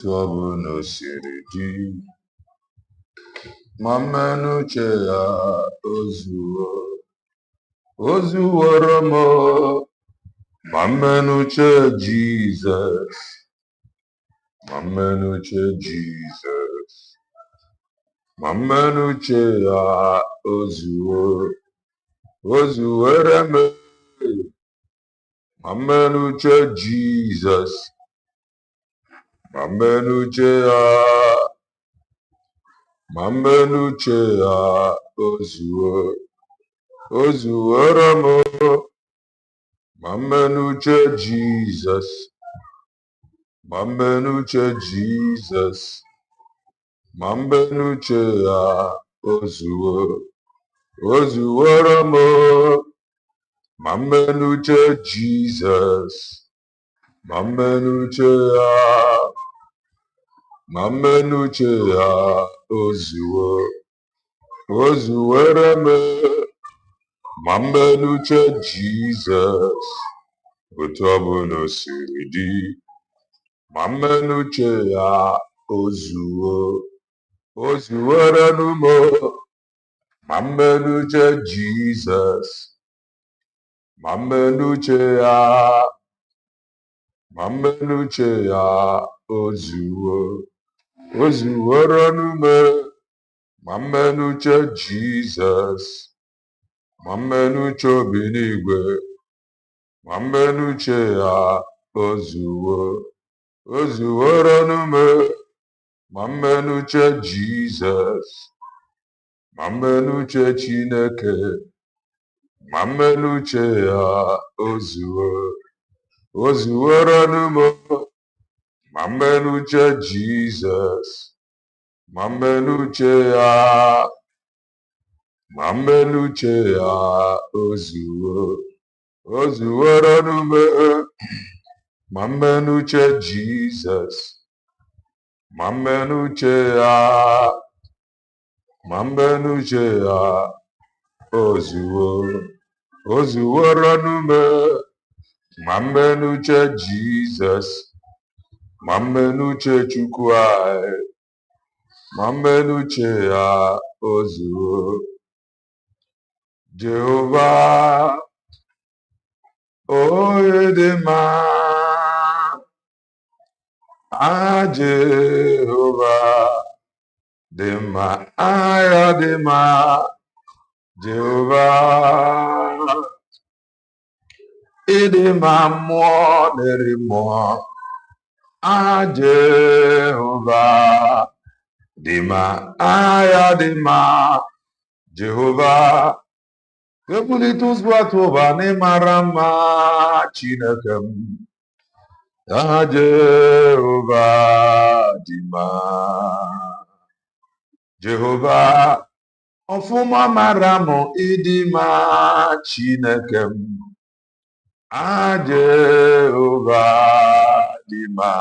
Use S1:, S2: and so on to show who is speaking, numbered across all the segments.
S1: Trouble no siridi, mamenu cheya ozuworomo, mamenu che Jesus, mamenu che Jesus, mamenu cheya ozuwereme, mamenu che Jesus, mamenu cheya ozuweremo. Mamenuche Jesus, Mamenuche Jesus, Mamenuche Ozuworamo, Mamenuche Jesus, Mamenuche Ozuworame, Mamenuche Jesus, Utobuno Siridi. Mamenuche ozuwerenumo, mamenuche Jesus, mamenuche ozuwerenume, mamenuche Jesus, mamenuche obinigwe, mamenuche ozuwerenume, mamenuche Jesus, mamenuche Chineke, mamenuche ozuwerenume, mamenuche Jesus, mamenuche ozuwerenume, mamenuche Jesus, mamenuche ozuwerenume, mamenuche Jesus, mamenuche Chukwuai, mamenuche Jehovah, Oyedema, Jehovah, Dema, Dema, Jehovah, Idema mo nerimo, Jehovah, Dema, Dema, Jehovah, Kebulitus Watuba Nemarama Chinekem, Jehovah, Dema, Jehovah, Ofuma Maramo Idima Chinekem, Jehovah, Dema,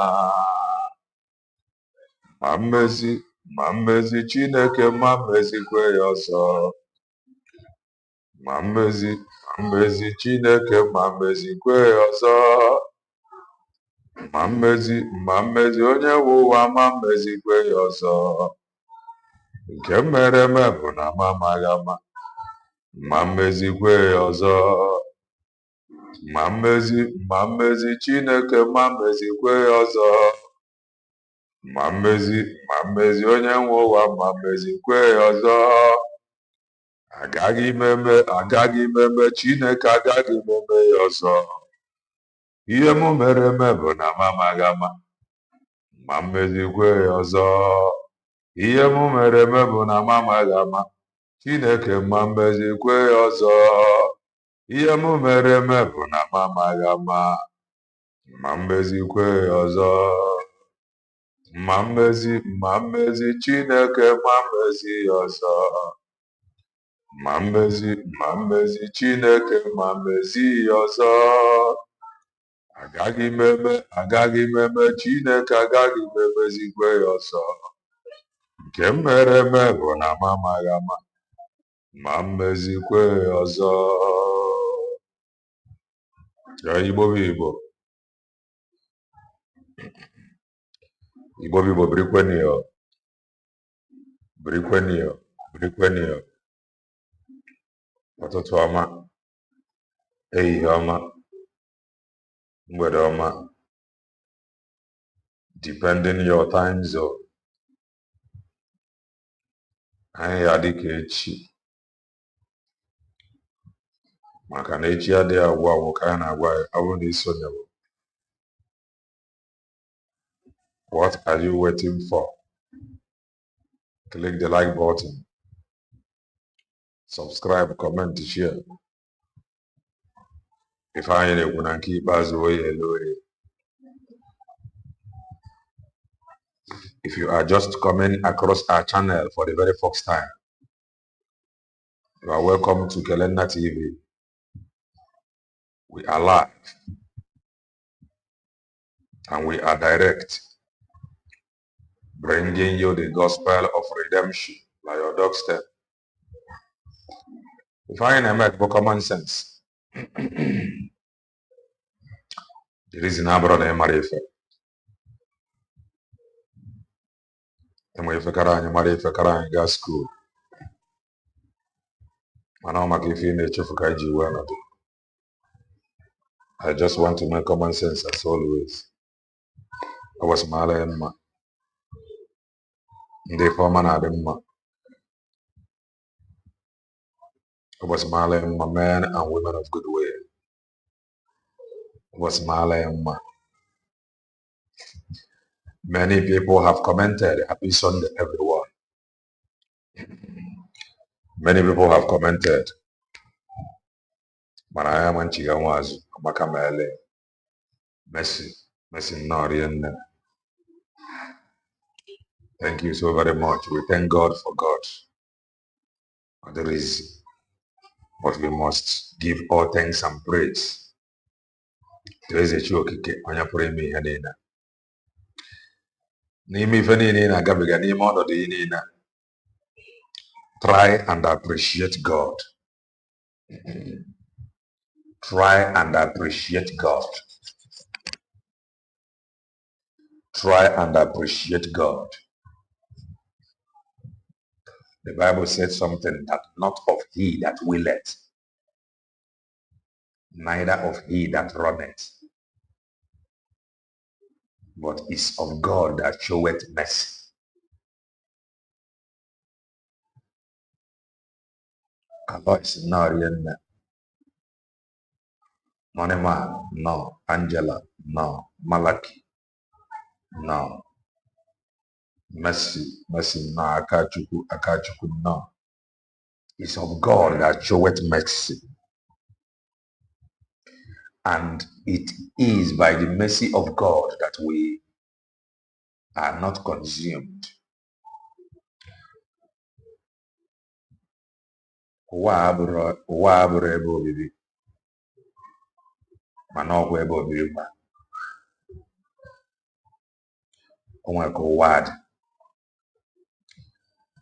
S1: Mamezi Chineke, Mamezi Kweyoso, Mamezi Chineke, Mamezi Kweyoso, Mamezi onye wuwa, Mamezi Kweyoso, nke mere bụ na mamagama, Mamezi Kweyoso, Mamezi Chineke, Mamezi Kweyoso, Mamezi onye nwe ụwa, Mamezi Kweyoso. Agaghị m eme Chineke, agaghị m eme ya ọzọ. Ihe m mere eme bụ na mamaghị ama, ma mmezikwe ya ọzọ. Ihe m mere eme bụ na mamaghị ama, Chineke ma mmezikwe ya ọzọ. Ihe m mere eme bụ na mamaghị ama, ma mmezikwe ya ọzọ. Ma mmezi Chineke, ma mmezi ya ọzọ. Ma mmezi Chineke, ma mmezi ya ọzọ. Agaghị m eme Chineke, agaghị m emezikwe ya ọzọ. Nke m mere eme bụ na mamaghị ama, ma mmezikwe ya ọzọ. Ya Igbo bụ Igbo. Igbo Igbo birikwenio ụtụtụ ọma, ehihie ọma, mgbede ọma, depending your time zone. Anyị ya dị ka echi, maka na echi adịghị agwụ agwụ ka anyị na-agwa ya. Ọ bụrụ na isonyewo, what are you waiting for? Click the like button, subscribe, comment, share. Ife anyị na-ekwu na nke ikpeazụ oye ele oye. If you are just coming across our channel for the very first time, you are welcome to Kelenna TV. We are live and we are direct, bringing you the gospel of redemption by your doorstep. If I make for common sense, the reason I brought a marife. Marife karanye gas school. I just want to make common sense as always. I was mala emma. Ndị fọma na-adị mma. I was mala emma, men and women of good will. I was mala emma. Many people have commented, happy Sunday everyone. Many people have commented. Maraya manchiga wazu, makamele. Messi Norian. Thank you so very much. We thank God for God. There is, but we must give all thanks and praise. There is a chokike on your premi hanina. Nimi Fenina Gabiga Nimo or the Inina. Try and appreciate God. Try and appreciate God. Try and appreciate God. The Bible said something that not of he that willeth, neither of he that runneth, but is of God that showeth mercy. Alois, no, Monema, no. Angela, no. Malaki, no. Mercy, no. Akachuku, no. It's of God that showeth mercy. And it is by the mercy of God that we are not consumed. Ụwa abụrụ ebe obibi, mana ọkwa ebe obibi kwa. O nwere ka ụwa dị.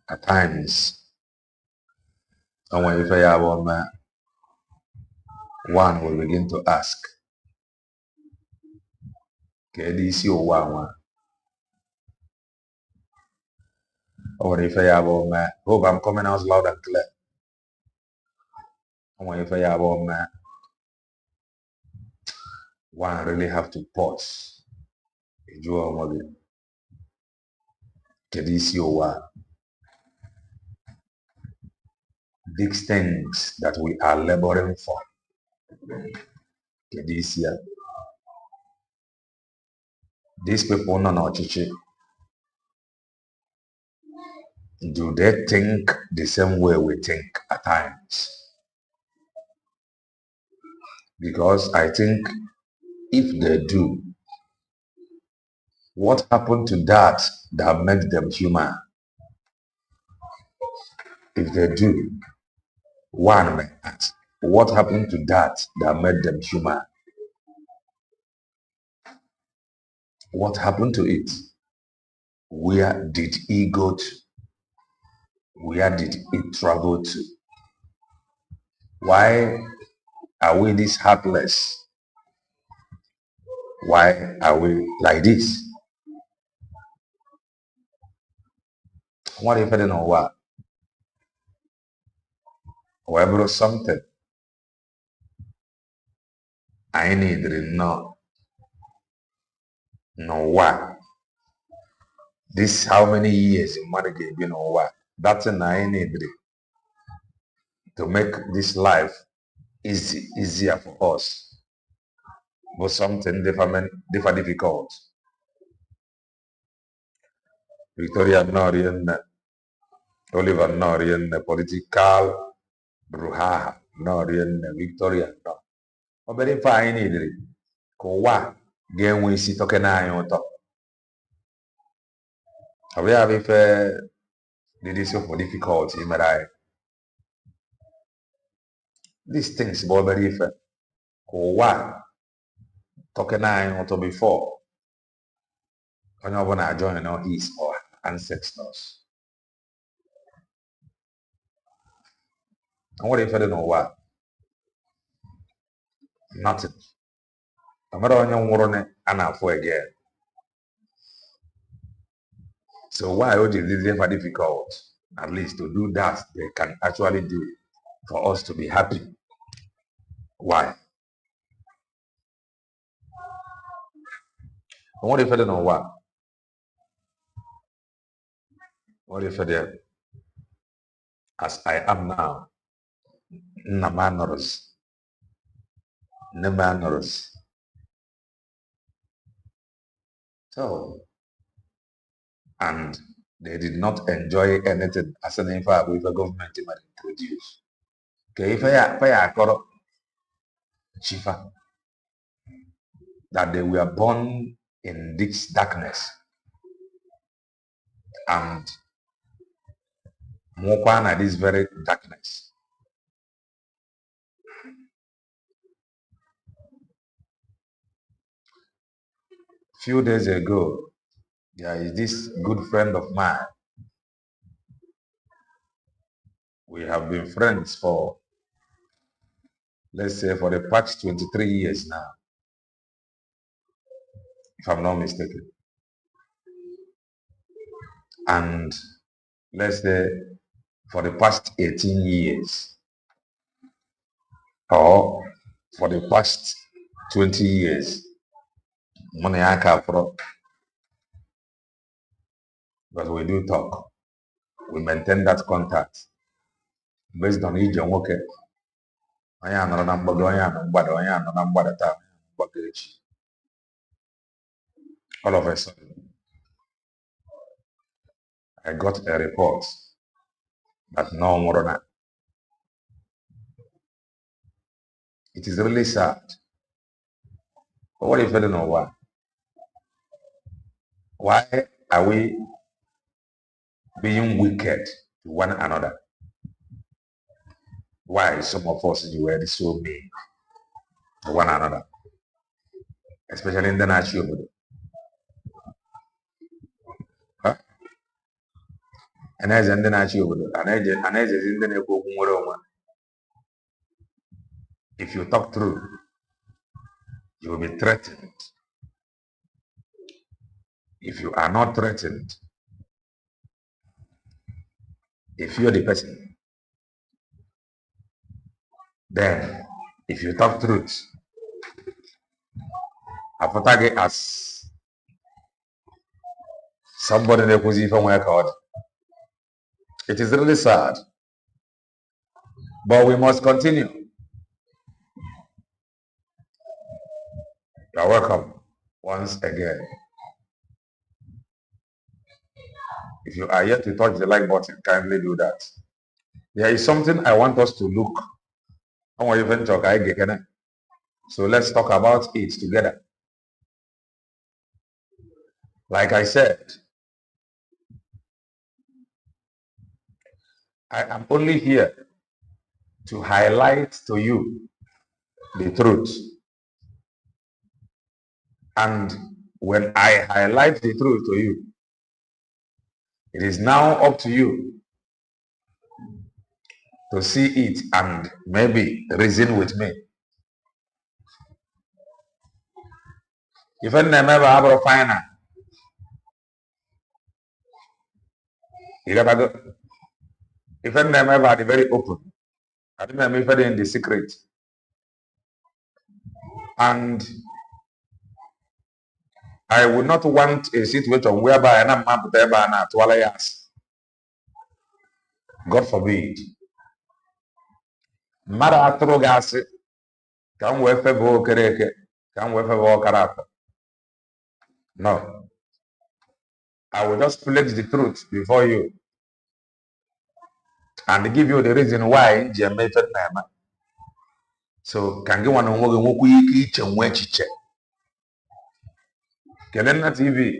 S1: At times, o nwere ife ya bụ ome, one will begin to ask, kedu isi ụwa nwa? O nwere ife ya bụ ome, hope I'm coming out loud and clear. O nwere ife ya bụ ome, one really have to pause. Ejụọ onwe gị, kedu isi ụwa? These things that we are laboring for. Kedu isi ya? These people nọ n'ọchịchị, do they think the same way we think at times? Because I think if they do, what happened to that makes them human? If they do, one may ask, what happened to that made them human? What happened to it? Where did he go to? Where did it travel to? Why are we this heartless? Why are we like this? What if I don't know what? Whatever something I need to know what. This how many years in money you know what? That's an I need to make this life easier for us. But something difficult. Victoria Norian, Oliver Norian, political brouhaha Norian, Victoria no. But very fine need it. Kowa game we see talking on top. We have if did this for difficulty, these things but very fair. Kowa talking on top before. When I join his or ancestors. And what if I don't know what? Nothing. I'm not on your warning and for again. So why would it be very difficult? At least to do that, they can actually do it for us to be happy. Why? And what if I don't know what? What if I did? As I am now, no manners, no manners. So, and they did not enjoy anything as an info with a government produce. Okay, if I got Chifa, that they were born in this darkness and Mokwana this very darkness. Few days ago, there is this good friend of mine. We have been friends for, let's say, for the past 23 years now, if I'm not mistaken. And let's say for the past 18 years or for the past 20 years, but we do talk. We maintain that contact based on each and okay. All of a sudden, I got a report that no more. It is really sad. But what if I don't know why? Why are we being wicked to one another? Why some of us in the world so mean to one another? Especially in the natural. Huh? And as in the natural, and as in the neighborhood, if you talk through, you will be threatened. If you are not threatened, if you're the person, then if you talk truth, Apotage as somebody in a position where God. It is really sad. But we must continue. You are welcome once again. If you are yet to touch the like button, kindly do that. There is something I want us to look. I want even talk. So let's talk about it together. Like I said, I am only here to highlight to you the truth. And when I highlight the truth to you, it is now up to you to see it and maybe reason with me. If I never have a final, You gotta go. If any them ever are very open, I think I'm even in the secret. And I would not want a situation whereby I'm not ever not yes. God forbid. Mara atro gas can we favor kereke, can we favor character. No. I will just flex the truth before you and give you the reason why in method name. So can get one on each and which Kelena TV.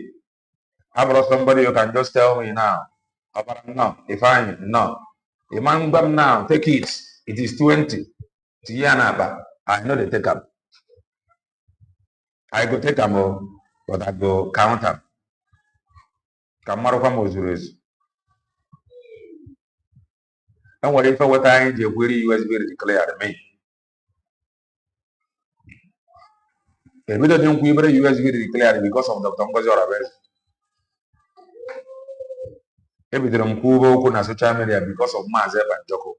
S1: I brought somebody you can just tell me now. No, if I no. A man now, take it. It is 20. Tiana, I know they take up. I go take them all, but I go count them. Kamaruka Mozures. And what if I were tying the query USB declared me? A bit of them USB declared because of the Tongozo Rabes. Every them Kubo kuna social media because of Mazep and Joko.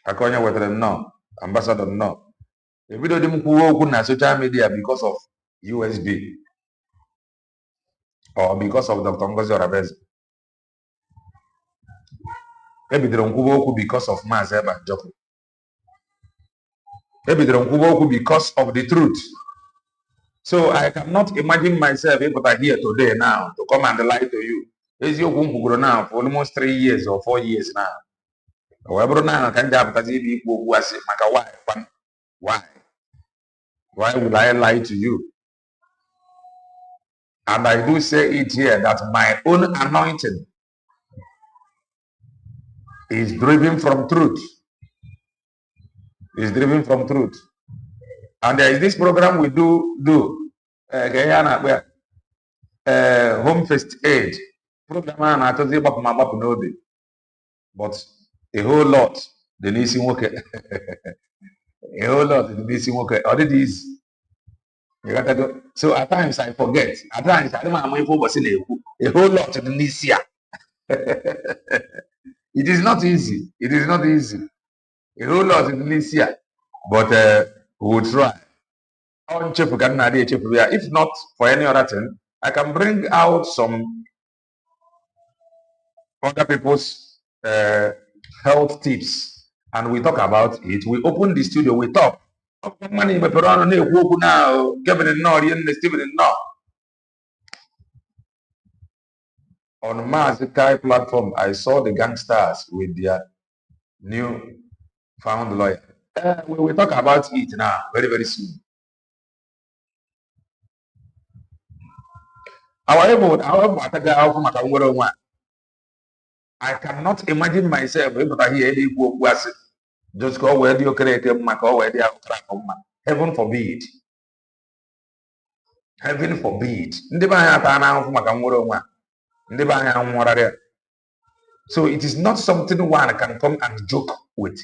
S1: Akonya with them no, ambassador no. A bit of them Kubo kuna social media because of USB or because of Dr. Ngozi Rabes. Maybe they don't Kubo because of Mazep and Joko. Maybe they don't Kubo because of the truth. So I cannot imagine myself able to here today now to come and lie to you. Is your grown now for almost 3 years or 4 years now. However, now I can't have why? Why would I lie to you? And I do say it here that my own anointing is driven from truth. Is driven from truth. And there is this program we do Guyana where home first aid program I told you about my map no but a whole lot the nisi work a whole lot the nisi work all it is you gotta go. So at times I forget. At times I don't know a whole lot the nisi. It is not easy. It is not easy. A whole lot in this year. But we will try. If not for any other thing, I can bring out some other people's health tips and we talk about it. We open the studio, we talk. Money now, Kevin no, Stephen no. On Mars Kai platform, I saw the gangsters with their new found lawyer. We will talk about it now, very, very soon. However, I cannot imagine myself able to hear any was just go where you create heaven forbid. Heaven forbid. So it is not something one can come and joke with.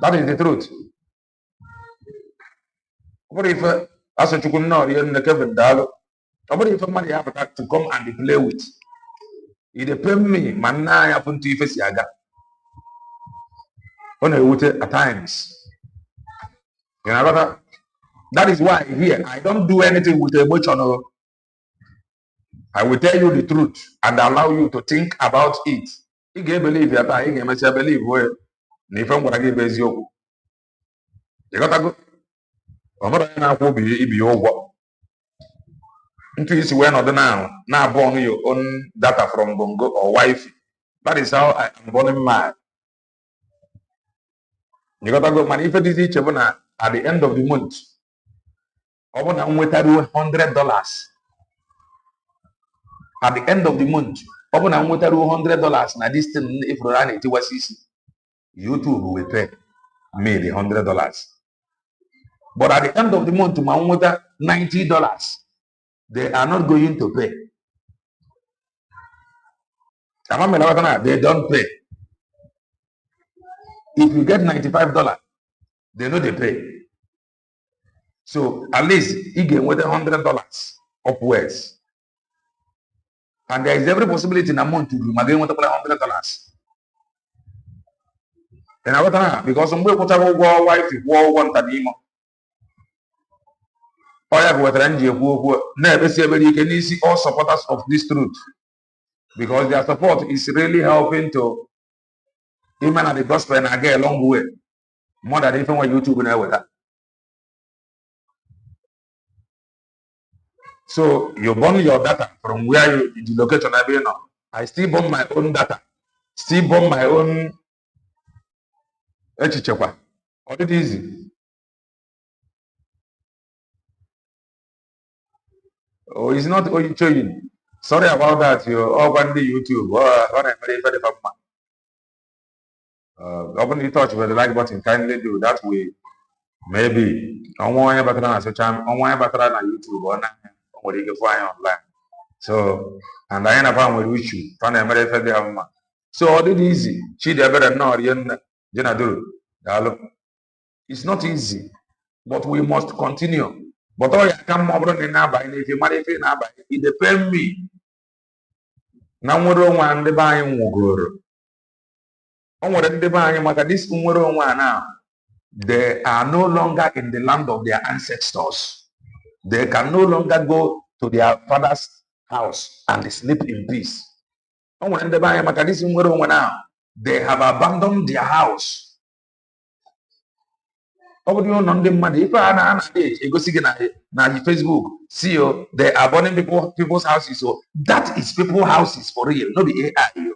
S1: That is the truth. What if as a chukuno you Kevin Dalo? What if somebody have to come and play with? It depends me, man, I happen to face yaga. When I would at times. You know, that is why here I don't do anything with emotional. I will tell you the truth and allow you to think about it. You can believe that I can believe where Nifam what I give is you. You got to go. I'm going to be over. Into this when or now born your own data from Bongo or wife. That is how I am born in mad. You got to go, man. If it is each other at the end of the month, I'm going to $100. At the end of the month, I'm going to $100. Now this thing, if we run it was easy, YouTube will pay me the $100. But at the end of the month, my $90. They are not going to pay. They don't pay. If you get $95, they know they pay. So at least you get $100 upwards. And there is every possibility na month to do again $100. And I got because some people go wife war one time. Oya go never see you can see all supporters of this truth because their support is really helping to even at the gospel and I get a long way more than even when YouTube and with that. So you burn your data from where you the location I be now. I still burn my own data, still burn my own echichekwa. All it easy. Oh, it's not you showing. Sorry about that. You all on the YouTube. When I'm very open the touch with the like button. Kindly do that way. Maybe on one better than such on one better than YouTube or what you can find online. So and I end up with you. Find a very fair. So all it easy. She the better not do. It's not easy, but we must continue. But all you come over in Naba, if you marry in Naba, it depends me. Now, what do one the buying Wuguru? On what the buying Maka this Umuro one now? They are no longer in the land of their ancestors. They can no longer go to their father's house and sleep in peace. On what the buying Maka this Umuro one now? They have abandoned their house. Audio non the money. If I go see na Facebook, see you, they are burning people's houses. So that is people's houses for real, no be AI.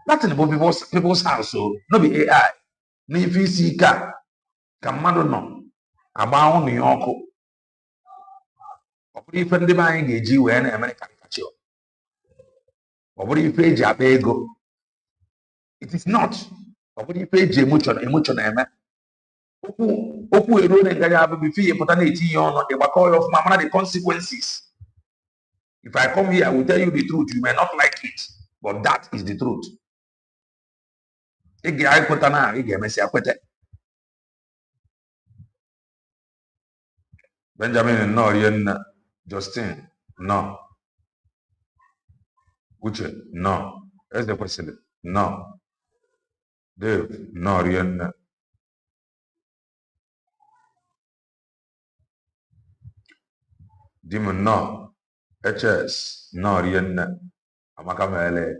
S1: Nothing about people's house, so no be AI. Ni if you see ka mmadụ nọ agba ụnụ ya ọkụ. Ọ bụrụ ife ndị be anyị ga-eji wee na-eme caricature. Ọ bụrụ ife eji akpa ego. It is not. Ọ bụrụ ife eji emotion na-eme. Okwu eruo na ngaji abụ bifo ihe pụta na-etinye ọnụ ịgbakọ ya ọfụma mara the consequences. If I come here, I will tell you the truth. You may not like it, but that is the truth. Ị ga-ekweta na ị ga-emesi akwete. Benjamin no, Rienna. Justin no. Uche no. Eze Kwesịrị no. Dave no, Rienna. Demon no. HS no, Rienna. Amaka Mele.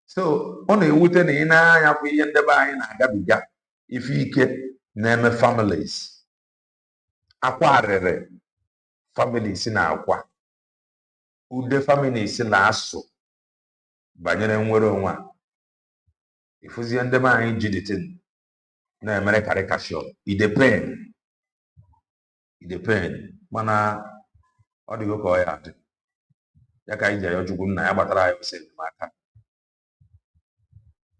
S1: So ọ na-ewute na ị na-anya kwa ihe ndebe anyị na-agabiga ife ike na-eme families. Akwa arịrị families na-akwa. Ude families na-asụ banyere nnwere onwe a. Ifuzie ndebe anyị jiditin na-emere caricature. It depend. Mana ọ dịgo ka ọ ya dị. Ya ka anyị ji ayọ Chukwu nna ya gbatara anyị kwesịrị enyemaka.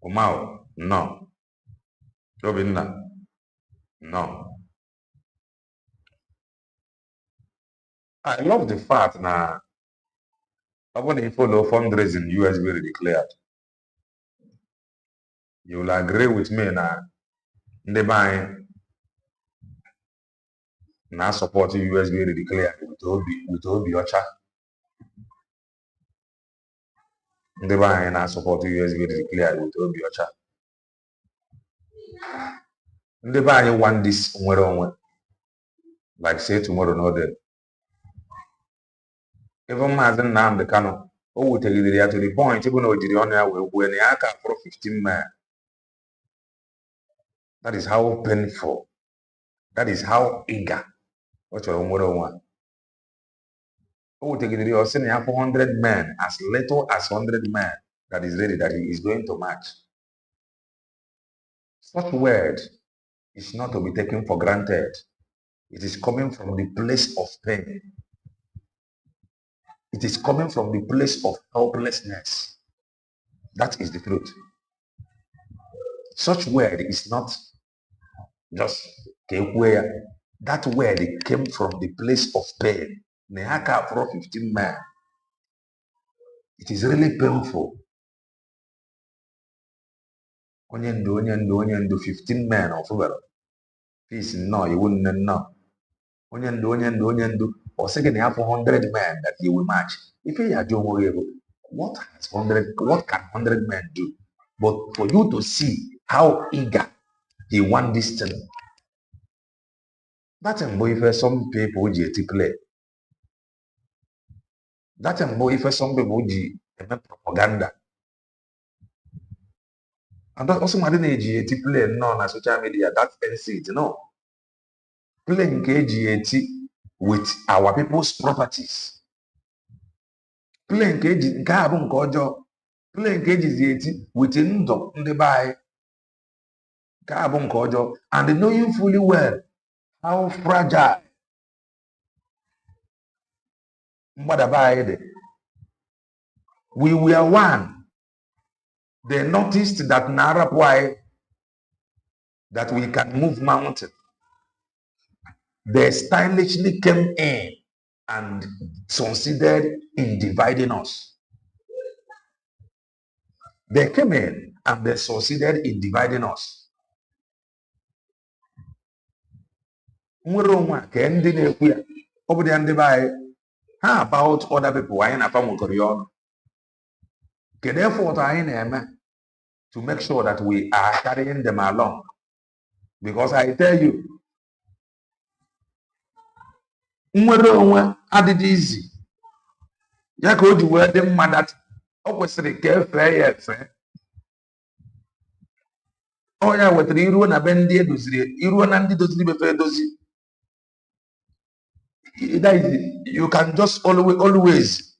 S1: Umao, no. Obinna, no. I love the fact that when you follow fundraising USB declared, you will agree with me na ndị be anyị na support USB declared with obi ọcha. Ndị be anyị na support USB declared with obi ọcha. Ndị be anyị want this nwere onwe. Like say tomorrow no day. Even Maazị Nnamdi Kanu, o wutegidere ya to the point even o jiri ọnụ ya wee gwuo na ya ka fọrọ 15 men. That is how painful. That is how eager ọ chọrọ nwere onwe. O wutegidere ya sị na ya 400 men, as little as 100 men that is ready, that he is going to march. Such word is not to be taken for granted. It is coming from the place of pain. It is coming from the place of helplessness. That is the truth. Such word is not just where that word came from the place of pain. Nehaka for 15 men. It is really painful. Onye ndu 15 men of Peace no, you wouldn't know. Onye ndu
S2: or second half 100 men that he will march. If you are doing what can 100 men do? But for you to see how eager he want this thing. That's if some people play. That's if some people propaganda. And that also play no on social media. That's NC, no. Playing KGAT with our people's properties. Playing KG playing KGAT with Indo the buy and knowing fully well how fragile we were one. They noticed that in Arab way that we can move mountain. They stylishly came in and succeeded in dividing us. They came in and they succeeded in dividing us. How about other people? Therefore, to make sure that we are carrying them along. Because I tell you, added easy. Ya ka o ji wee dị mma that o kwesịrị ka efee ya efe. Ọ ya wetara iruo na be ndị edoziri, iruo na ndị doziri befe edozi. That is, you can just always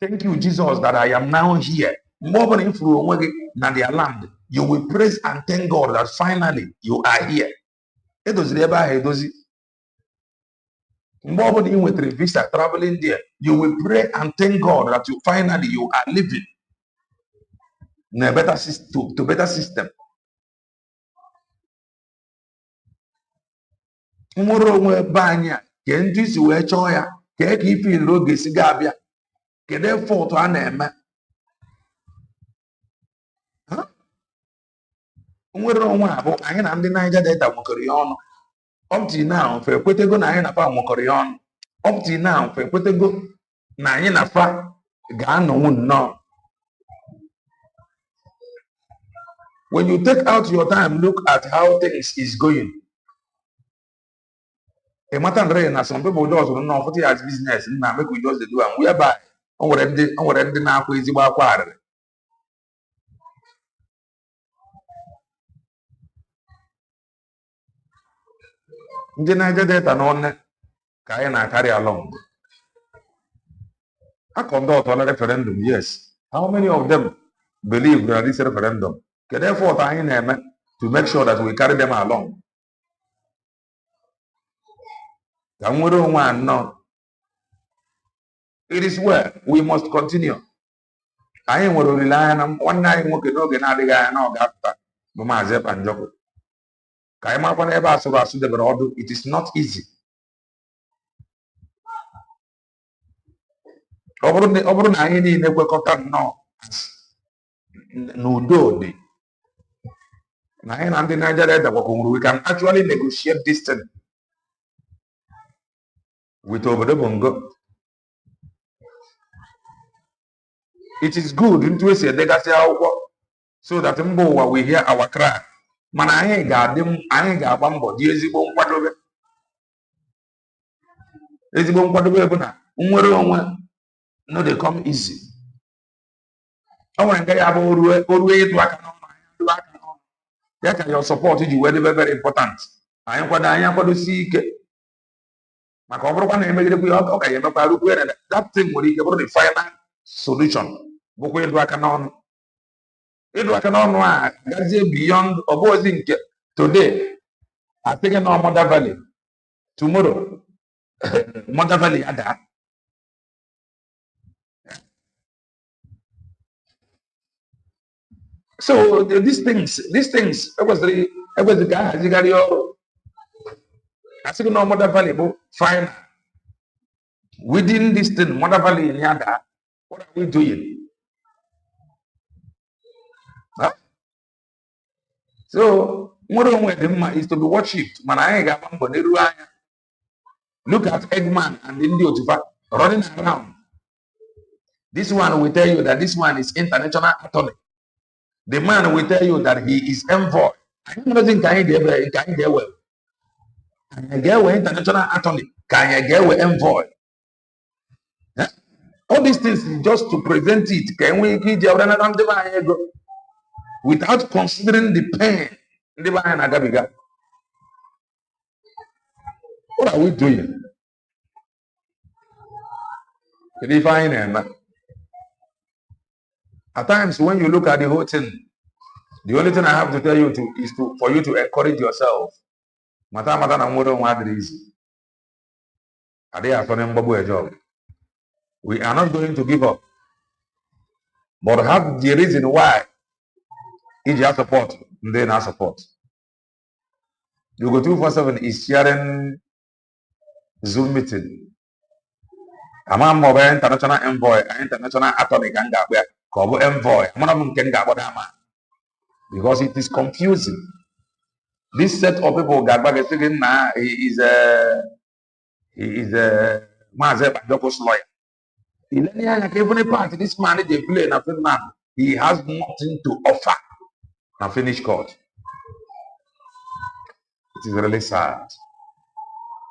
S2: thank you, Jesus, that I am now here. More than if you na their land, you will praise and thank God that finally you are here. Edoziri ebe ahụ edozi. More than with a visa traveling there, you will pray and thank God that you finally you are living in a better system, to better system. Nwere onwe be anyị ke ndị isi wee chọọ ya ka eke ife iri oge si ga-abịa kedu effort a na-eme nwere onwe a bụ anyị na ndị Niger Delta nwekọrọ ya ọnụ up till now fe ekwetego na anyị na fa nwekọrọ ya ọnụ up till now fe ekwetego na anyị na fa ga-anọnwu nnọọ. When you take out your time, look at how things is going. A matter of some people just don't know what as business. Now make we just do and whereby already now crazy about quarter. Ndị Niger Delta n'one ka anyị na-carry along. I conduct on a referendum, yes. How many of them believe that this referendum? Therefore, I am to make sure that we carry them along. No. It is well. We must continue. I am going to rely on one night working again. It is not easy. We can actually negotiate this thing with Obodo Bongo. It is good into a legacy so that we hear our cry. Man, I ain't got them, I ain't got one body. Is it one part of it? Is it one part of it? No, they come easy. I want to get always your support is very, very important. I am going to see that thing will be the final solution. Beyond opposing today. I think no Mother Valley. Tomorrow, Mother Valley ada. So these things, it was the guy as you got your. I think no Mother Valley, but fine. Within this thing, Mother Valley in Yada, what are we doing? Huh? So, more than is to be worshipped. Man, I ain't got one Look at Eggman and Indy Otufa running around. This one will tell you that this one is international attorney. The man will tell you that he is envoy. I don't think can get well. Can you get well international attorney? Can you get well envoy? Yeah? All these things just to prevent it. Can we get without considering the pain? What are we doing? At times when you look at the whole thing, the only thing I have to tell you is for you to encourage yourself. Mata na mwodo easy. Are they a job? We are not going to give up. But have the reason why if you have support, then I support. You go 247 is sharing Zoom meeting. I'm a mobile international envoy, international attorney can get where cover envoy. I'm not can get what because it is confusing. This set of people got back thinking now he is a Mazep Joko's lawyer. This man they play nothing man. He has nothing to offer. Now finish court. It is really sad.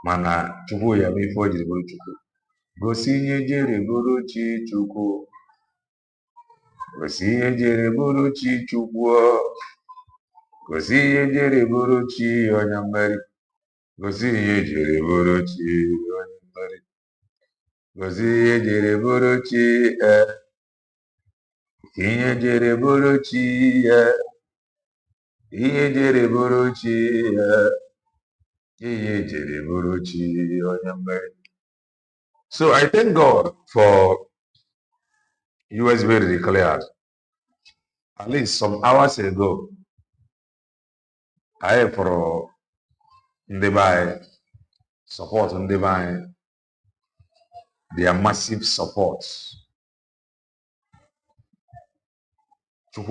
S2: Mana chukwu ya me for the chukwu. Gosi ihe jere bụrụ chi chukwu. Gosi ihe jere bụrụ chi chukwu. Gosi ihe jere bụrụ chi onye mmeri. Gosi ihe jere bụrụ chi onye mmeri. Gosi ihe jere bụrụ chi ihe jere bụrụ chi ihe jere bụrụ chi ihe jere bụrụ chi onye mmeri. So I thank God for USB declared. At least some hours ago, I have for Ndebai support Ndebai, their massive support. God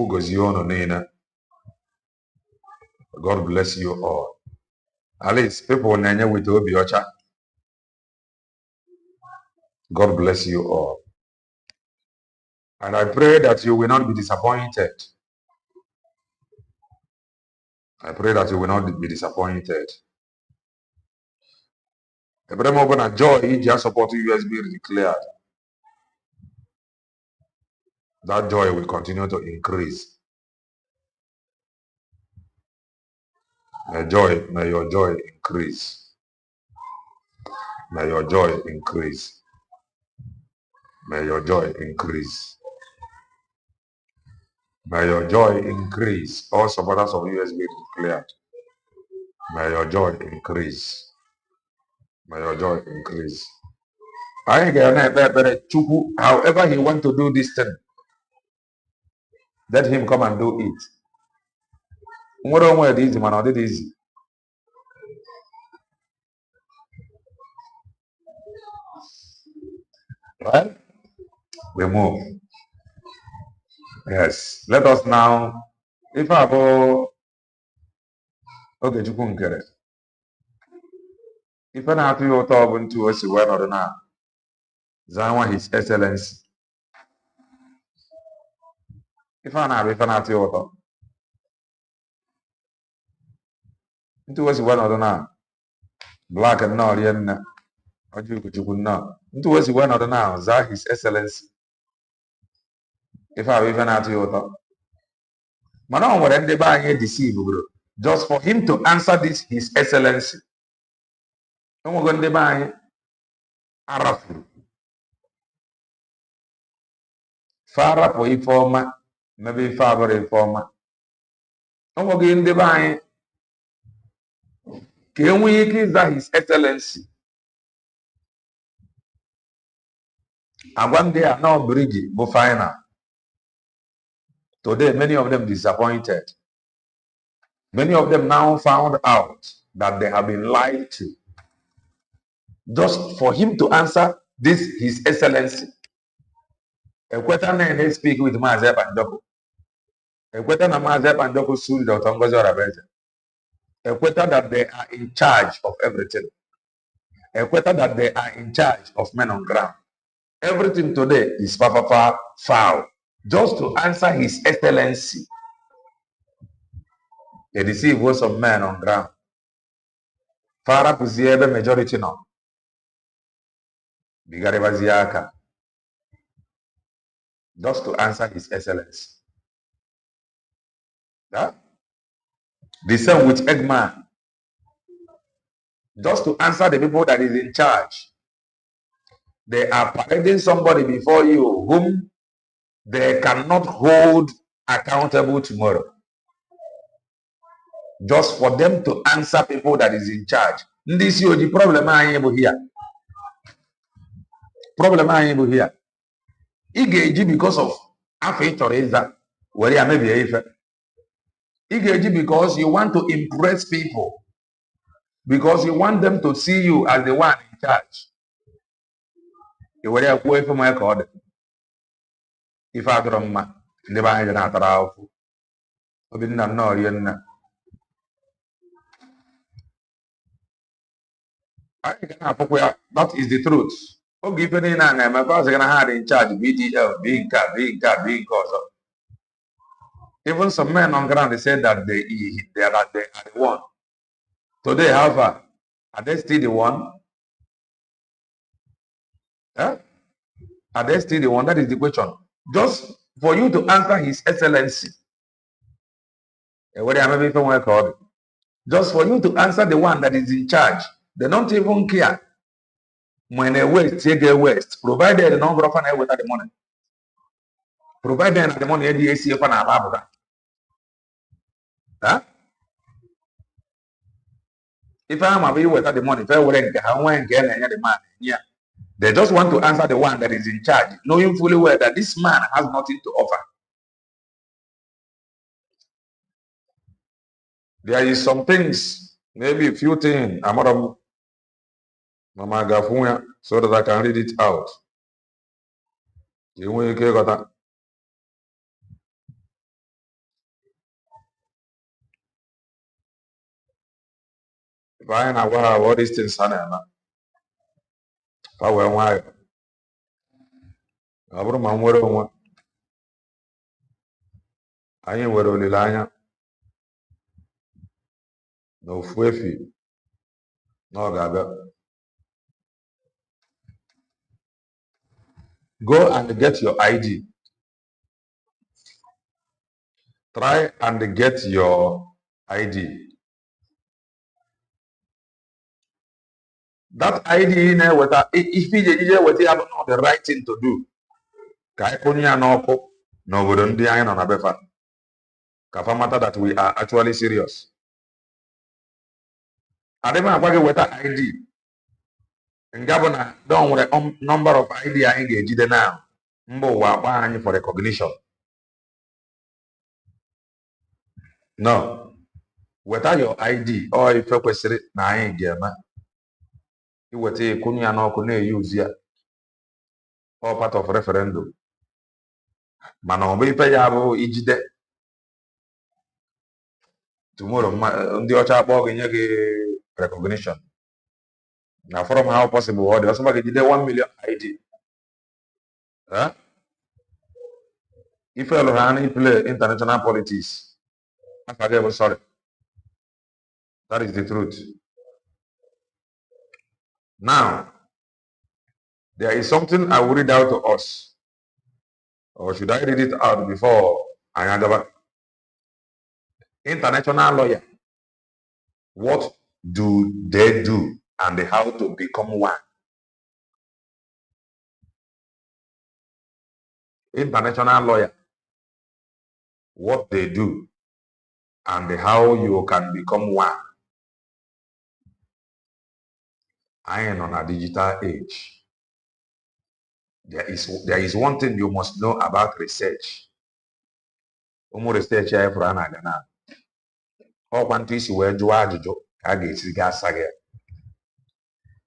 S2: bless you all. At least people nanya with Obiocha. God bless you all. And I pray that you will not be disappointed. I pray that you will not be disappointed. Abraham joy, just support USB declared. That joy will continue to increase. May your joy increase. May your joy increase. May your joy increase. May your joy increase. All supporters of USB declared. May your joy increase. May your joy increase. However he want to do this thing, let him come and do it. Easy, man, or easy. Right? We move. Yes. Let us now. If I go, okay, you couldn't get it. If I have to talk into us, well or not, Zanwa His Excellency. If I have to talk into us, well or not, black and not yen, or you could not. Into us, well or not, Zah His Excellency. If I even have to talk. Manon would end by a deceive, bro. Just for him to answer this, His Excellency. No more going to buy Arafu. Fara for informer, maybe father informer. No more going to buy. Can we increase that His Excellency? And one day are now Brgie final. Today, many of them disappointed. Many of them now found out that they have been lied to. Just for him to answer this, His Excellency. Ekweta na speak with Mazep and Doko. Ekweta na Mazep and Doko sued Dr. Ngozi Orabeze. Ekweta that they are in charge of everything. equator that they are in charge of men on ground. Everything today is foul. Just to answer His Excellency, they deceive some men on ground. Fara kuziebe majority no. Bigarebaziaka. Just to answer His Excellency. Yeah? The same with Eggman. Just to answer the people that is in charge. They are parading somebody before you whom they cannot hold accountable tomorrow. Just for them to answer people that is in charge. This is the problem I am here. Problem I am here. Igeji because of after where I may be Igeji because you want to impress people. Because you want them to see you as the one in charge. You were away from my code. If I don't mind, the band and after our didn't know you. That is the truth. Oh, given in and my father gonna have in charge BDL, being car, cause. Even some men on ground they said that they are the one. Today, however, are they still the one? Huh? Are they still the one? That is the question. Just for you to answer His Excellency. Just for you to answer the one that is in charge. They don't even care. When they waste, take their waste. Provided the number of an with the money. Provided the money the ACF and Ababuga. Huh? If I'm away with the money, if I wouldn't get the man. Yeah. They just want to answer the one that is in charge, knowing fully well that this man has nothing to offer. There is some things, maybe a few things, so that I can read it out. If I am aware of all these things, if I were why, I would man word on one. I ain't word only line, no fuefi, no gaga. Go and get your ID. Try and get your ID. That ID in there, if you have the right thing to do, no, we don't on a befa. Matter that we are actually serious. I don't with that ID. In Gabona, don't worry, number of ID I engage now. Mbo for recognition. No. Without your ID, or if you question na I engage, you will take Kunya no Kune use here. All part of referendum. Mano be pay yabo ijide. Tomorrow, the Ocha Bog in recognition. Now, from how possible, or there's somebody did 1 million ID. Huh? If you play international politics, I'm sorry. That is the truth. Now, there is something I will read out to us. Or should I read it out before I hand over? International lawyer. What do they do and how to become one? International lawyer. What they do and how you can become one. I am on a digital age. There is one thing you must know about research. Research here for an agana. All countries where you are to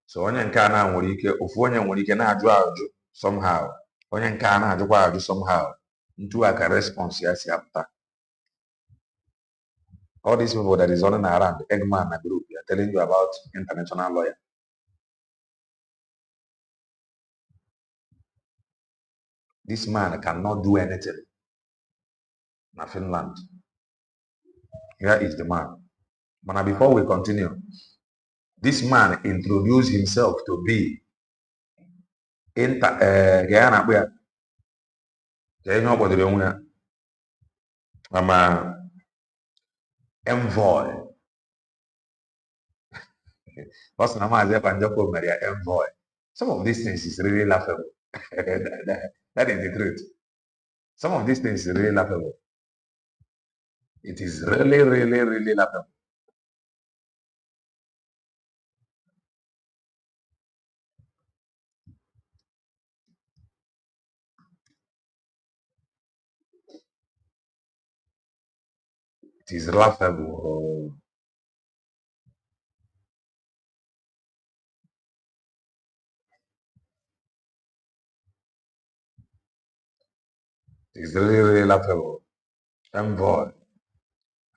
S2: so onye nke a na-nwere ike ofu onye nwere ike na-ajụ ajụ somehow onye nke a na-ajụkwa ajụ somehow ntu aka response ya si apụta. All these people that is running around Eggman and group, they are telling you about international lawyer. This man cannot do anything. Na Finland. Here is the man. But before we continue, this man introduced himself to be envoy. Envoy. Some of these things is really laughable. that is the truth. Some of these things is really laughable. It is really, really, really laughable. It is laughable. It is really, really laughable. Envoy.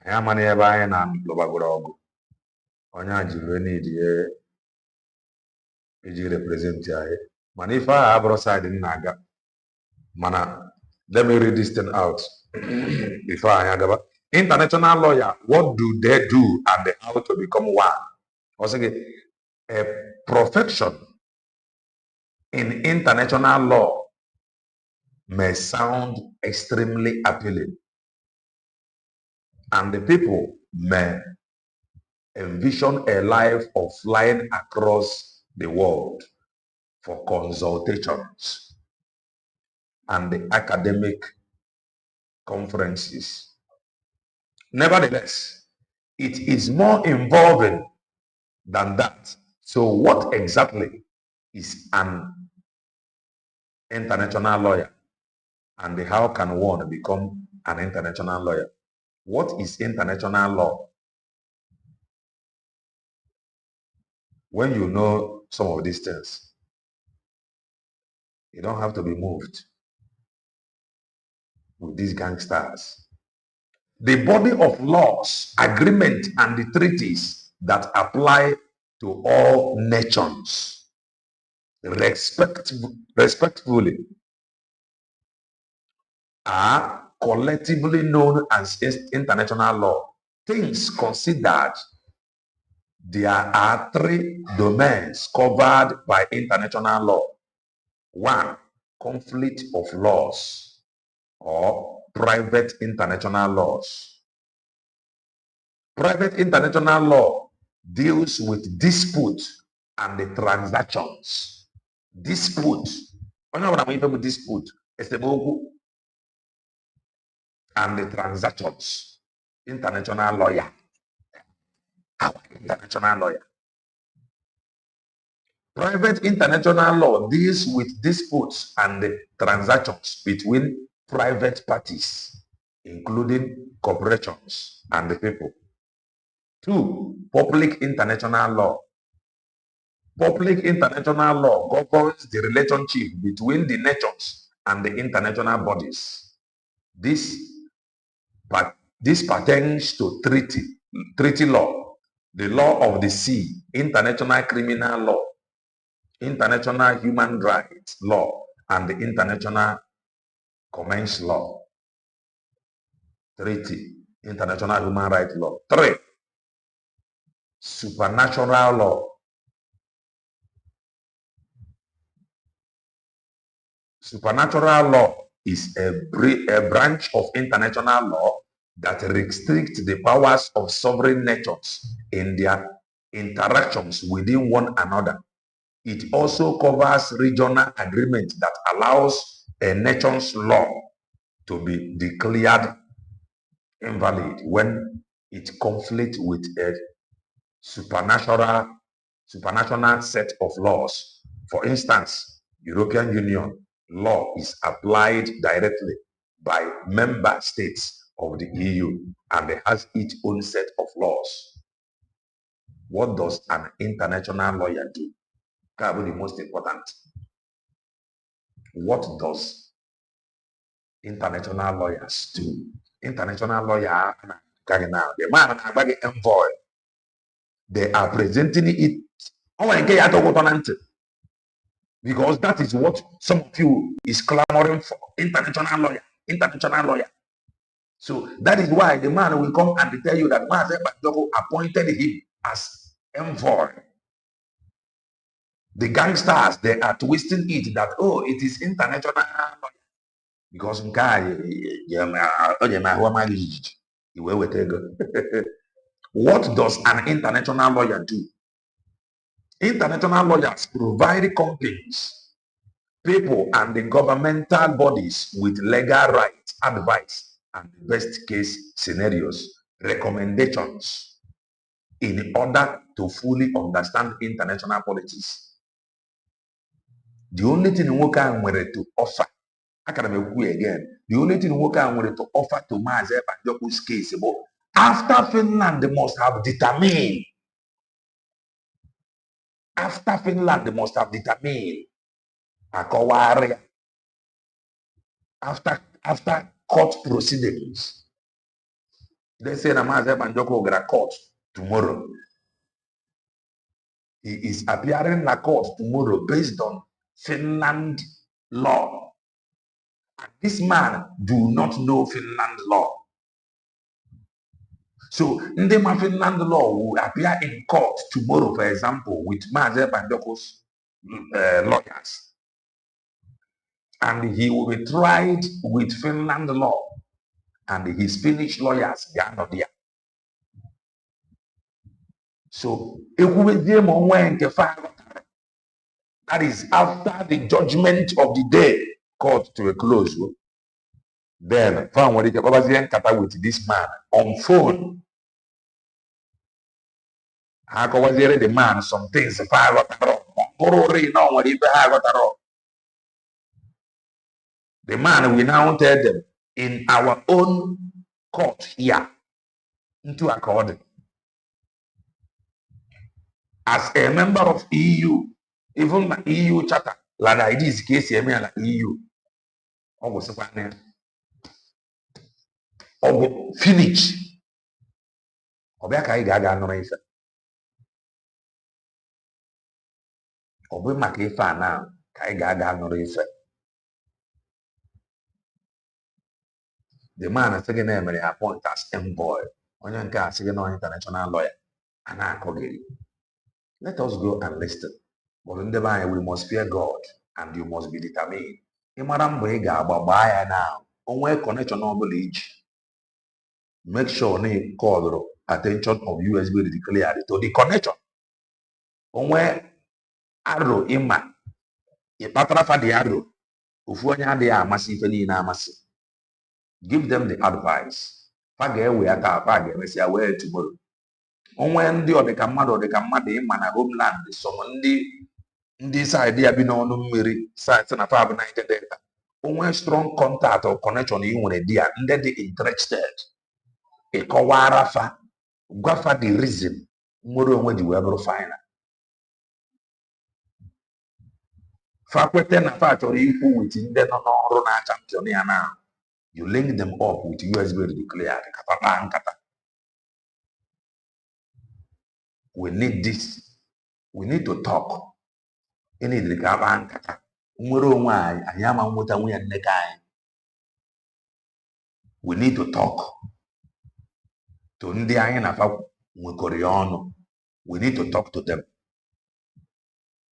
S2: Anyị amaghị ebe anyị na-lụbagoro ọgụ. Onye a jiri need iji represent anyị. Mana ife a abụrụ side m na-aga. Mana let me read this thing out before anyị agaba. International lawyer, what do they do and how to become one? Also, a profession in international law may sound extremely appealing, and the people may envision a life of flying across the world for consultations and the academic conferences. Nevertheless, it is more involving than that. So what exactly is an international lawyer, and how can one become an international lawyer? What is international law? When you know some of these things, you don't have to be moved with these gangsters. The body of laws, agreement, and the treaties that apply to all nations respectfully are collectively known as international law. Things considered, there are three domains covered by international law. One, conflict of laws or private international laws. Private international law deals with dispute and the transactions. Dispute. Dispute and the transactions. International lawyer. Our international lawyer. Private international law deals with disputes and the transactions between private parties, including corporations and the people. Two, public international law. Public international law governs the relationship between the nations and the international bodies. This pertains to treaty law, the law of the sea, international criminal law, international human rights law, and the international commerce law. Treaty, international human rights law. Three, supernatural law. Supernatural law is a branch of international law that restricts the powers of sovereign nations in their interactions within one another. It also covers regional agreement that allows a nation's law to be declared invalid when it conflicts with a supernatural set of laws. For instance, European Union law is applied directly by member states of the EU and it has its own set of laws. What does an international lawyer do? That will be the most important. What does international lawyers do? International lawyer, the man envoy. They are presenting it. Because that is what some of you is clamoring for. International lawyer, international lawyer. So that is why the man will come and tell you that Mazen Banjoko appointed him as envoy. The gangsters, they are twisting it that, oh, it is international lawyer. Because what does an international lawyer do? International lawyers provide companies, people, and the governmental bodies with legal rights, advice, and best case scenarios, recommendations in order to fully understand international politics. The only thing nwoke a nwere to offer, aka m ekwu again, the only thing nwoke a nwere to offer to Mazen Banjoku's case bụ after Finland must have determined, akọwara ya after court proceedings. They say na Mazen Banjoko gara court tomorrow. He is appearing in court tomorrow based on Finland law. And this man do not know Finland law. So Ndema Finland law will appear in court tomorrow, for example, with Mazen Banjoko's lawyers. And he will be tried with Finland law. And his Finnish lawyers, they are not there. So, that is after the judgment of the day court to a close. Then, with this man on phone. The man some things. The man will now tell them in our own court here into accord. As a member of EU, even the EU charter, like this case here, like EU, finish. The man is taking name appoint as envoy. On your car, second international lawyer. Let us go and listen. But in the mind, we must fear God and you must be determined. Now. On connection on village. Make sure you call attention of USB declared to the connection. On where arrow ima. A patra for the arrow. Ufuanya de amasi feni na amasi. Give them the advice. Fage we ata fage we say where tomorrow. Onwe ndị ọdịka mmadụ ịma na homeland some ndị side ya bi n'ọnụ mmiri site na fab Niger Delta. Onwe strong contact or connection ị nwere dia ndị dị interested. Ịkọwara fa gwafa the reason nwere onwe ji wee bụrụ final. Fa kwete na fa chọrọ ikwu with ndị nọ n'ọrụ na champion ya na. You link them up with USB declared. We need this. We need to talk. We need to We need to talk. We need to talk to them.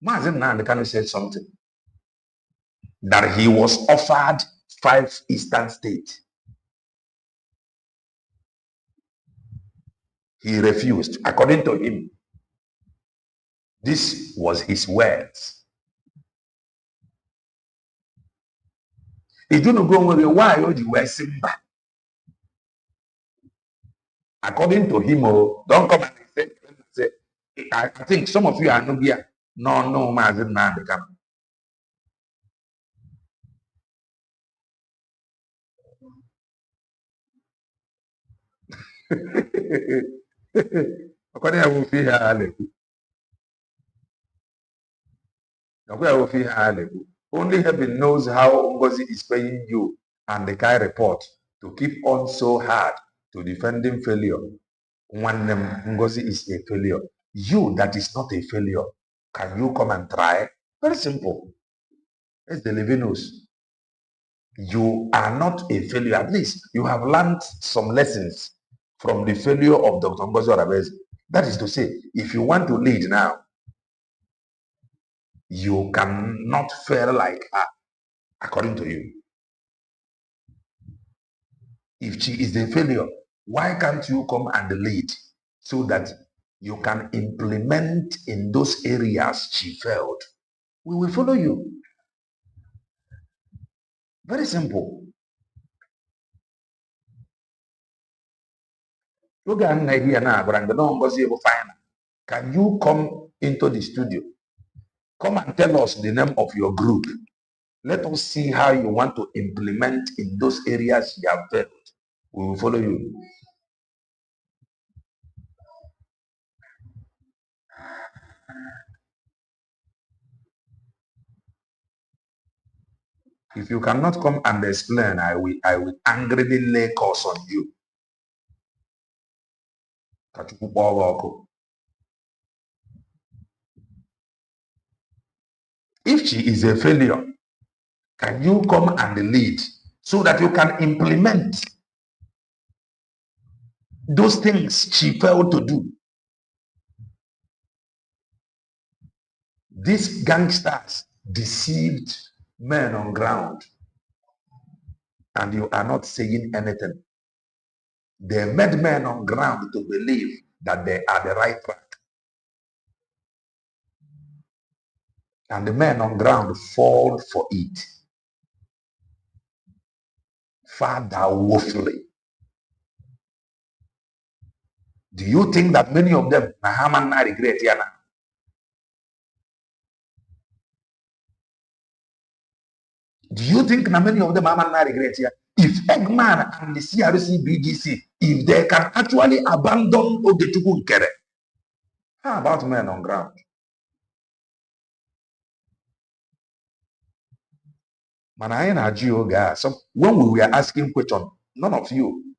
S2: Mazen Nandekano said something. That he was offered 5 eastern states. He refused. According to him, this was his words. He didn't go with why you were Simba. According to him, oh, don't come and say, I think some of you are not here. No, Mazen Nandekano. Only heaven knows how Ngozi is paying you and the Kai report to keep on so hard to defending failure. When Ngozi is a failure, you that is not a failure, can you come and try? Very simple. As the Levinos, you are not a failure. At least you have learned some lessons from the failure of Dr. Ngozi Orabezi. That is to say, if you want to lead now, you cannot fail like her, according to you. If she is a failure, why can't you come and lead so that you can implement in those areas she failed? We will follow you. Very simple. Look at an idea now, but I'm not final. Can you come into the studio? Come and tell us the name of your group. Let us see how you want to implement in those areas you have failed. We will follow you. If you cannot come and explain, I will angrily lay curse on you. If she is a failure, can you come and lead so that you can implement those things she failed to do? These gangsters deceived men on ground, and you are not saying anything. They made men on ground to believe that they are the right track. And the men on ground fall for it. Father woefully. Do you think that many of them, Nahaman, I regret here now? Do you think that many of them, Nahaman, I regret here? If Eggman and the Crc Bgc, if they can actually abandon Ogechuku Nkere, how about men on ground? So when we were asking questions, none of you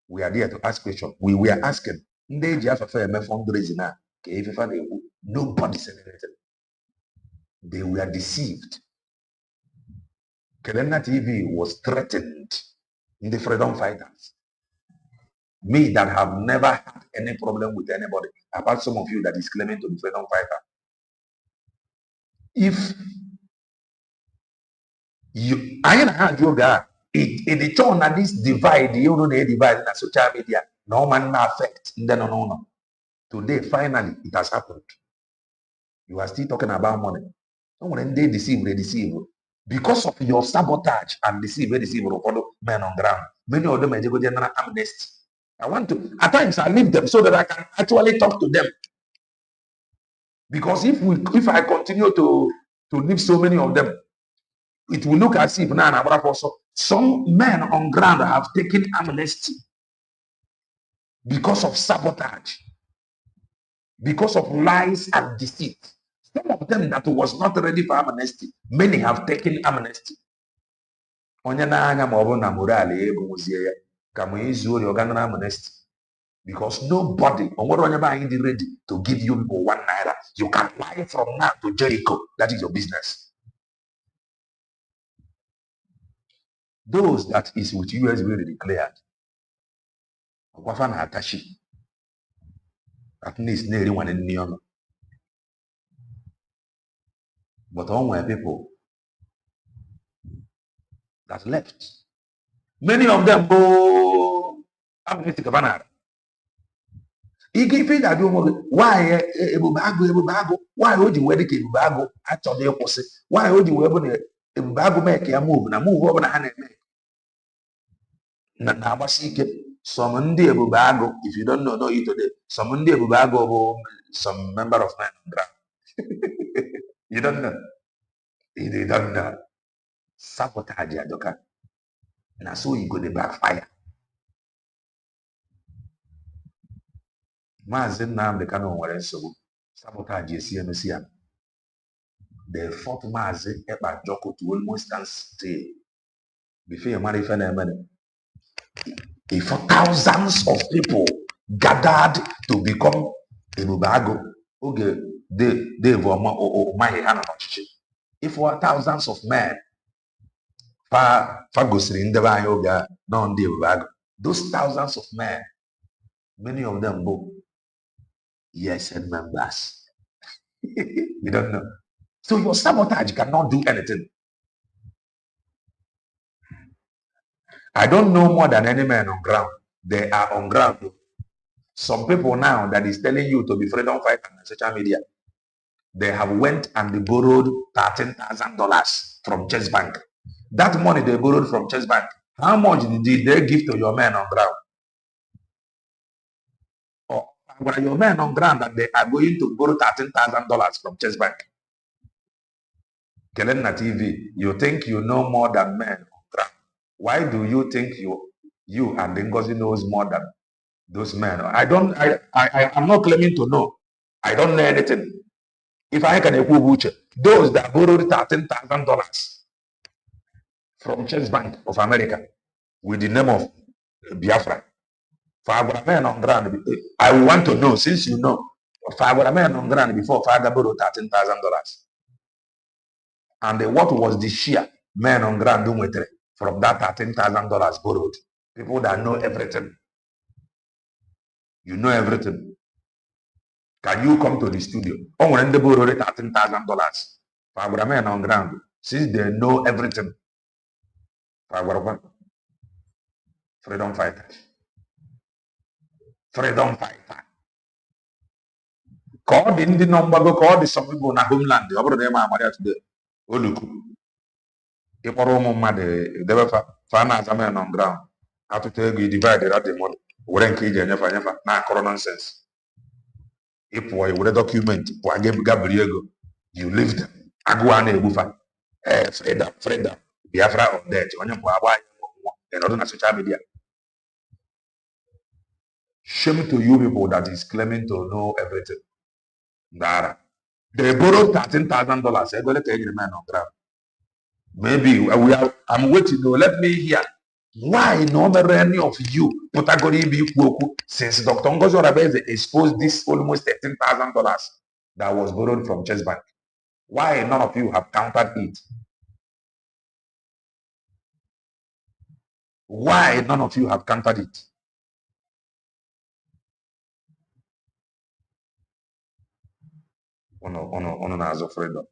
S2: were there to ask questions. We were asking. Nobody said anything. They were deceived. Kelena TV was threatened in the freedom fighters. Me that have never had any problem with anybody, apart some of you that is claiming to be freedom fighter. If you, I had yoga, it turn at this divide, you know, the divide in social media, no man affect. No. Today, finally, it has happened. You are still talking about money. When they deceive, they deceive. Because of your sabotage and deceive men on ground. Many of them are general amnesty. I want to, at times I leave them so that I can actually talk to them. Because if I continue to leave so many of them, it will look as if now also some men on ground have taken amnesty because of sabotage, because of lies and deceit. Some of them that was not ready for amnesty, many have taken amnesty. Amnesty. Because nobody, ready to give you 1 naira. You can fly from now to Jericho. That is your business. Those that is with you has really declared. At least nearly one in Neon. But all my people that left. Many of them go amnesty governor. Why why would you wear the Ebubago actually opposite? Why would you wear Ebubago make a move and move over the hand? Some day Ebubago, if you don't know it today, some day Ebubago, some member of man you don't know. You don't know. Sabotage Adoka. Now so you go the backfire. Mazin Nam the canon were so sabotage CMC. They fought Mazin Eba Joko to almost stand still. Before you marry Feneman. Before thousands of people gathered to become Ebubago. Okay, they were my hand. if we are thousands of men fa gosiri ndị be anyị oge a nọ ndị ebube agụ, those thousands of men, many of them bụ ESN members. You don't know. So your sabotage cannot do anything. I don't know more than any man on ground. They are on ground. Some people now that is telling you to be freedom fighter on social media, they have went and they borrowed $13,000 from Chase Bank. That money they borrowed from Chase Bank, how much did they give to your men on ground? Or were your men on ground that they are going to borrow $13,000 from Chase Bank? Kelena TV, you think you know more than men on ground. Why do you think you and Ngozi knows more than those men? I'm not claiming to know. I don't know anything. If I can those that borrowed $13,000 from Chase Bank of America with the name of Biafra, for our men on ground, I want to know, since you know, for our men on ground before Father borrowed $13,000. And what was the share men on ground doing with it from that $13,000 borrowed? People that know everything. You know everything. Can you come to the studio? Oh, when they borrowed $13,000 for our men on ground, since they know everything. For our freedom fighter. Freedom fighter. Call the Indian number, go call the some people in a homeland. The other day, my mother today. Oluku. If I don't they were finance a man on ground. How to tell you divide the money. We don't care never. Now, nonsense. If we would document, we gave Gabriel, you leave them. Aguane Bufa. Freda. Biafra of death. On your power and other social media. Shame to you people that is claiming to know everything. Dara. They borrowed $13,000. They're going to take the man on ground. Maybe I'm waiting. No, let me hear. Why no many of you since Dr. Ngozi Oraveze exposed this almost $13,000 that was borrowed from Chase Bank? Why none of you have countered it? Why none of you have countered it? On as of freedom.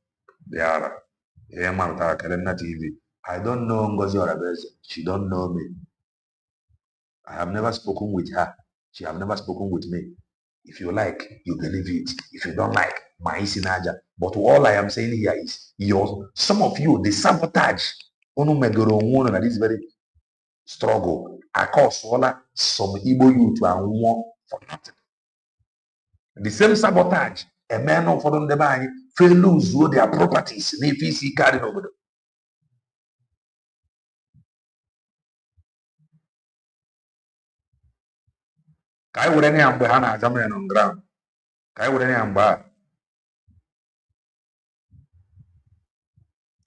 S2: They are here, Kelena TV. I don't know Ngozi Oraveze. She don't know me. I have never spoken with her. She have never spoken with me. If you like, you believe it. If you don't like, my sinaja. But all I am saying here is some of you, the sabotage. That is very struggle. I cause some Igbo youth and war for nothing. The same sabotage. A man of them the fail lose their properties. If he see carried over them. Kai would any ambahana as a man on ground. Kai would any amba.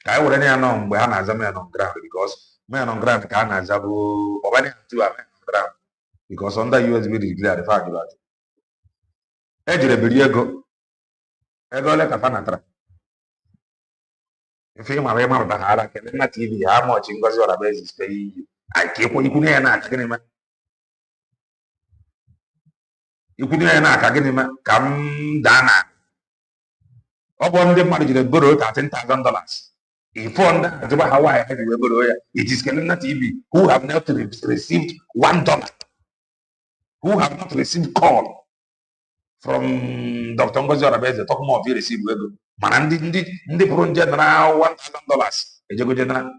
S2: Kai would any unknown behana as a man on ground because men on ground can as a or any to a man on ground because under USB declared the fact about it. Edge the Beriego. Ego like a fanatra. If you are a member of the Hara, TV, how much in Ngozi Oraveze is paying you? I keep what you couldn't hear. You couldn't hear come Dana. Upon the marriage, they borrowed $13,000. If on that, Hawaii had a borrow, it is Kelena TV who have not received $1, who have not received call from Dr. Ngozi Oraveze. Talk more of you receive. Man, the pro general $1,000. A Jago general.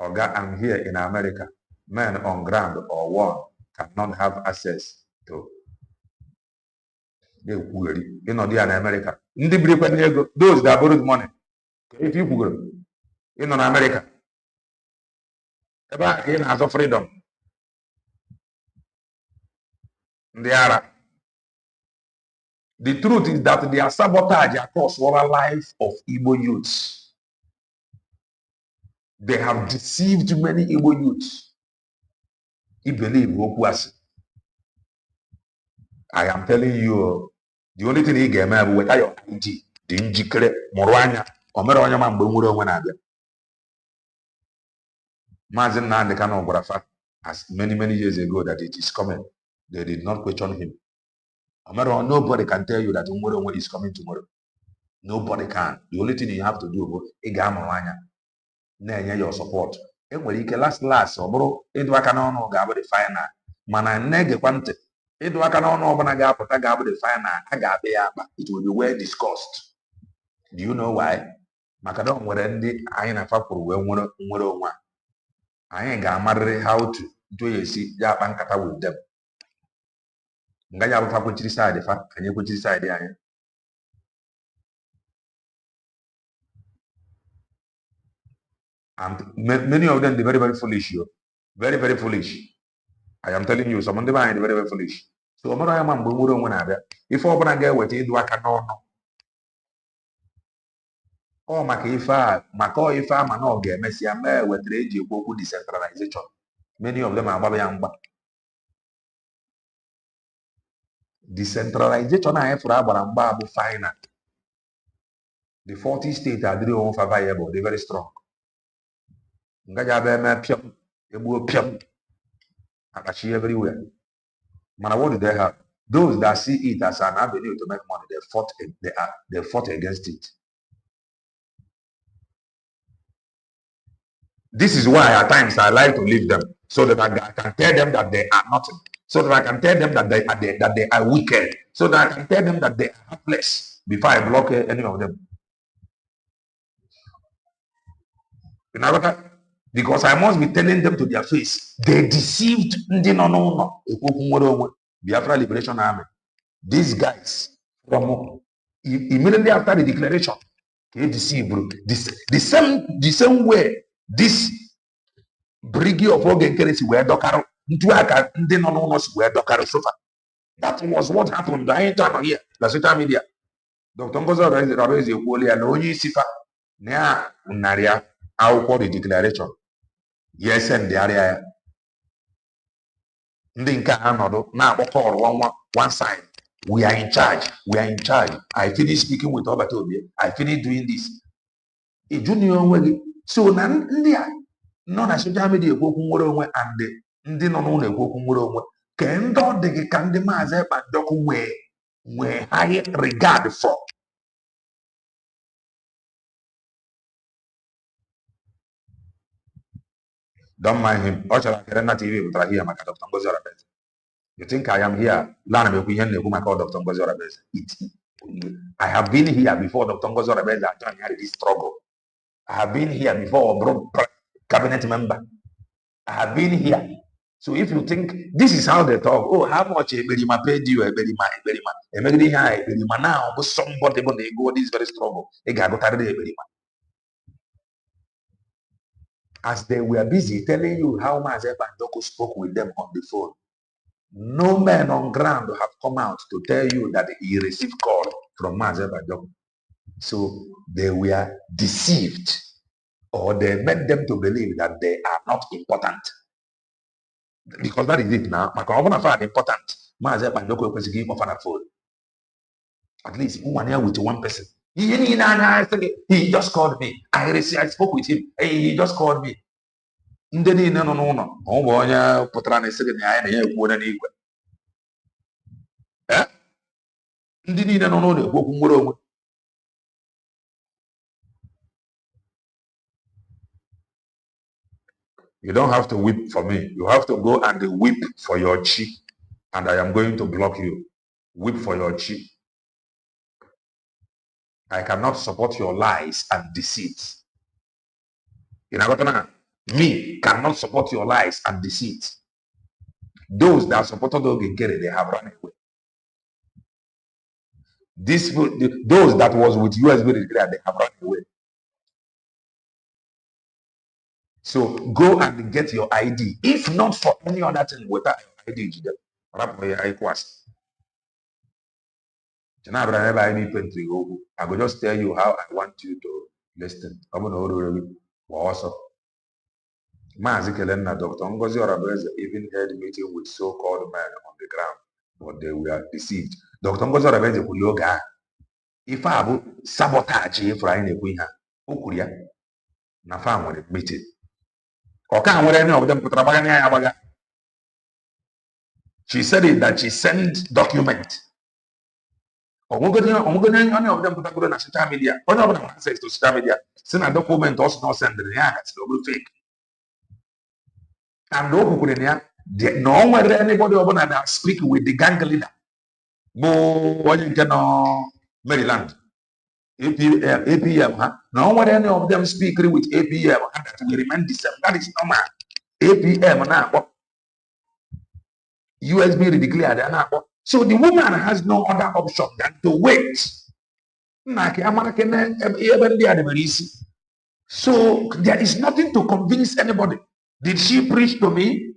S2: Oga, I'm here in America. Men on ground or one cannot have access to the you know, they are in America. Those that borrowed money. If you Google in America, about in as of freedom. They are. The truth is that they are sabotage across all life of Igbo youths. They have deceived many Igbo youths. He believe Wokuasi. I am telling you, the only thing ị ga-eme bụ weta your ID dị njikere mụrụ anya o mere onye ma mgbe nwere onwe na-abịa. Maazị Nnamdi Kanu gwara fa as many years ago that it is coming. They did not question him. Nobody can tell you that nwere onwe is coming tomorrow. Nobody can. The only thing you have to do bụ ị ga-amụrụ anya na-enye your support. Enwere ike last ọ bụrụ ịdụ aka n'ọnụ ga-abụ the final, mana na-egekwa ntị ịdụ aka n'ọnụ ọbụla ga-apụta ga-abụ the final, a ga-abịa ya akpa. It will be well discussed. Do you know why? Maka na nwere ndị anyị na-afapụrụ wee nwere onwe anyị ga-amarịrị how to do esi ya akpa nkata with them. Ngaji abụfa kwechiri side fa, anyị ekwechiri side anyị. And many of them, they're very foolish. You very foolish. I am telling you, some of them are very foolish. So I'm not a man who don't want to. If I'm gonna get with it, do I cannot know? Oh, Mako, if I'm an organ, Messi, I'm there with radio book decentralization. Many of them are Baba. Decentralization, I have for Abraham Babu final. The 40 states are doing viable, they're very strong. Everywhere. Man, what do they have? Those that see it as an avenue to make money, they fought against it. This is why at times I like to leave them, so that I can tell them that they are nothing, so that I can tell them that they are wicked, so that I can tell them that they are helpless before I block any of them. You know what? Because I must be telling them to their face. They deceived Biafra Liberation Army. These guys, from immediately after the declaration, they deceived. The same way this Brgie of Brgie were Dokaro. That was what happened. I ain't talking here. The social media. Dr. Ngozo Rabezi Woli Aloni Sifa. Nea Unaria. I'll call the declaration. Yes, and the area. Now, one side. We are in charge. We are in charge. I finished speaking with Obatobi. I finished doing this. A junior way. So, Nandia, non as social media, and the Ndino Wokumuro. Kendo de Kandemaze, but Doku where high regard for. Don't mind him. TV, but I hear my Dr. Ngozo Rabezi. You think I am here? Dr. Ngozo Rabezi. I have been here before Dr. Ngozo Rabezi joined this struggle. I have been here before cabinet member. I have been here. So if you think this is how they talk, oh, how much Berima paid you, Berima now, but somebody when they go this very struggle, they got Berima. As they were busy telling you how Mazep and Doko spoke with them on the phone, no man on ground have come out to tell you that he received call from Mazep and Doko. So they were deceived, or they made them to believe that they are not important. Because that is it now. My important. Mazep and Doko was give a phone. At least one here with one person. He just called me. I spoke with him. Hey, he just called me. Ndị niile nọ n'ụlọ ọ bụ onye pụtara na esi gị na anyị na-enye ekwu onye n'igwe. Ndị niile nọ n'ụlọ ekwu okwu nwere onwe. You don't have to weep for me. You have to go and weep for your chi, and I am going to block you. Weep for your chi. I cannot support your lies and deceit. You know what? Me cannot support your lies and deceit. Those that supported Ogekere, they have run away. Those that was with USB declare, they have run away. So go and get your ID. If not for any other thing, without your ID, I will just tell you how I want you to listen. Also, Maazị Kelenna, Dr. Ngozi Rabezi even held meeting with so-called men on the ground. but they were deceived. Dr. Ngozi Orabenze kwuru oge ahụ ife a bụ sabotage ifuru anyị na-ekwu ihe a o kwuru ya na fa nwere meeting ọka nwere any of them pụtara gbaga ya agbaga. She said it that she sent document. Only of them put on social media. Only of them access to social media. Send a document also not send the it's fake. And no one anybody over that speak with the gang leader. Maryland. APM, huh? No one any of them speak with APM and that will remain the same. That is normal. APM now. USB declared. So the woman has no other option than to wait. So there is nothing to convince anybody. Did she preach to me?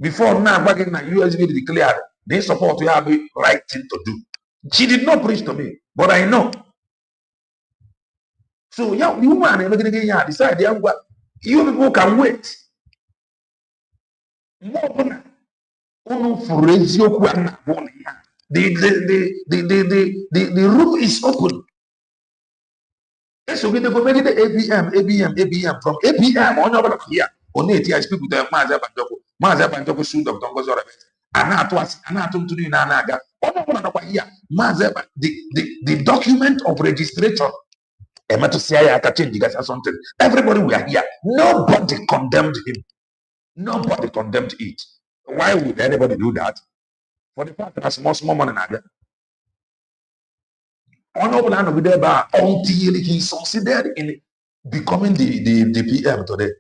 S2: Before now, back in USB declared, they support you have the right thing to do. She did not preach to me, but I know. So yeah, the woman decide you people can wait. The room is open. So we go make it ABM from ABM on over here. On it, I speak with the Maza Banjoko suit Dr. Ngozi Orabenze. The document of registration. Something. Everybody were here. Nobody condemned him. Nobody condemned it. Why would anybody do that? For the fact that small money now. Until he succeeded in becoming the PM today.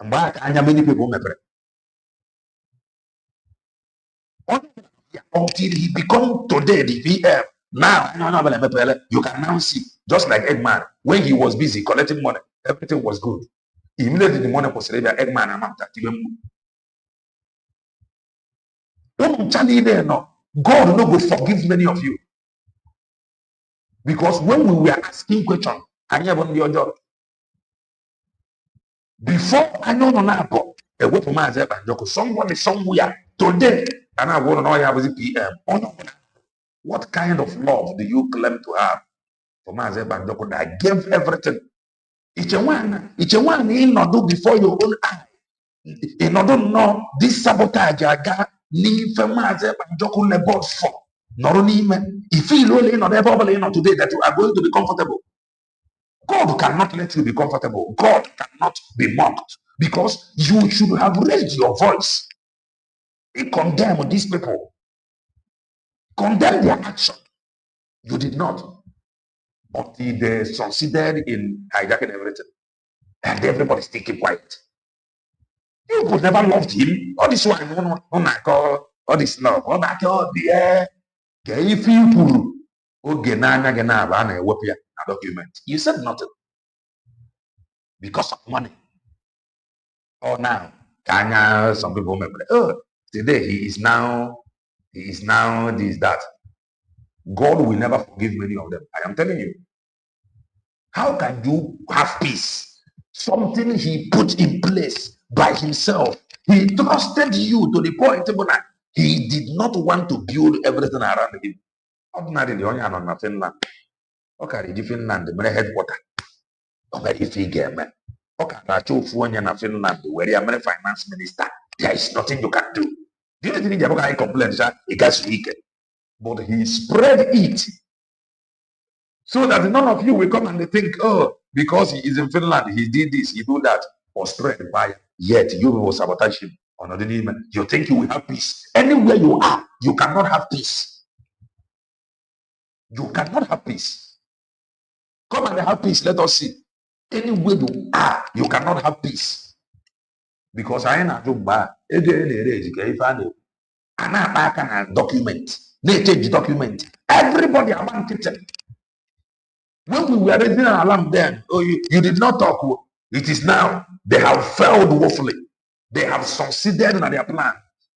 S2: Many people until he become today the PM. Now you can now see, just like Eggman, when he was busy collecting money, everything was good. Immediately the money was ready, Eggman God no go forgive many of you. Because when we were asking questions, I never knew your job. Before I know a way for myself and somebody somewhere today, and I want to know I was a PM. What kind of love do you claim to have for myself and Joko that gave everything? Each one in order before your own eye. In order to know this sabotage I got, need for myself and Joko lebod for. Not only men, if you really not ever today that you are going to be comfortable. God cannot let you be comfortable. God cannot be mocked because you should have raised your voice. He condemned these people. Condemn their action. You did not. But they succeeded in hijacking everything. And everybody still keep quiet. You could never loved him. All this one, all this love. All that, the if you document. You said nothing. Because of money. Oh, now, some people may say, oh, today he is now this, that. God will never forgive many of them. I am telling you. How can you have peace? Something he put in place by himself. He trusted you to the point that he did not want to build everything around him. Ordinarily, only on Finland. Okay, the Finland, the headquarters. Okay, figure, man. Okay, Finland, where the American finance minister, there is nothing you can do. Do you think the complaints that he gets weak? But he spread it so that none of you will come and think, oh, because he is in Finland, he did this, he do that, or spread fire. Yet you will sabotage him. You think you will have peace. Anywhere you are, you cannot have peace. You cannot have peace. Come and have peace. Let us see. Anywhere you are, you cannot have peace. Because I ain't a document. They change the document. Everybody about kitchen. When we were raising an alarm then, oh, you did not talk. It is now. They have failed woefully. They have succeeded in their plan.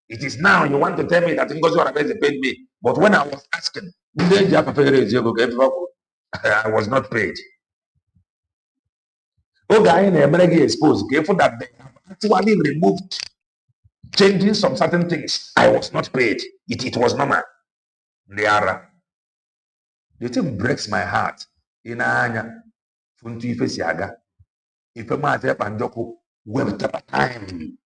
S2: It is now you want to tell me that Ngozi Orabenze paid me. But when I was asking, I was not paid. Oh, guy in America exposed, careful that they have actually removed changing some certain things. I was not paid. It was normal. The thing breaks my heart. In anya, funtu ife siaga. Ife maze panjoko web time.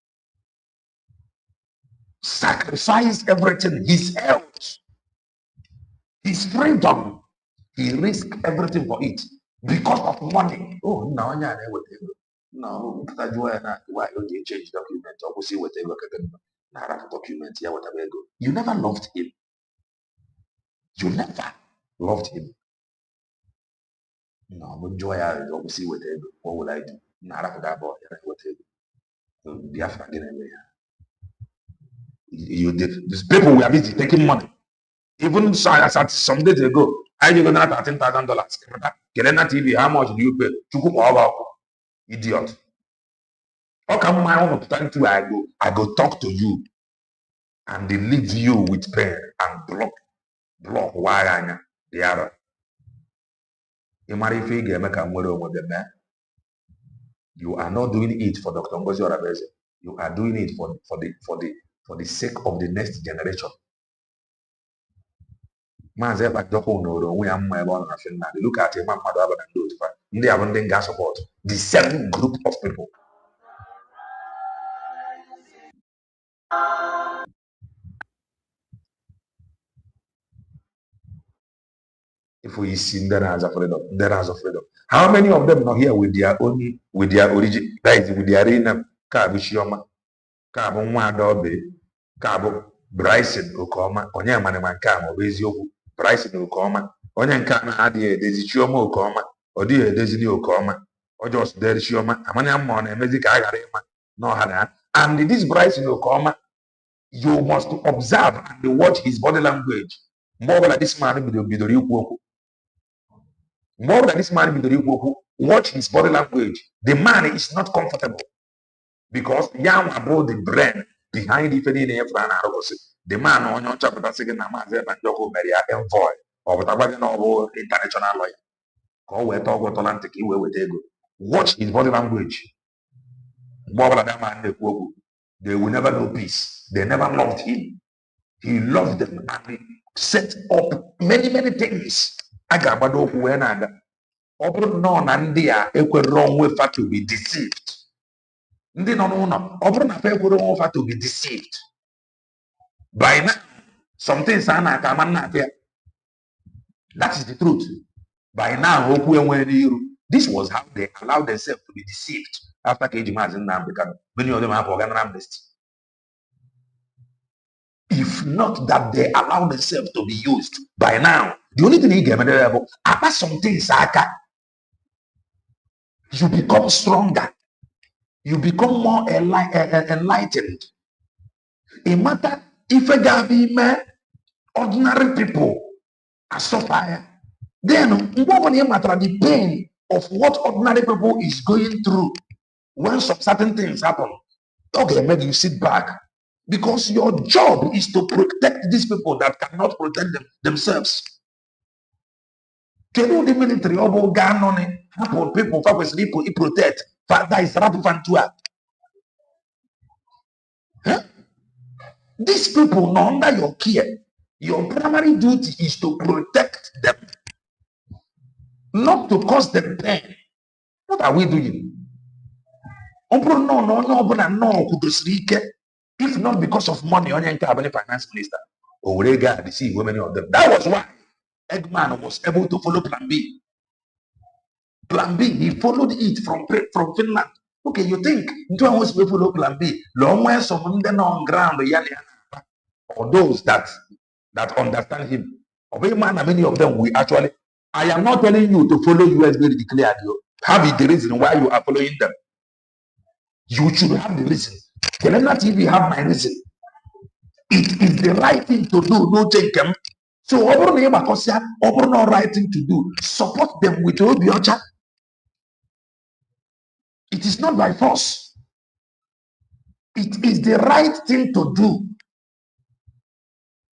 S2: Sacrifice everything. His health, his freedom. He risked everything for it because of money. Oh, now no, why don't you change document or see whatever document here, whatever go. You never loved him. You never loved him. No, but joy or see whatever. What will I do? Not for that boy, whatever. The African you did these people were busy taking money. Even some days ago, I did not $13,000. Kelena TV, how much do you pay? Idiot. How come my own time to I go talk to you and they leave you with pain and block why the other. You are not doing it for Dr. Ngozi Orabeze. You are doing it for the sake of the next generation. Look at him, they have gas support. The same group of people. If we see there as a freedom, there as a freedom. How many of them are here with their origin, that is with their name? Kabu Shioma, Kabu Mwadobe, Kabu Bryson Okoma, Onya Manamanka, Obezio, Bryson Okoma, Onyan Kana Adia, Desi Chioma Okoma, or dear Desi Okoma, or just there Shioma, Amaniamon, and Magic Agarema, no Hana. And this Bryson Okoma, you must observe and watch his body language. More than this man with the real. More than this man with the real, watch his body language. The man is not comfortable because young about the brain behind the the man on your chapter second Namaze and Joko Maria envoy or whatever international lawyer. Call where talk with Atlantic, watch his body language. More than that man, they will never know peace. They never loved him. He loved them and he set up many things. Agabado Huenaga. Open no Nandia, wrong way for to be deceived. No. Open a wrong for to be deceived. By now, some things are not there. That is the truth. By now, this was how they allowed themselves to be deceived after KG Mazin because many of them have organ amnesty. If not that they allow themselves to be used by now, the only thing you get after some things you become stronger, you become more enlightened. It matter if a guy ordinary people are suffering. Then what matter the pain of what ordinary people is going through when some certain things happen. Okay, maybe you sit back. Because your job is to protect these people that cannot protect themselves. Can you the military obo ganone happen people people protect that is rapufantua. Huh? These people are under your care. Your primary duty is to protect them, not to cause them pain. What are we doing? If not because of money, on your finance minister, or see women of them. That was why Eggman was able to follow Plan B. Plan B, he followed it from Finland. Okay, you think Ntua was to follow Plan B? Long way some them on ground, or those that understand him. Many of them we actually. I am not telling you to follow US very declared. You have the reason why you are following them. You should have the reason. Kelena TV have my reason. It is the right thing to do, no take them. So, no right thing to do. Support them with Obiocha. It is not by force. It is the right thing to do.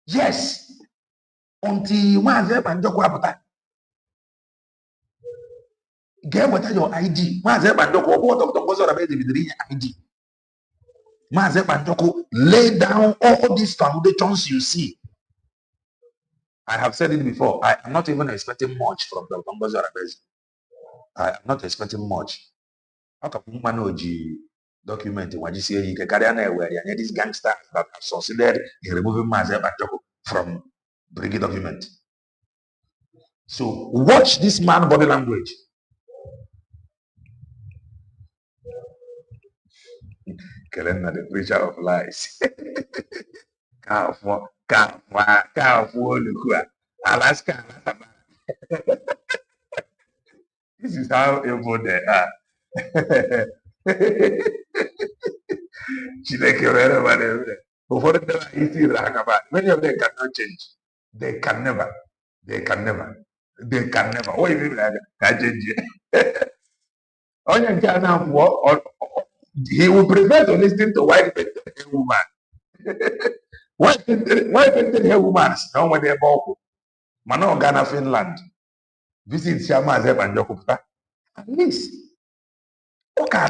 S2: Yes. Until get what your ID. ID. Mazi Banjoko laid down all these foundations you see. I have said it before. I am not even expecting much from the Ngozi Arabezi. I am not expecting much. How come Manoji document in Wajisi Kekariana where these gangsters that have succeeded in removing Mazi Banjoko from Brgie document? So watch this man body language. Kelena, the preacher of lies. Alaska. This is how evil they are. Many of them cannot change. They can never. They can never. They can never. What is it like? Can change. He will prefer to listen to white woman. White woman. No one they bought. Mano Ghana, Finland. Visit Shama Zebanjoko. At least. Okay.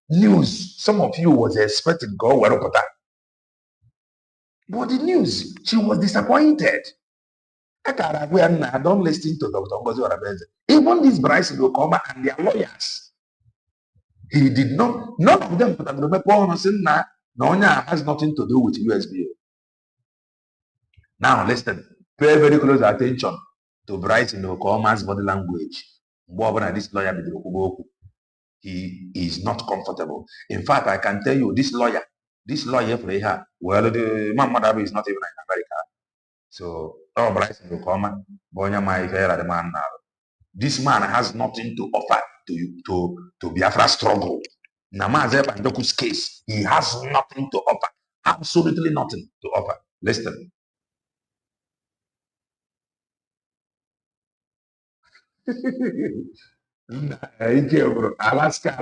S2: News. Some of you was expecting go where. But the news, she was disappointed. Don't listen to Dr. Ngozi Arabezi. Even these Bryce Lokoma and their lawyers. He did not, none of them has nothing to do with USB. Now listen, pay very close attention to Bryce Lokoma's body language. This lawyer, he is not comfortable. In fact, I can tell you, this lawyer for here, well, the Mama is not even in America. So, Bryce Lokoma, Bonya my fair the man now. This man has nothing to offer to Biafra struggle. Namaze Banjoku's case, he has nothing to offer. Absolutely nothing to offer. Listen. Alaska,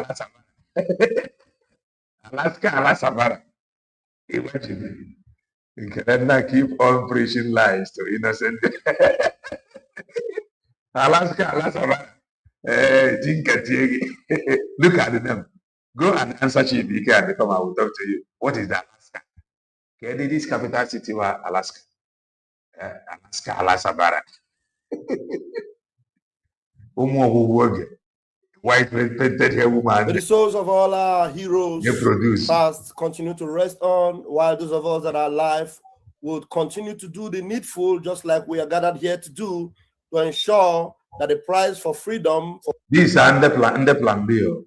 S2: Alaska. Imagine. You can keep on preaching lies to innocent. Alaska. Look at them. Go and answer Chief Ike and come. I will talk to you. What is that? Alaska? Okay, this capital city was Alaska. Alaska. White painted hair woman.
S3: May the souls of all our heroes past continue to rest on, while those of us that are alive will continue to do the needful, just like we are gathered here to do, to ensure that the prize for freedom.
S2: This is under plan B.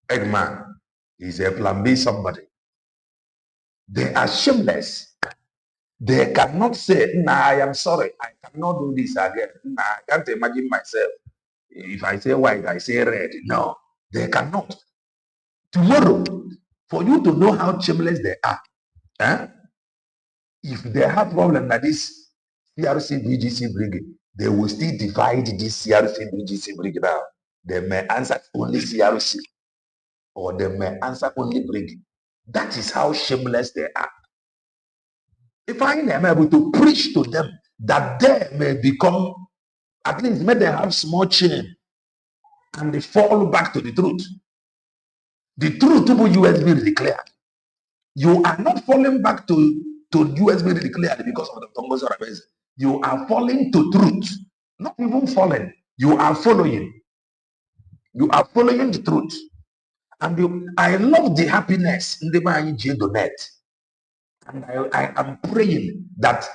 S2: Eggman is a plan B somebody. They are shameless. They cannot say, nah, I am sorry, I cannot do this again. Nah, I can't imagine myself. If I say white, I say red. No, they cannot. Tomorrow, for you to know how shameless they are, if they have problem like this Crc Bgc Brgie, they will still divide this Crc Bgc Brgie now. They may answer only Crc, or they may answer only Brgie. That is how shameless they are. If I am able to preach to them that they may become, at least may they have small chain, and they fall back to the truth. The truth to USB declared. You are not falling back to USB declared because of the Ngozi Arabezi. You are falling to truth. Not even falling. You are following. You are following the truth. And I love the happiness in the donate. And I am praying that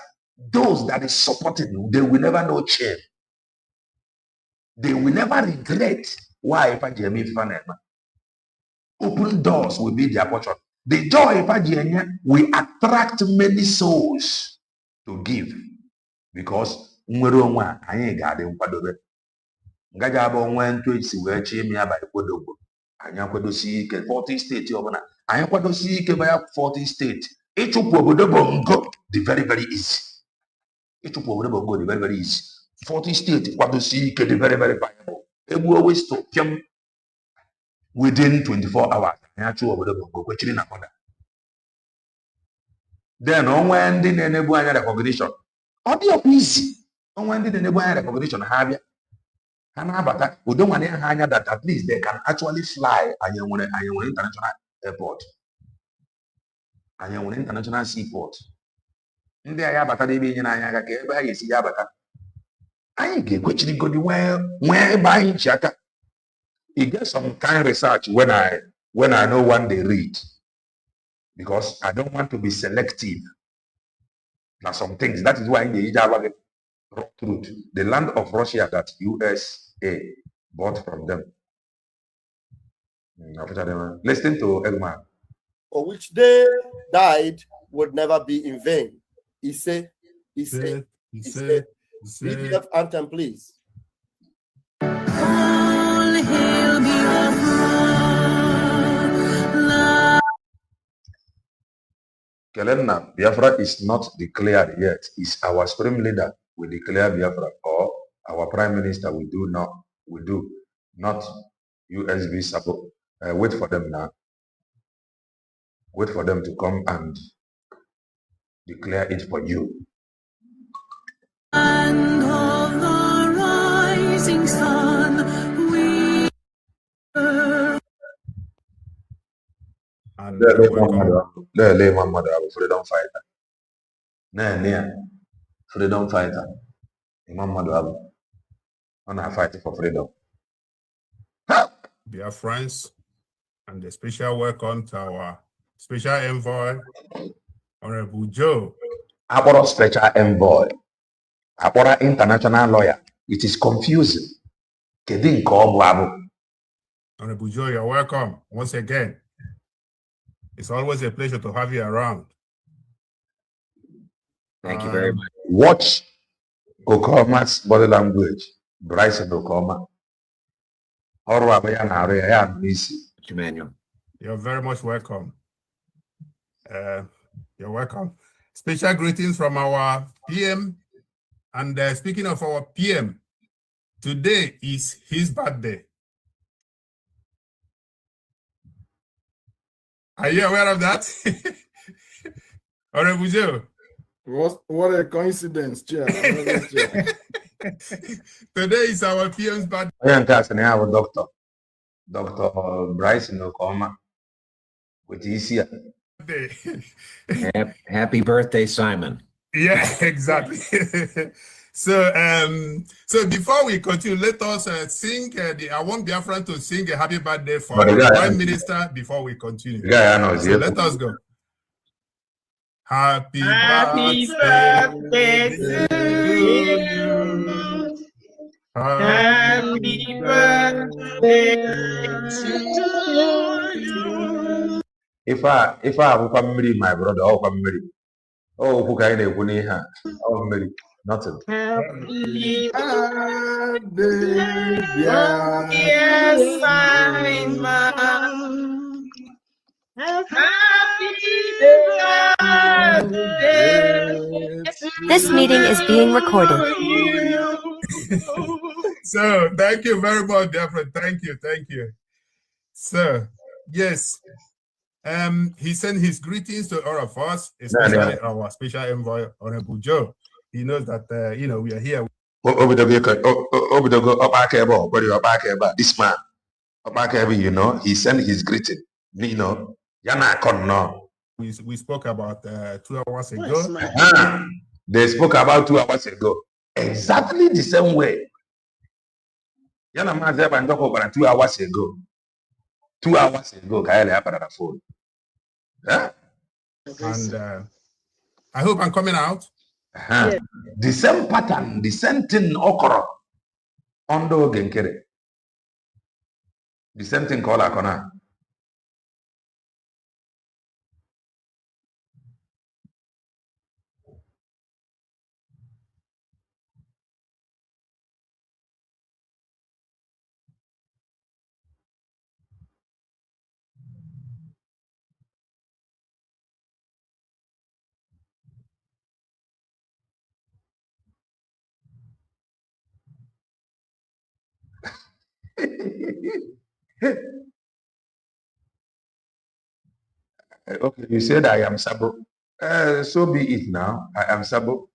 S2: those that is supporting you, they will never know shame. They will never regret why open doors will be their portion. The joy will attract many souls to give, because anyị akwadosi ike 40 steeti ọbụla anyị kwadosi ike by 40 steeti ịchụpụ obodo bongo dị very very easy. Ịchụpụ obodo bongo dị very very easy. 40 steeti kwadosi ike dị very very viable. Egbu always to pịam within 24 hours anyị achụ obodo bongo kwechiri na kọda. Then onwe ndị na-enebu anya recognition ọ dị ọkwa easy. Onwe ndị na-enebu anya recognition ha abịa ha na-abata udo nwane ha anya that at least they can actually fly. Anyị nwere international airport. And you international seaport. In there, I have a baby in Ayaka, where is Yabaka? I get question go where buying chaka. You get some kind of research when I know one they read. Because I don't want to be selective. Now some things. That is why in the Ijaba truth. The land of Russia that USA bought from them. Listen to Eggman.
S3: For which they died would never be in vain. He said. BDF anthem, please. All hail
S2: Kelena, Biafra is not declared yet. It's our supreme leader will declare Biafra, or our prime minister will do not USB support. Wait for them now. Wait for them to come and declare it for you.
S4: And of the rising sun, we
S2: and freedom fighter. Freedom fighter. Imam Madu I'm fighting for freedom.
S5: Dear friends, and a special welcome to our special envoy, Honorable Joe.
S2: Our special envoy, our international lawyer. It is confusing.
S5: Honorable Joe, you're welcome once again. It's always a pleasure to have you around.
S6: Thank you very much.
S2: Watch Okoma's body language. Bryce and Okoma.
S6: Emmanuel.
S5: You're very much welcome. You're welcome. Special greetings from our PM. And speaking of our PM, today is his birthday. Are you aware of that? Honorable Joe.
S3: What a coincidence, Chair.
S5: Today is our PM's birthday.
S2: I am Dr. Bryce Okoma with ECA.
S6: Happy birthday, Simon.
S5: Yeah, exactly. So before we continue, let us sing. I want Biafran to sing a happy birthday for the Prime Minister before we continue.
S2: Yeah, I know.
S5: So let us go. Happy birthday to you. Happy birthday to you.
S2: If I have family, my brother, oh family. Oh, who can you her? Oh, family. Nothing.
S3: Happy birthday, dear Simon. Happy birthday.
S7: This meeting is being recorded.
S5: So, thank you very much, dear friend. Thank you. So, yes. He sent his greetings to all of us, especially our special envoy, Honorable Joe. He knows that we are here.
S2: This man, he sent his greeting.
S5: We spoke about 2 hours ago.
S2: They spoke about 2 hours ago. Exactly the same way. 2 hours ago. 2 hours ago, phone. Yeah?
S5: And I hope I'm coming out.
S2: Yeah. The same pattern, the same thing occur on the Genkere. The same thing called Akona. Okay, you said I am Sabo. So be it now. I am Sabo.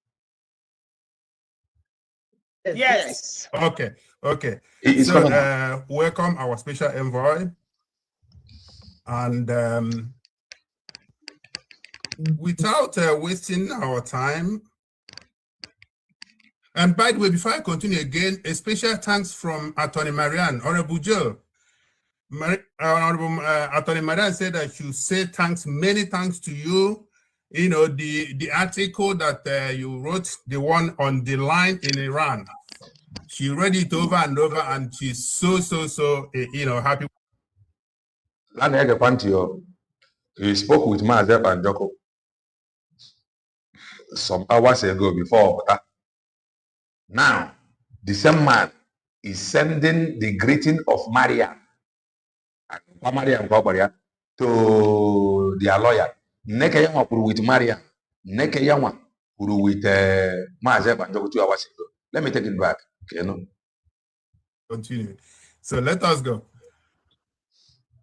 S3: Yes.
S5: Okay. So, welcome our special envoy. And without wasting our time, and by the way, before I continue again, a special thanks from Attorney Marianne, Honorable Joe. Honorable Attorney Marianne said that she say thanks, many thanks to you. You know, the article that you wrote, the one on the line in Iran. She read it over and over, and she's so happy.
S2: He spoke with Mazep and Joko some hours ago before. Now, the same man is sending the greeting of Mariam to their lawyer. Neke Yama with Mariam. Neke Yama with Mazep and Joko 2 hours ago. Let me take it back. Okay, no?
S5: Continue. So let us go.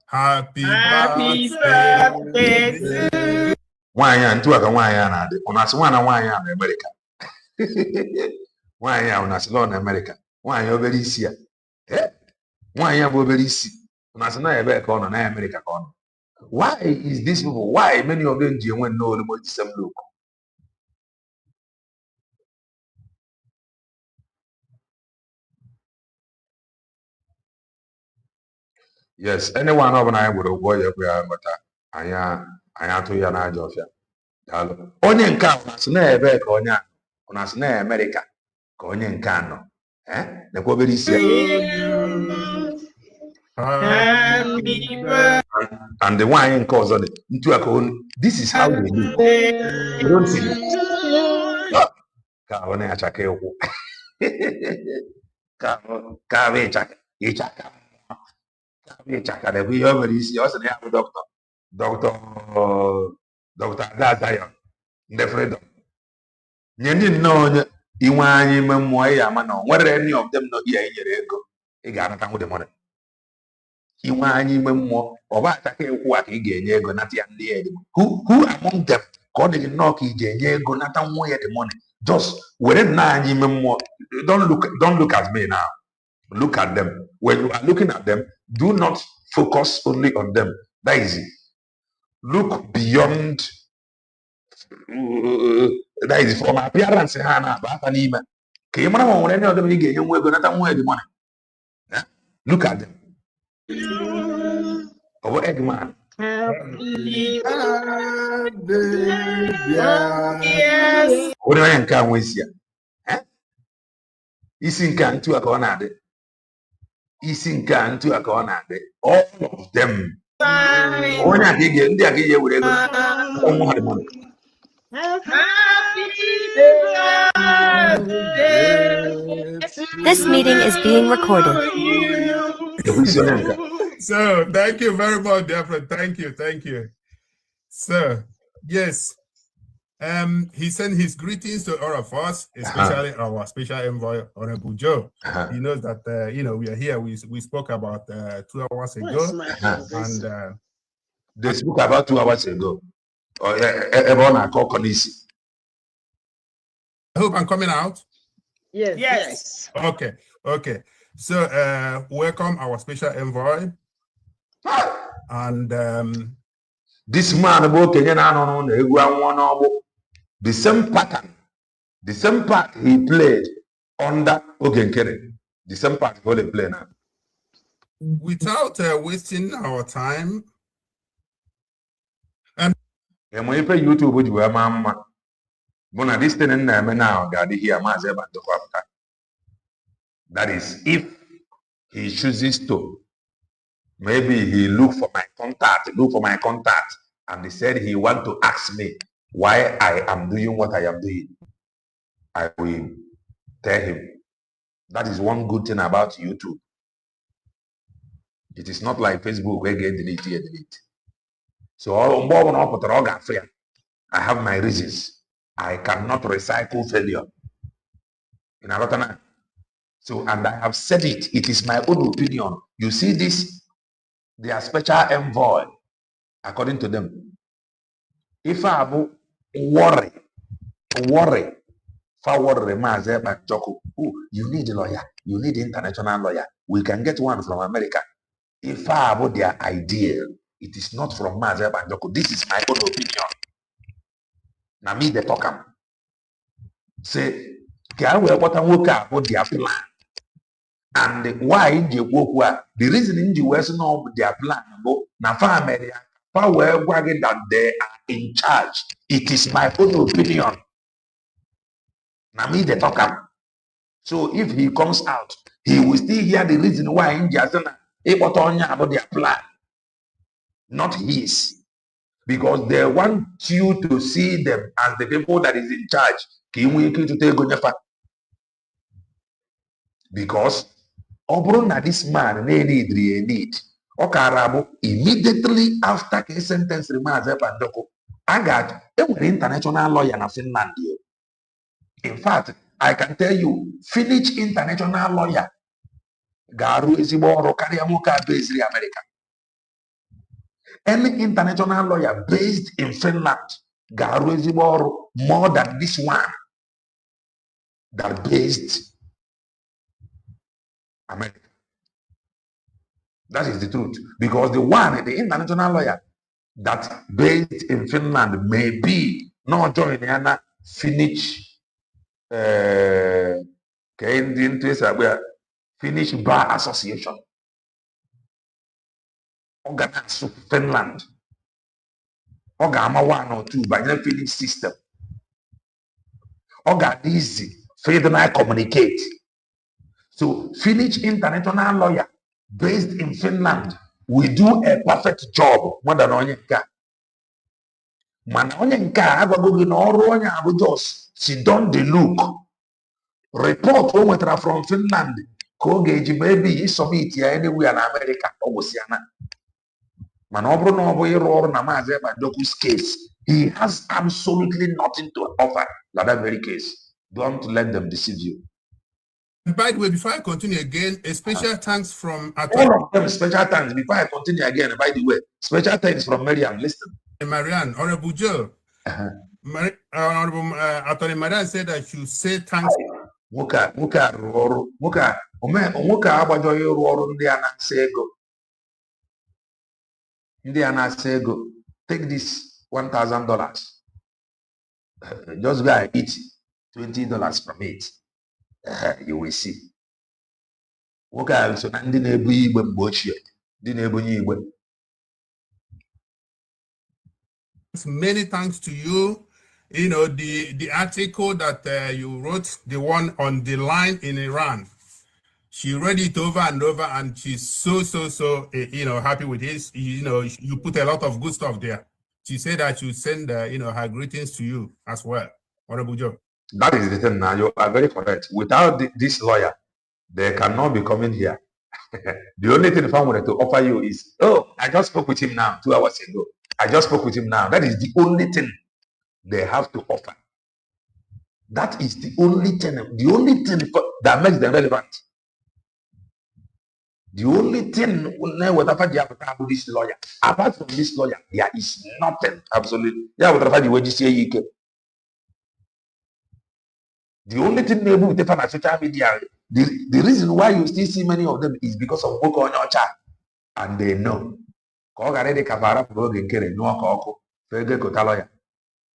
S5: Happy birthday.
S2: Why and America. Why on Nasalon America? Why you very see? Why you very see? National back on America. Why is this people? Why many of them do when know the same look? Yes, anyone of I would avoid your prayer, but I am to your Jofia. Only in count, National back on National America. Onye nke anọ nekwa obere isi and the one nke ọzọ dị ntu aka. This is how we do. You don't see ka ọ na-achaka ịkwụ ka bụ ịchaka nekwa ihe o mere isi. Ọ sị na ya bụ dọkịta Adazayon ndị freedom nye ndị nnọọ onye inwe anyị ime mmụọ ya ama na nwere any of them no here inyere ego ị ga-anata nwụ the money. Inwe anyị ime mmụọ ọ bụ achaka ịkwụ a ka ị ga-enye ego nata ya ndị ya. Who among them ka ọ dị gị nnọọ ka ị ga-enye ego nata nwụ ya the money? Just were nna anyị ime mmụọ. Don't look at me now. Look at them. When you are looking at them, do not focus only on them. That is it. Look beyond. That is from appearance. Look at them. Our egg man. What do I come with you? To a corner. To a corner. All of them.
S7: This meeting is being recorded.
S5: So, thank you very much, dear friend. Thank you. So, yes, he sent his greetings to all of us, especially our special envoy, Honorable Joe. He knows that, we are here. We spoke about 2 hours ago. And
S2: they spoke about 2 hours ago. I
S5: hope I'm coming out.
S8: Yes.
S5: Okay. So, welcome our special envoy. And
S2: this man, the same part he played under Ogenkere, the same part he will play now.
S5: Without wasting our time,
S2: and when you play YouTube, you have mama. But this thing in there now, God, here, that is, if he chooses to, maybe he look for my contact, and he said he want to ask me why I am doing what I am doing. I will tell him. That is one good thing about YouTube. It is not like Facebook where get delete. So I have my reasons. I cannot recycle failure. In a lot of time. So, and I have said it. It is my own opinion. You see this? They are special envoy, according to them. If I worry, you need a lawyer. You need international lawyer. We can get one from America. If I about their idea, It is not from Mazi Banjoko. This is my own opinion. Now me the talk am. Say, can we what about their plan? And why in the work? The reason in the West know their plan, na family, power wagging that they are in charge. It is my own opinion. Now me the talk am. So if he comes out, he will still hear the reason why India is about their plan, not his. Because they want you to see them as the people that is in charge. Because this man need immediately after the sentence remarks I got an international lawyer in Finland. In fact, I can tell you, Finnish international lawyer Garu Eziboro Kariamuka based in America. Any international lawyer based in Finland, Garu Eziboro more than this one that based America. That is the truth. Because the international lawyer that based in Finland may be not joining a Finnish Finnish Bar Association. Organized Finland. Ogama 1 or 2 by the Finnish system. Easy. Federal communicate. So Finnish international lawyer based in Finland will do a perfect job more than Onyenka. Man Onyenka abagogi no Ronya abujos. She done the look. Report from Finland. Kogeji maybe submit here anywhere in America or Oceania. Manobro no na Mazi Banjoko's case. He has absolutely nothing to offer. Like that very case. Don't let them deceive you.
S5: By the way, before I continue again, a special thanks from
S2: all of them. Special thanks. Before I continue again, by the way, special thanks from Miriam. Listen,
S5: Marianne, Honorable Joe. Honorable Attorney Marianne said that you say thanks.
S2: Muka abajo yoru ndi ana sego. Take this $1,000. Just go and eat $20 from it. You will see. So
S5: many thanks to you. You know, the article that you wrote, the one on the line in Iran, she read it over and over, and she's so happy with this. You know, you put a lot of good stuff there. She said that you send her greetings to you as well. Honorable Joe.
S2: That is the thing now. You are very correct. Without this lawyer, they cannot be coming here. The only thing if I wanted to offer you is, I just spoke with him now 2 hours ago. I just spoke with him now. That is the only thing they have to offer. That is the only thing that makes them relevant. The only thing whatever they have to have with this lawyer, apart from this lawyer, there is nothing. Absolutely. Yeah, whatever the way you say the only thing they move on social media, the reason why you still see many of them is because of work on your chat. And they know.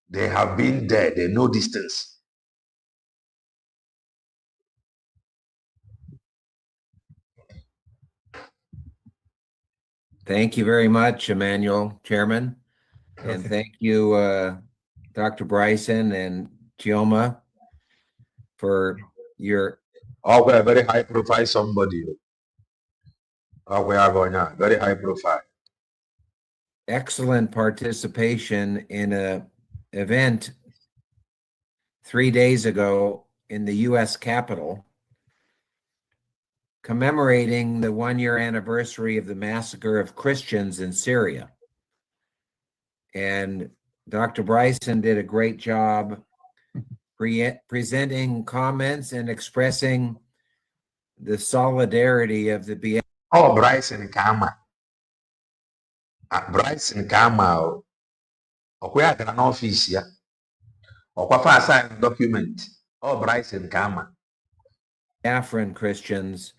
S2: They have been there, they know distance.
S6: Thank you very much, Emmanuel, Chairman. And thank you, Dr. Bryson and Chioma, for your...
S2: Oh, we're very high profile somebody. Oh, we are going on. Very high profile.
S6: Excellent participation in an event 3 days ago in the U.S. Capitol, commemorating the 1-year anniversary of the massacre of Christians in Syria. And Dr. Bryson did a great job presenting comments and expressing the solidarity of the BF.
S2: Oh, Bryson Kama. Bryson Kama. We are an office here. Or document. Oh, Bryson Kama.
S6: Afghan Christians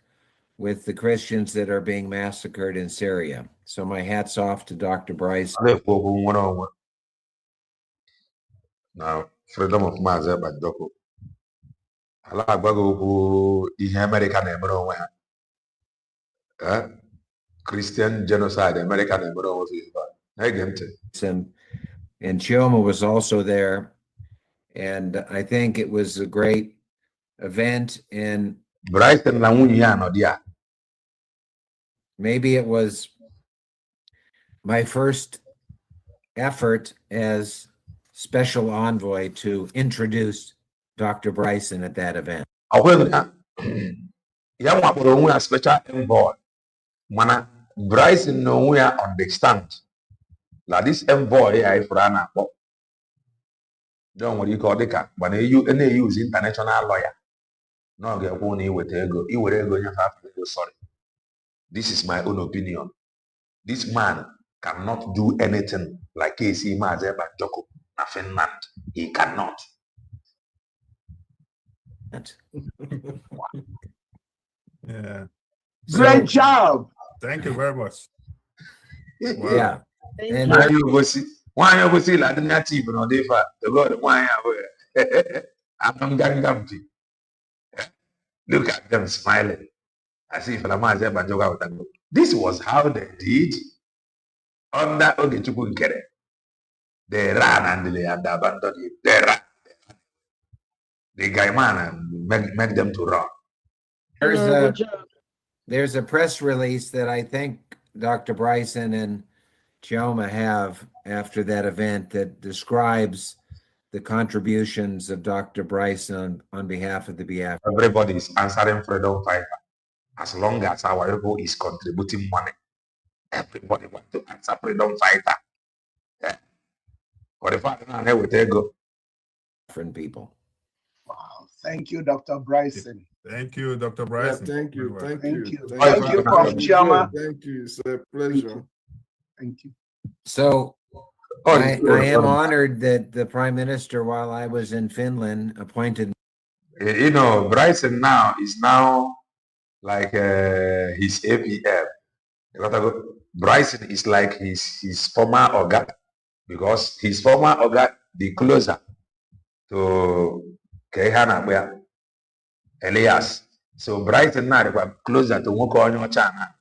S6: with the Christians that are being massacred in Syria. So my hat's off to Dr. Bryce.
S2: Now, freedom of Maazị Bajoko. Ala agbaghị okwu ihe America na-emere onwe ha. Christian genocide, America na-emere onwe ha. Na-ege ntị.
S6: And Chioma was also there. And I think it was a great event. And
S2: Bryson na nwunye ya nọ dị ya.
S6: Maybe it was my first effort as special envoy to introduce Dr. Bryson at that event.
S2: Ya nwakpọrọ onwe ya special envoy. Mana Bryson na onwe ya understand na this envoy ya ifuru a na-akpọ. John nwere ike ọ dịka gbana na-use international lawyer. Na ọ ga-ekwu na iweta ego, iwere ego nye ego, sorry. This is my own opinion. This man cannot do anything like KC Maazị Bajoko na Finland. He cannot.
S5: Yeah.
S8: Great job.
S5: Thank you very much.
S6: Wow. Yeah.
S8: And
S2: why you see like the native no dey far. The God why I'm gangampi. Look at them smiling. As if Maazị Bajoko would go. This was how they did under Ogechukwu Nkere. They ran and they had abandoned it. They ran. The guy man make them to run.
S6: There's a press release that I think Dr. Bryson and Chioma have after that event that describes the contributions of Dr. Bryson on behalf of the Biafra.
S2: Everybody is answering freedom fighter. As long as our ego is contributing money, everybody wants to answer freedom fighter. Yeah. For the fact that we take go.
S6: Different people.
S8: wow, thank you, Dr. Bryson.
S5: Thank you, Dr. Bryson.
S3: Yeah, thank you.
S8: Thank you, Prof. Chioma.
S3: Thank you. It's a pleasure.
S8: Thank you.
S6: So I am honored that the Prime Minister, while I was in Finland, appointed.
S2: You know, Bryson now is now like his APM. Bryson is like his former Oga, because his former Oga, the closer to Kehana Elias. So Bryson now closer to Moko Chana.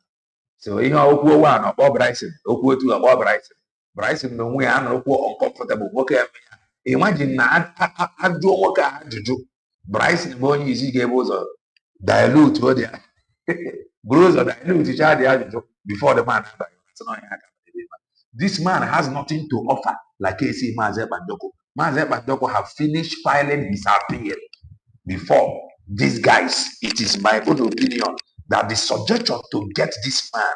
S2: So you know, one about Bryson, Oku two about Bryson. Bryson no way uncomfortable. Imagine na I do what I had to do. Bryson born easy gave us a dilute what they grows or dilute each other before the man. This man has nothing to offer like KC Maazị Bajoko. Maazị Bajoko have finished filing his appeal before these guys. It is my own opinion that the suggestion to get this man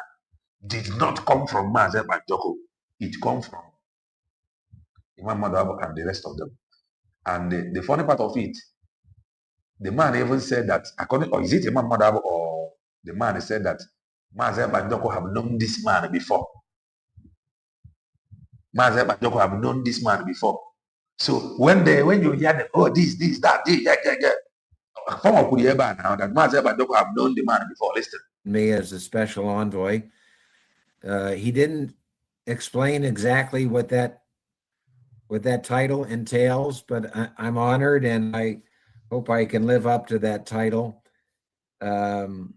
S2: did not come from Maazị Bajoko. It comes from Imam Madhabu and the rest of them. And the funny part of it, the man even said that, according, or is it Imam Madhabu or the man said that Maazị Bajoko have known this man before. Maazị Bajoko have known this man before. So when you hear them, oh, this, that, from a Kurieba now that Maazị Bajoko have known the man before. Listen.
S6: Me as a special envoy. He didn't explain exactly what that title entails, but I'm honored and I hope I can live up to that title. I'm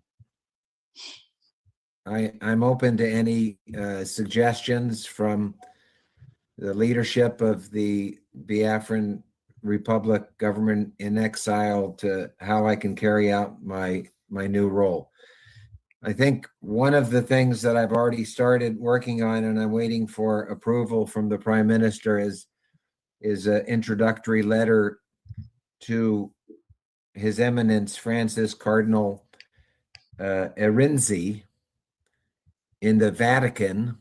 S6: open to any suggestions from the leadership of the Biafran Republic government in exile to how I can carry out my new role. I think one of the things that I've already started working on and I'm waiting for approval from the Prime Minister is an introductory letter to His Eminence Francis Cardinal Erinzi in the Vatican.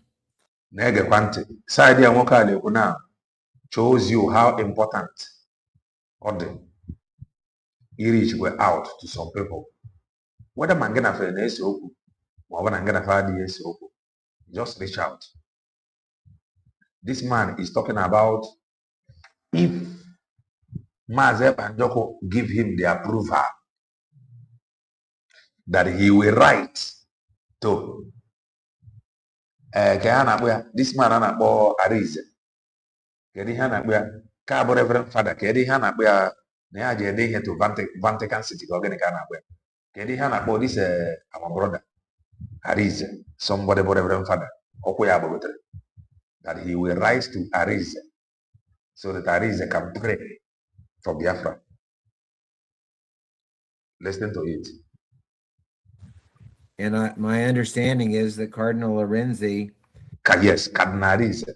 S2: Shows you how important order reach were out to some people. Whether man gonna for an SOP or when I'm gonna find the SOP, just reach out. This man is talking about if Maazị Bajoko give him the approval, that he will write to this man anakpo Arize. Kedi ha na-akpọ ya ka bụ Reverend Father. Kedi ha na-akpọ ya na ya je ede ihe to Vatican City ka ogene ka na-akpọ ya. Kedi ha na-akpọ this our brother Arize, somebody bụ Reverend Father. Okwu ya bụ that he will rise to Arize so that Arize can pray for Biafra. Listen to it.
S6: And my understanding is that Cardinal Lorenzi,
S2: yes, Cardinal Arize,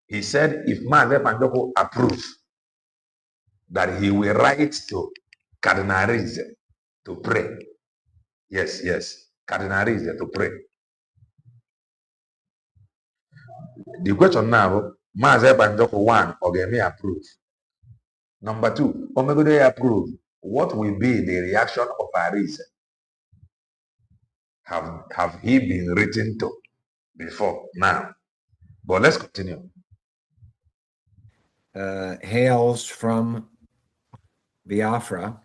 S2: he said if Maze Panjoko approves, that he will write to Cardinal Arize to pray. Yes, Cardinal Arize to pray. The question now, Maze Panjoko 1, Ogemi approve. Number 2, Omegode approve. What will be the reaction of Arize? Have he been written to before now? But let's continue.
S6: hails from Biafra,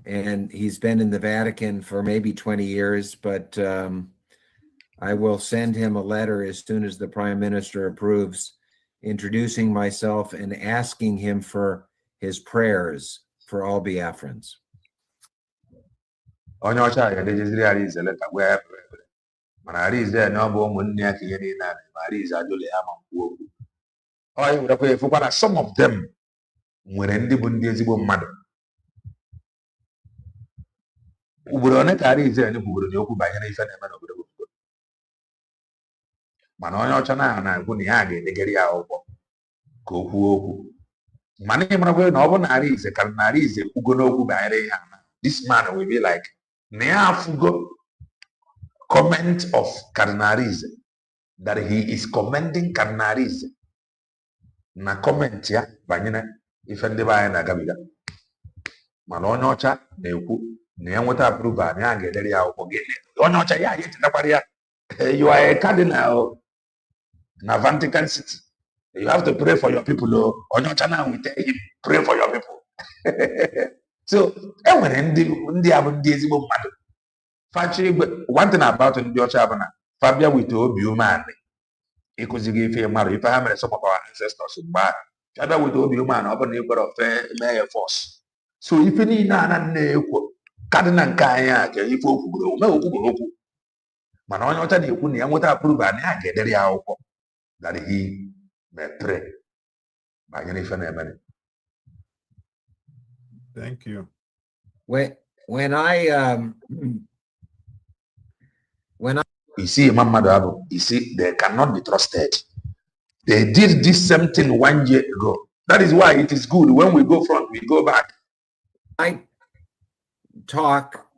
S6: and he's been in the Vatican for maybe 20 years, but I will send him a letter as soon as the Prime Minister approves, introducing myself and asking him for his prayers for all Biafrans.
S2: Onye ọcha ya dejeziri Arize leta gwa ya pere mana Arize na ọ bụ ụmụnne ya ka ihe niile na ma Arize ajụla ya ma kwuo okwu. Ọ werekwa efukwa na some of them nwere ndị bụ ndị ezigbo mmadụ. Ugboro one ka Arize anyị kwuburu na okwu banyere ife na-eme n'obodo obodo. Mana onye ọcha na-ekwu na ya ga-edegara ya akwụkwọ ka o kwuo okwu. Mana ị marakwa na ọ bụ na Arize ka na Arize kwugo n'okwu banyere ihe a, this man will be like Neafugo comment of Cardinalize that he is commending Cardinalize na comment ya banyere ife ndị be anyị na-agabiga. Mana onye ọcha na-ekwu na ya nweta approval na ya ga-edere ya akwụkwọ gị. Onye ọcha ya echetakwara ya, you are a cardinal na Vatican City, you have to pray for your people. Onye ọcha na we tell him pray for your people. So enwere ndị abụ ndị ezigbo mmadụ. One thing about ndị ọcha bụ na Fabia with obi umeanị ịkụzighị ife mmadụ ife ha mere some of our ancestors mgbe ahụ. Fabia with obi umeanị ọ bụ na ịkwere ofe mee ya force. So ife niile a na-ekwu kadịna nke anyị a ka ife okwugboro okwu. Mana onye ọcha na-ekwu na ya nweta approval na ya ga-edere ya akwụkwọ that he may pray banyere ife na-eme.
S5: Thank you.
S6: When I
S2: you see, you see, they cannot be trusted. They did this same thing 1 year ago. That is why it is good when we go front, we go back.
S6: I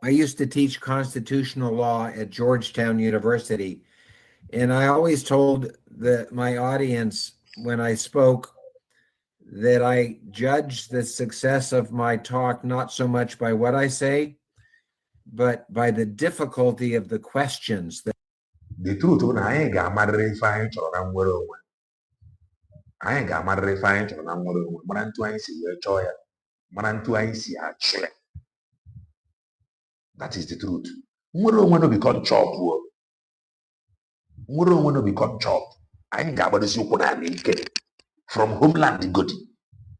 S6: used to teach constitutional law at Georgetown University, and I always told my audience when I spoke that I judge the success of my talk not so much by what I say, but by the difficulty of the questions.
S2: The truth is, I ga-amarịrị ife anyị chọrọ na nwere onwe. Anyị ga-amarịrị ife anyị chọrọ na nwere onwe. Mara ntu anyị si wee chọọ ya. Mara ntu anyị si achụ ya. That is the truth. Nwere onwe no become chop. Nwere onwe no become chop. Anyị ga-agbadosi ụkwụ na ike. From homeland godi.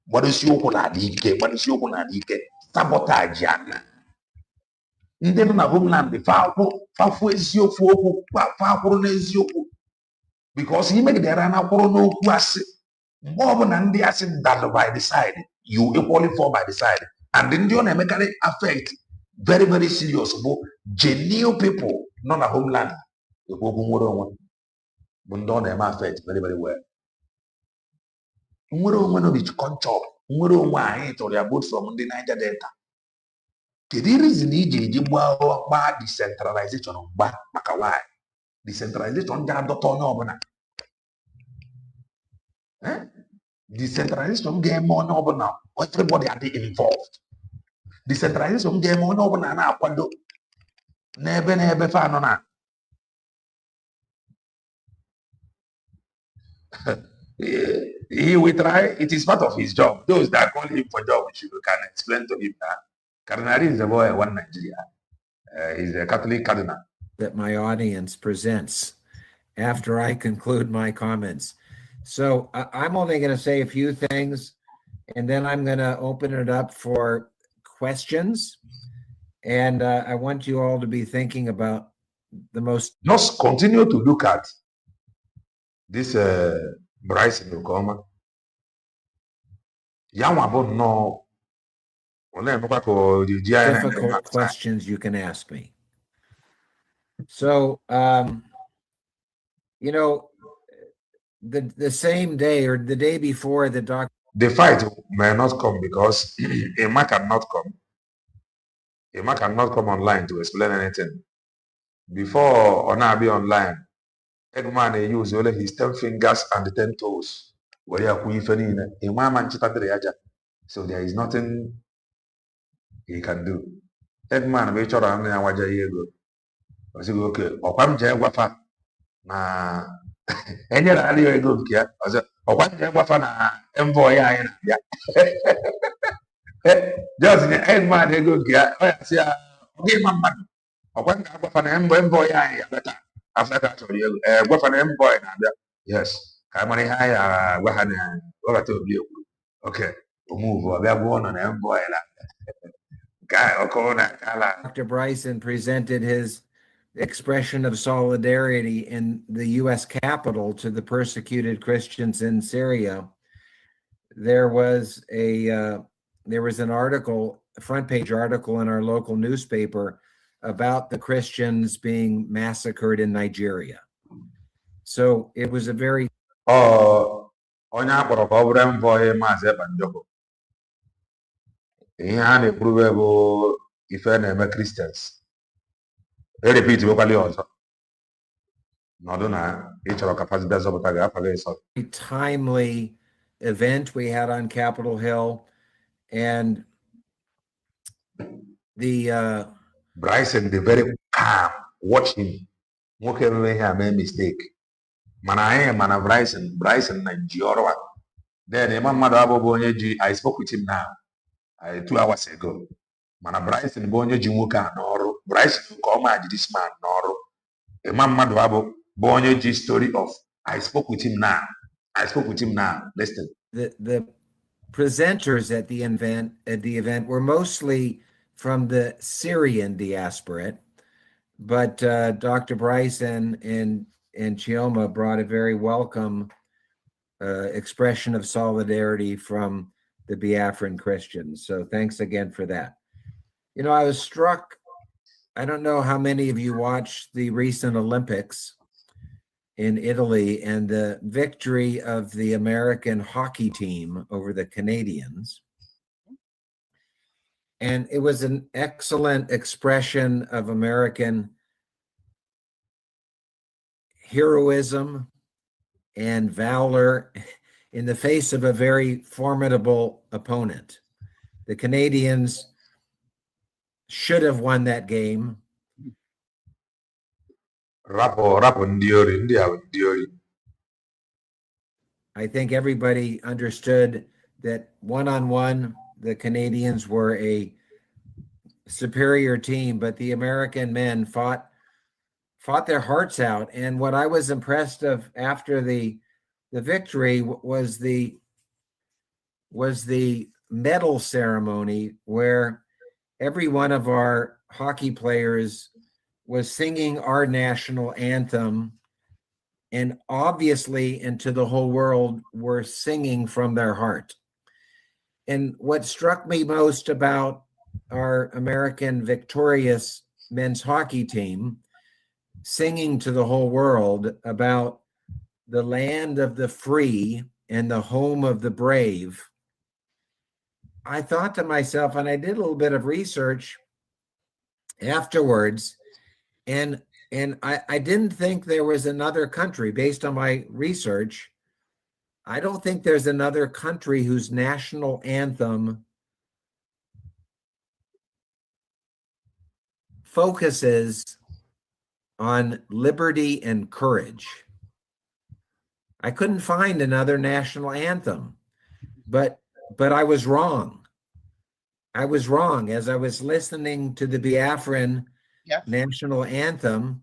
S2: Gbadosi ụkwụ na ike. Gbadosi ụkwụ na ike. Sabotage ya. Ndị nọ na homeland fafu eziokwu okwu fakwụrụ n'eziokwu because imegidere na kwụrụ n'okwu asị mgbe ọbụla ndị asị dalụ by the side you equally fall by the side and ndị ọ na-emekarị affect very very serious bụ genuine people nọ na homeland ekwu okwu nwere onwe bụ ndị ọ na-eme affect very very well. Nwere onwe no be control. Nwere onwe anyị tụrụ ya both from ndị Niger Delta. Kedu reason iji eji gbaa decentralization mgba maka why decentralization ga-adọta onye ọbụla decentralization ga-eme onye ọbụla everybody are involved. Decentralization ga-eme onye ọbụla na-akwado n'ebe fa nọ na he will try. It is part of his job. Those that call him for job, you can explain to him that Cardinal is the boy one Nigeria. He's a Catholic cardinal.
S6: that my audience presents after I conclude my comments. So I'm only going to say a few things, and then I'm going to open it up for questions. And I want you all to be thinking about the most.
S2: Just continue to look at this Bryson Okoma.
S6: Difficult questions you can ask me. So, you know, the same day or the day before the doctor.
S2: The fight may not come because Emma cannot come. Emma cannot come online to explain anything. Before Ona be online, Edman use only his 10 fingers and the 10 toes. So there is nothing he can do. Edman be chọrọ anụ ya waja ihe ego. O sị okay, ọkwa m jee gwafa na enyere anyị ego nke ya. Ọzọ ọkwa m jee gwafa na envoy anyị na-abịa. Just Edman ego nke ya, ọ ya sị ya ọ gị ma mmadụ. Ọkwa m ga-agwafa na envoy anyị abịa taa. After that chọrọ ego. Gwafa na envoy na-abịa. Yes. Ka mara ihe anyị agwa ha na webata obi ekwu. Okay. Move.
S6: Dr. Bryson presented his expression of solidarity in the U.S. Capitol to the persecuted Christians in Syria. There was an article, a front page article in our local newspaper about the Christians being massacred in Nigeria. So it was a very
S2: ihe a na-ekwurube bụ ife na-eme Christians. Repeat wekwali ọzọ. Nọdụ na ịchọrọ kapasiti azọpụta ga-afa gị ịsọ.
S6: Timely event we had on Capitol Hill, and the
S2: Bryson, the very calm. Watch him. Nwoke enweghị ihe a mee mistake. Mana anyị mana Bryson na Njiọrọ. Then ịma mmadụ abụbụ onye ji, I spoke with him now. 2 hours ago. Mana Bryson bụ onye ji nwoke a n'ọrụ. Bryson nke ọma ji this man n'ọrụ. Ịma mmadụ abụ bụ onye ji story of I spoke with him now. I spoke with him now. Listen.
S6: The presenters at the event were mostly from the Syrian diaspora, but Dr. Bryson and Chioma brought a very welcome expression of solidarity from the Biafran Christians. So thanks again for that. You know, I was struck, I don't know how many of you watched the recent Olympics in Italy and the victory of the American hockey team over the Canadians. And it was an excellent expression of American heroism and valor in the face of a very formidable opponent. The Canadians should have won that game. I think everybody understood that one-on-one, the Canadians were a superior team, but the American men fought their hearts out. And what I was impressed of after the victory was the medal ceremony, where every one of our hockey players was singing our national anthem, and obviously, and to the whole world, were singing from their heart. And what struck me most about our American victorious men's hockey team singing to the whole world about the land of the free and the home of the brave, I thought to myself, and I did a little bit of research afterwards, and I didn't think there was another country, based on my research, I don't think there's another country whose national anthem focuses on liberty and courage. I couldn't find another national anthem, but I was wrong. I was wrong. As I was listening to the Biafran national anthem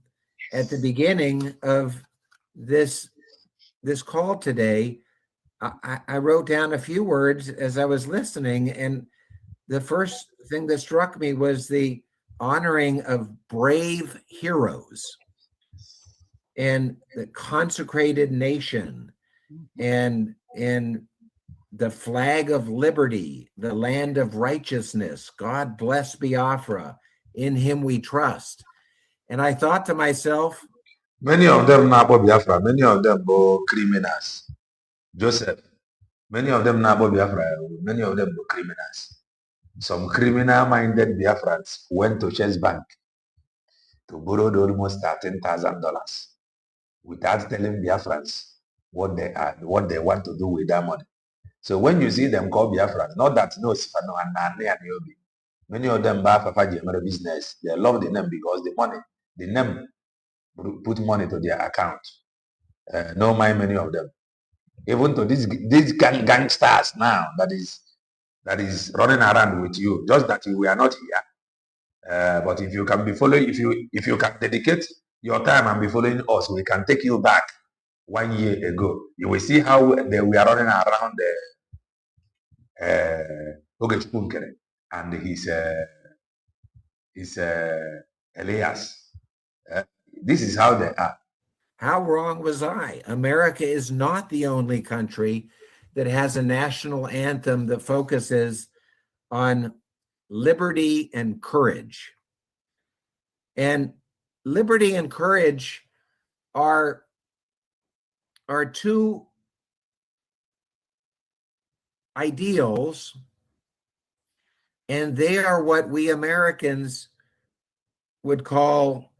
S6: at the beginning of this call today, I wrote down a few words as I was listening, and the first thing that struck me was the honoring of brave heroes and the consecrated nation and the flag of liberty, the land of righteousness. God bless Biafra. In him we trust. And I thought to myself,
S2: many of them now Biafra, many of them were criminals. Joseph, many of them now Biafra, many of them were criminals. Some criminal-minded Biafrans went to Chase Bank to borrow almost $13,000 without telling Biafrans what they want to do with that money. So when you see them call Biafrans, not that no Sifano and Nane and Yobi, many of them buy Fafaji business. They love the name because the name put money to their account. No mind many of them. Even to these gangsters now that is running around with you, just that we are not here. But if you can be following, if you can dedicate your time and be following us, we can take you back 1 year ago. You will see how we are running around Oge Spunkere and his Elias. This is how they are.
S6: How wrong was I? America is not the only country that has a national anthem that focuses on liberty and courage. And liberty and courage are two ideals, and they are what we Americans would call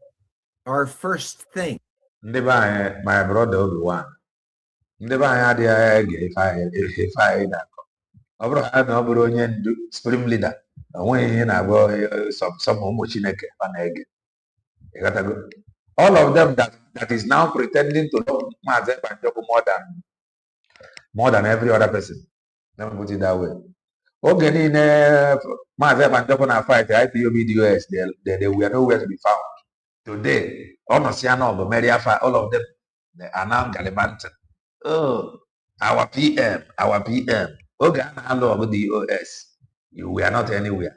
S6: our first thing.
S2: My brother Obi-Wan. If I spring leader, some all of them that is now pretending to love Maazị Banjoko more than every other person. Let me put it that way. Okay, in Maazị Banjoko na fight IPOB DOS, they were nowhere to be found. Today, all of them, they are now gallivanting. Oh, our PM. Okay, hello, the OS. We are not anywhere.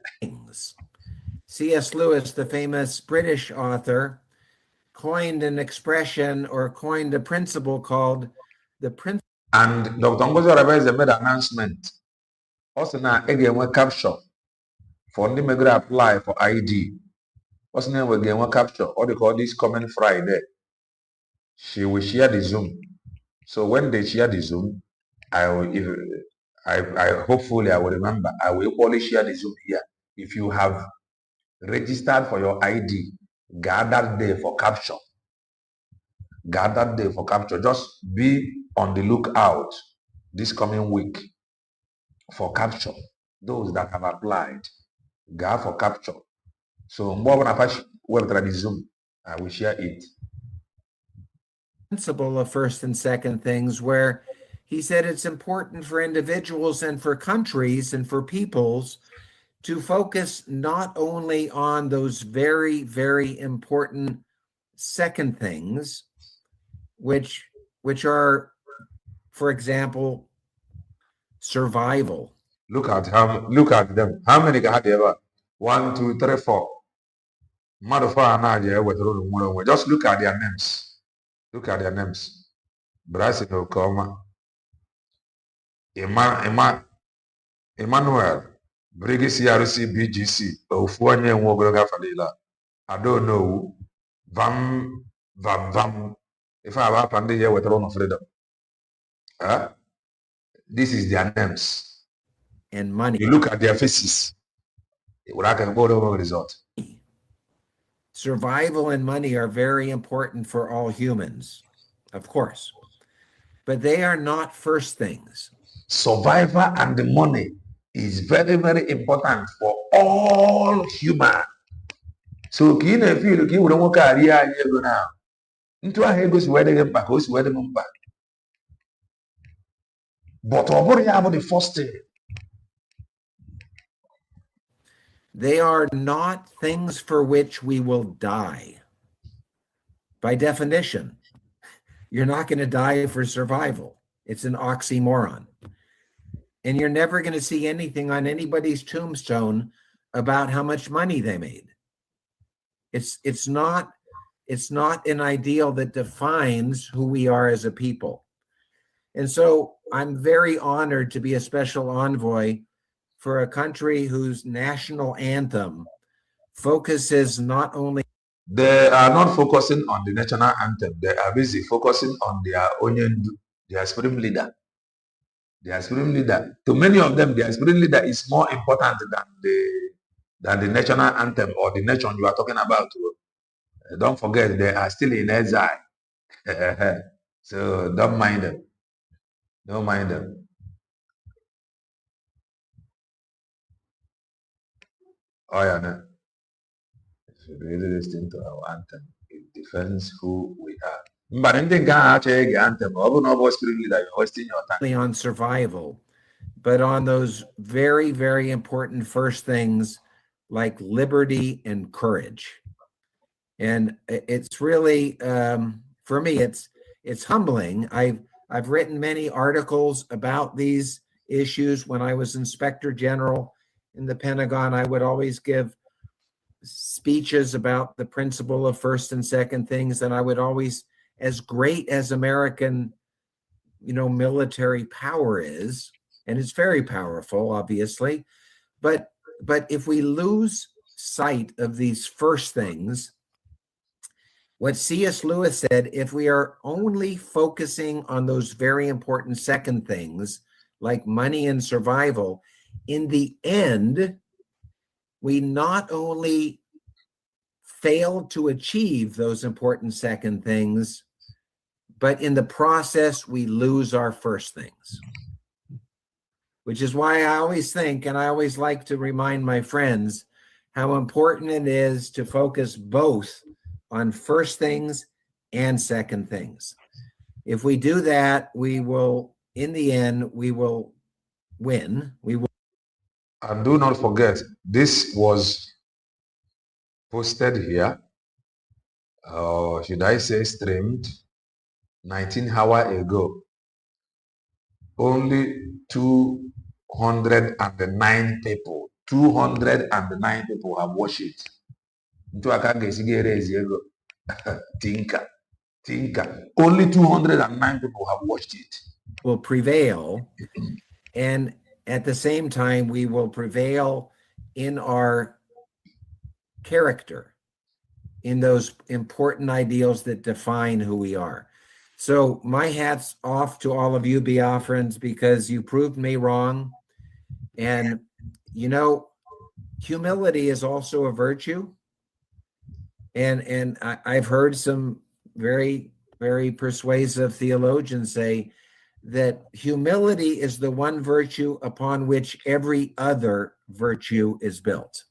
S6: C.S. Lewis, the famous British author, coined an expression or coined a principle called the principle.
S2: And Dr. Ngozi Oraveze made an announcement. Also now, again, we capture for the megre apply for ID. Also now, we again capture what they call this coming Friday. She will share the Zoom. So when they share the Zoom, I hopefully I will remember. I will only share the Zoom here. If you have registered for your ID, gather day for capture. Gather day for capture. Just be on the lookout this coming week for capture. Those that have applied, gather for capture. So more than the Zoom, I will share it.
S6: Principle of first and second things, where he said it's important for individuals and for countries and for peoples to focus not only on those very, very important second things, which are, for example, survival.
S2: Look at them. How many had ever? 1, 2, 3, 4. Just look at their names. Look at their names. Bryson Okoma, Emmanuel, Crc Bgc, Ofuanye Wogoga Falila. I don't know. Vam. If I have happened here with Throne of Freedom. This is their names.
S6: And money.
S2: You look at their faces. It will have a good result.
S6: Survival and money are very important for all humans, of course, but they are not first things.
S2: Survival and the money is very, very important for all humans. So, can you feel you don't want career now? Into a head goes wedding back, goes wedding back. But what about the first thing?
S6: They are not things for which we will die. By definition, you're not going to die for survival. It's an oxymoron. And you're never going to see anything on anybody's tombstone about how much money they made. It's not an ideal that defines who we are as a people. And so I'm very honored to be a special envoy for a country whose national anthem focuses not only...
S2: They are not focusing on the national anthem. They are busy focusing on their own, their supreme leader. Their supreme leader. To many of them, their supreme leader is more important than the national anthem or the nation you are talking about. Don't forget, they are still in exile. So don't mind them. Don't mind them. Oh yeah, no. If you really listen to our anthem, it defends who we are. But anything can actually anthem. Spirit leader, you're wasting your time.
S6: On survival, but on those very, very important first things like liberty and courage. And it's really, for me, it's humbling. I've written many articles about these issues. When I was Inspector General in the Pentagon, I would always give speeches about the principle of first and second things. And I would always, as great as American, military power is, and it's very powerful, obviously, but if we lose sight of these first things, what C.S. Lewis said, if we are only focusing on those very important second things, like money and survival, in the end, we not only fail to achieve those important second things, but in the process, we lose our first things. Which is why I always think, and I always like to remind my friends, how important it is to focus both on first things and second things. If we do that, we will, in the end, we will win. We will.
S2: And do not forget, this was posted here, or should I say streamed, 19 hours ago. Only 209 people, 209 people have watched it. Tinka. Only 209 people have watched it.
S6: Will prevail, and at the same time, we will prevail in our character, in those important ideals that define who we are. So my hat's off to all of you Biafrans, because you proved me wrong. And, humility is also a virtue. And I've heard some very, very persuasive theologians say that humility is the one virtue upon which every other virtue is built.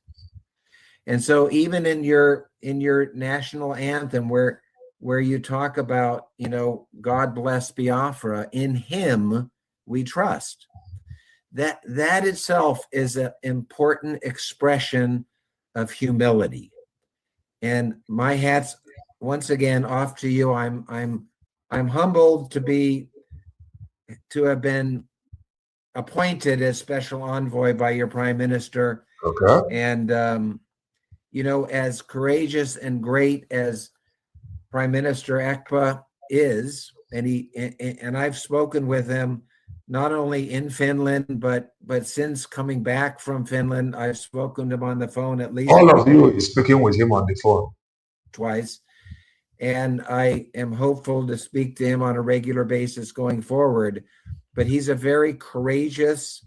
S6: And so even in your national anthem, where you talk about, God bless Biafra, in him we trust. That itself is an important expression of humility. And my hat's once again off to you. I'm humbled to have been appointed as special envoy by your prime minister.
S2: Okay.
S6: And as courageous and great as Prime Minister Ekpa is, and I've spoken with him not only in Finland, but since coming back from Finland, I've spoken to him on the phone at least.
S2: All of you is speaking with him on the phone.
S6: Twice. And I am hopeful to speak to him on a regular basis going forward. But he's a very courageous,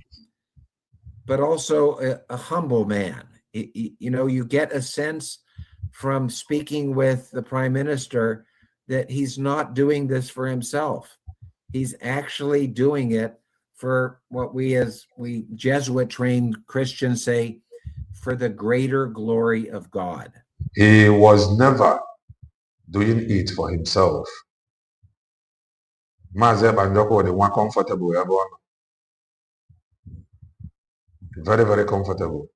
S6: but also a humble man. You get a sense from speaking with the prime minister that he's not doing this for himself. He's actually doing it for what we Jesuit trained Christians say, for the greater glory of God.
S2: He was never doing it for himself. Maze Banjoko, the one comfortable, very, very comfortable.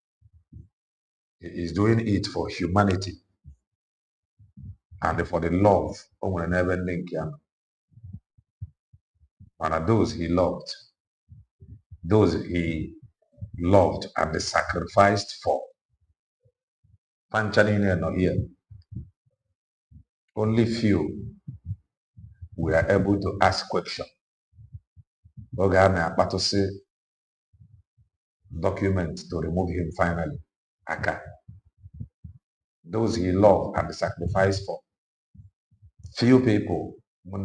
S2: He is doing it for humanity and for the love of one another. And those he loved and sacrificed for. Here. Only few were able to ask questions. But to say document to remove him finally. Aka. Those he loved and sacrificed for. Few people, why?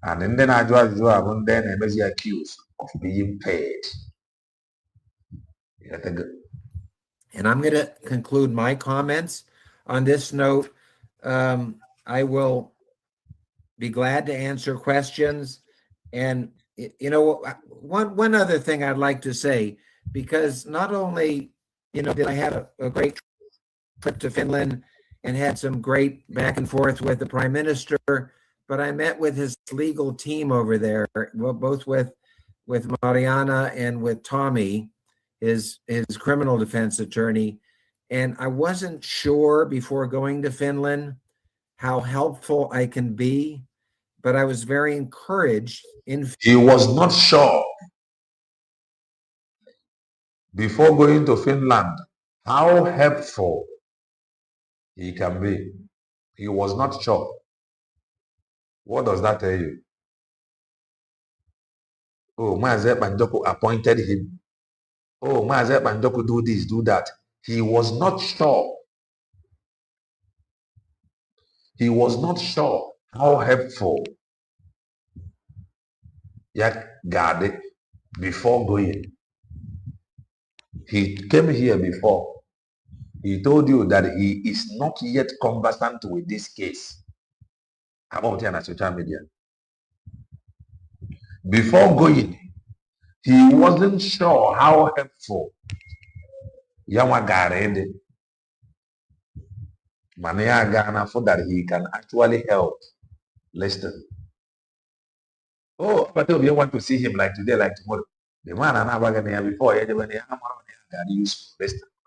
S2: And then I was accused of being paid.
S6: And I'm going to conclude my comments on this note. I will be glad to answer questions. And, you know, one other thing I'd like to say, because not only, you know, did I have a great trip to Finland and had some great back and forth with the Prime Minister, but I met with his legal team over there, well, both with Mariana and with Tommy, his criminal defense attorney. And I wasn't sure before going to Finland how helpful I can be, but I was very encouraged.
S2: He was not sure before going to Finland how helpful he can be. He was not sure. What does that tell you? Oh, Maazị Banjoko appointed him. Oh, Maazị Banjoko do this, do that. He was not sure. He was not sure how helpful Gade before going. He came here before. He told you that he is not yet conversant with this case. About it on social media. Before going, he wasn't sure how helpful Yamagare Mania Ghana for that he can actually help. Listen. Oh, but if you want to see him like today, like tomorrow, the man and I before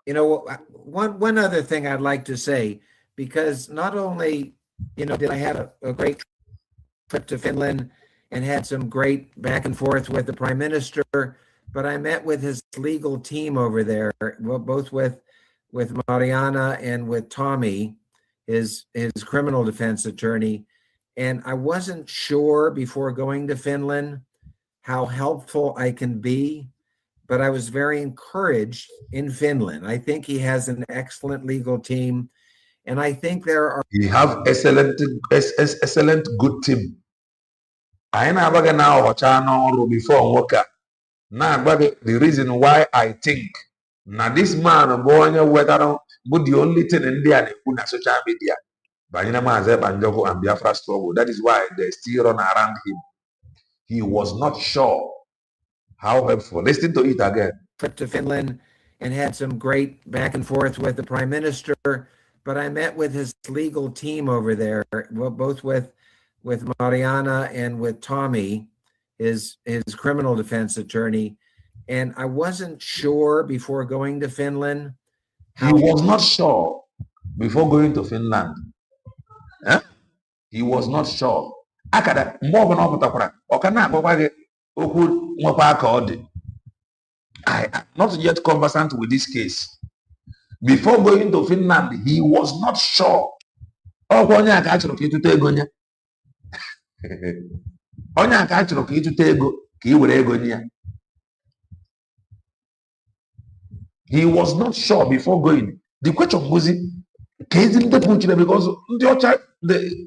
S6: you know, one other thing I'd like to say, because not only, you know, did I have a great trip to Finland and had some great back and forth with the Prime Minister, but I met with his legal team over there, well, both with Mariana and with Tommy, his criminal defense attorney. And I wasn't sure before going to Finland how helpful I can be, but I was very encouraged in Finland. I think he has an excellent legal team, and I think there are.
S2: He have excellent good team. I never now before worker. Now, but the reason why I think now this man born whether but the only thing in there on social media. And Biafra struggle. That is why they still run around him. He was not sure how helpful. Listen to it again.
S6: Trip to Finland and had some great back and forth with the Prime Minister, but I met with his legal team over there, well, both with Mariana and with Tommy, his criminal defense attorney. And I wasn't sure before going to Finland.
S2: He was not sure before going to Finland. Huh? He was not sure. Akada more than I am not yet conversant with this case. Before going to Finland, he was not sure. He was not sure before going. The question was, because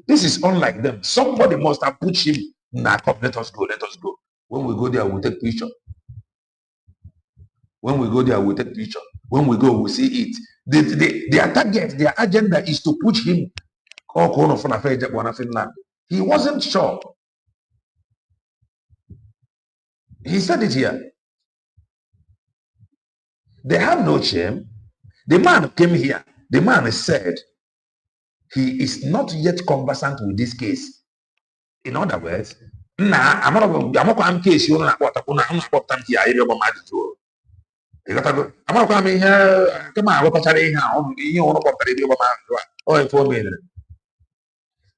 S2: this is unlike them. Somebody must have put him. Nah, come, let us go. When we go there, we'll take picture. When we go there, we'll take picture. When we go, we'll see it. Their target, their agenda is to put him. He wasn't sure. He said it here. They have no shame. The man came here. The man said he is not yet conversant with this case. In other words, Nah, I'm case you know what I'm important here. I don't mind to. I'm not coming here. Come on, what are you want to for me.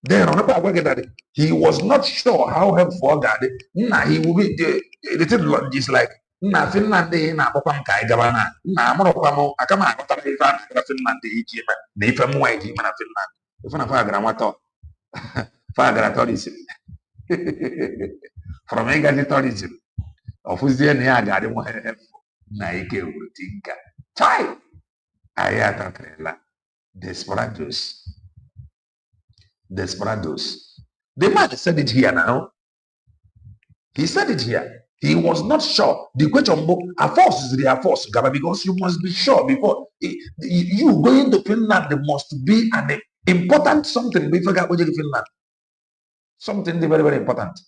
S2: Then on the he was not sure how helpful God. Nah, he will be the thing is like na Finland na papa kai gabana. Na mo kwamo akama akota Finland ejima. Na ifa mo ejima na Finland. Ifa na fa gramato. Fa gratorism. From England tourism. Ofuzie na ya gari mo na ike urutinka. Chai. Ayata trela. Desperados. The man said it here now. He said it here. He was not sure. The question book, a force is the force, Gaba, because you must be sure before you going to Finland. There must be an important something. We forgot what you Finland. Something very, very important.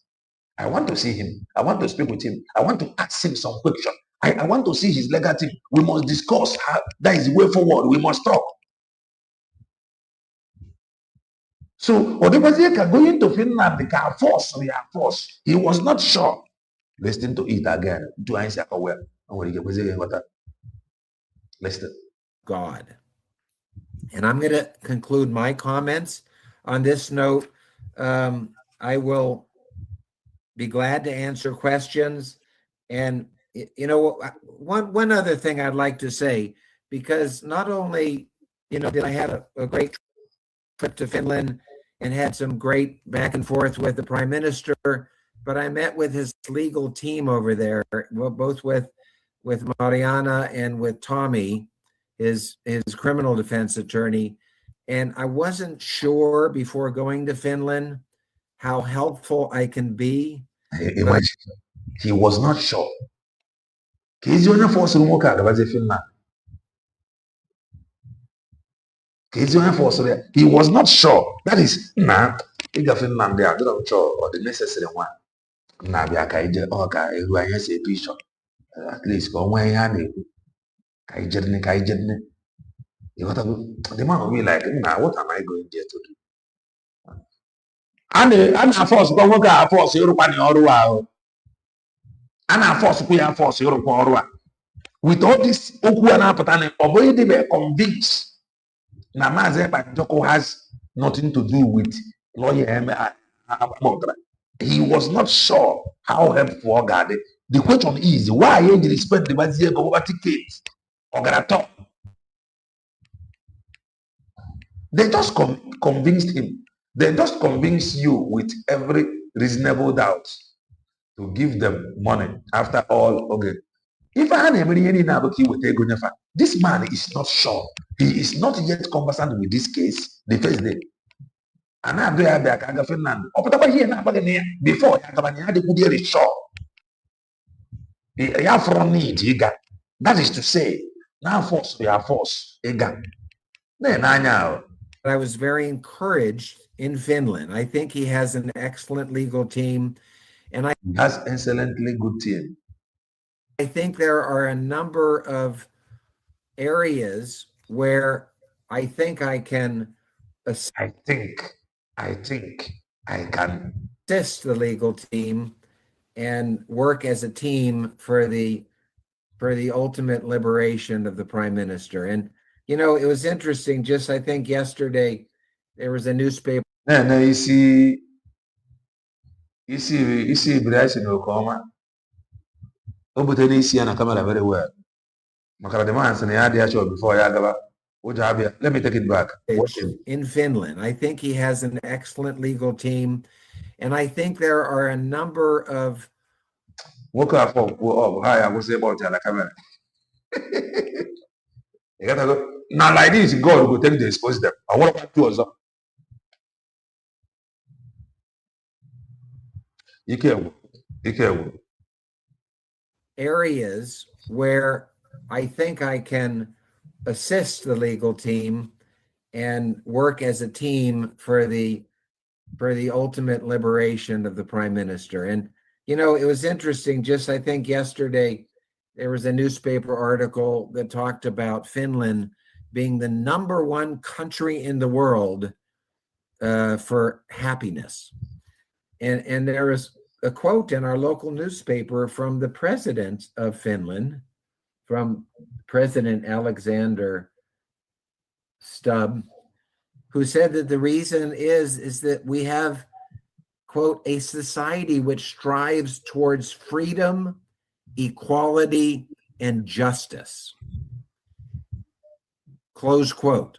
S2: I want to see him. I want to speak with him. I want to ask him some question. I want to see his legal team. We must discuss how that is the way forward. We must talk. So, Odebazeka going to Finland, the car force, we are force. He was not sure. Listen to it again. Do I say well? Listen.
S6: God. And I'm going to conclude my comments on this note. I will be glad to answer questions. And, you know, one other thing I'd like to say, because not only, you know, did I have a great trip to Finland and had some great back and forth with the Prime Minister, but I met with his legal team over there, well, both with Mariana and with Tommy, his criminal defense attorney. And I wasn't sure before going to Finland how helpful I can be.
S2: He was not sure. He was not sure. That is, nah, Finland there, not sure, or the necessary one. Nah, be a kaija, or who I say bishop. At least go away, honey. Kaija. The man will be like, nah, what am I going there to do? I'm a force, go work a force, European or wow. And a force, we are force, Europe or with all this, Okuana already were convinced. Namaze Joko has nothing to do with lawyer. He was not sure how helpful God. The question is, why did he spend the money over tickets? They just convinced him. They just convince you with every reasonable doubt to give them money. After all, okay. If I had this man is not sure. He is not yet conversant with this case the first day. And I do have a Finland. Before I had sure. That is to say, now force we are force. Then I know.
S6: I was very encouraged in Finland. I think he has an excellent legal team, and
S2: he has excellently good team.
S6: I think there are a number of areas where I think I can.
S2: I think I can
S6: assist the legal team and work as a team for the ultimate liberation of the Prime Minister. And you know, it was interesting. Just I think yesterday there was a newspaper.
S2: No, you see, Brgie no coma. And camera very well. Before let me take it back.
S6: In Finland, I think he has an excellent legal team, and I think there are a number of.
S2: Hi, I was about the camera. You gotta go. Now, like this, God will take the expose them. I want to do also. You can't.
S6: Areas where I think I can assist the legal team and work as a team for the ultimate liberation of the Prime Minister. And you know, it was interesting. Just I think yesterday there was a newspaper article that talked about Finland being the #1 country in the world for happiness. And there was a quote in our local newspaper from the president of Finland, from President Alexander Stubb, who said that the reason is that we have, quote, a society which strives towards freedom, equality, and justice, close quote.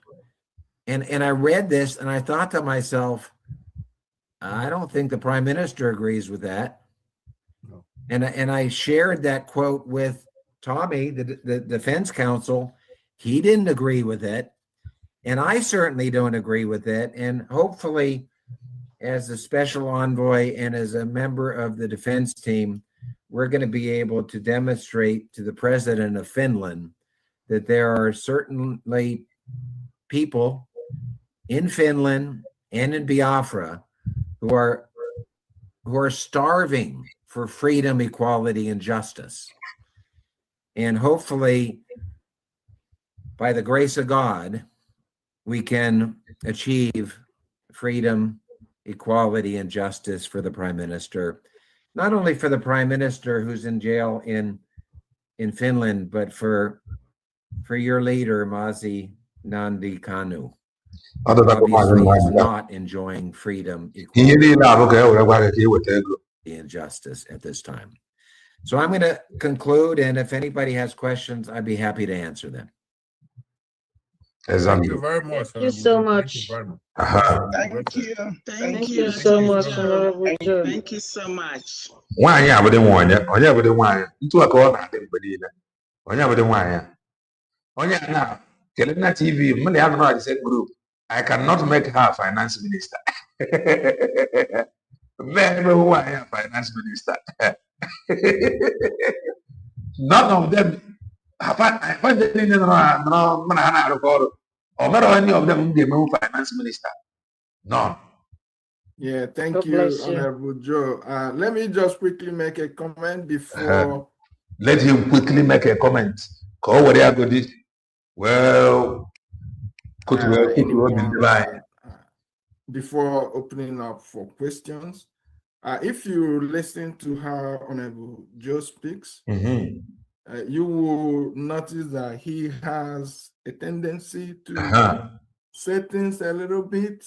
S6: And I read this and I thought to myself, I don't think the prime minister agrees with that. No. And I shared that quote with Tommy, the defense counsel. He didn't agree with it. And I certainly don't agree with it. And hopefully, as a special envoy and as a member of the defense team, we're going to be able to demonstrate to the president of Finland that there are certainly people in Finland and in Biafra who are starving for freedom, equality, and justice. And hopefully, by the grace of God, we can achieve freedom, equality, and justice for the prime minister. Not only for the prime minister who's in jail in Finland, but for your leader, Mazi Nandi Kanu. Obviously, is not enjoying freedom, equality, and justice at this time. So I'm going to conclude, and if anybody has questions, I'd be happy to answer them.
S5: Thank you very much.
S9: Thank you so much.
S8: Thank you.
S9: Thank you so much, Honorable Joe.
S10: Thank you so much.
S2: Kelena TV, group. I cannot make her finance minister. Very who I am finance minister. None of them. I find any of them be finance minister. None.
S11: Yeah, thank you, Honorable Joe. Let me just quickly make a comment before.
S2: Let him quickly make a comment. Call what I go did. Well,
S11: before opening up for questions, if you listen to how Honorable Joe speaks, you will notice that he has a tendency to say things a little bit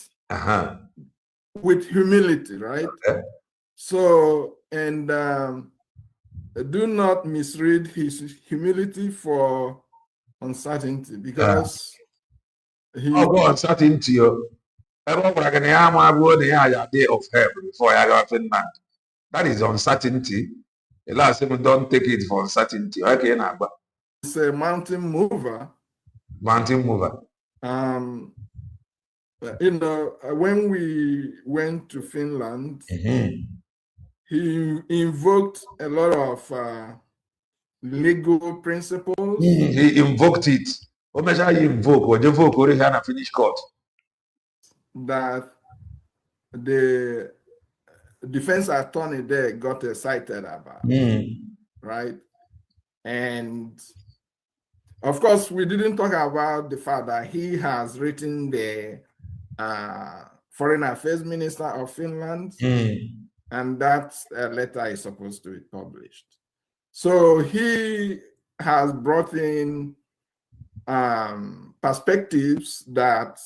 S11: with humility, right? So, and do not misread his humility for uncertainty, because
S2: uncertainty. Day of help before I got Finland. That is uncertainty. The last time don't take it for uncertainty. Okay, now, but
S11: it's a mountain mover.
S2: Mountain mover.
S11: You know, when we went to Finland, he invoked a lot of legal principles.
S2: He invoked it. What measure he invoke? Or you invoke already had a finished court.
S11: That the defense attorney there got excited about, right? And of course, we didn't talk about the fact that he has written the Foreign Affairs Minister of Finland, and that letter is supposed to be published. So he has brought in perspectives that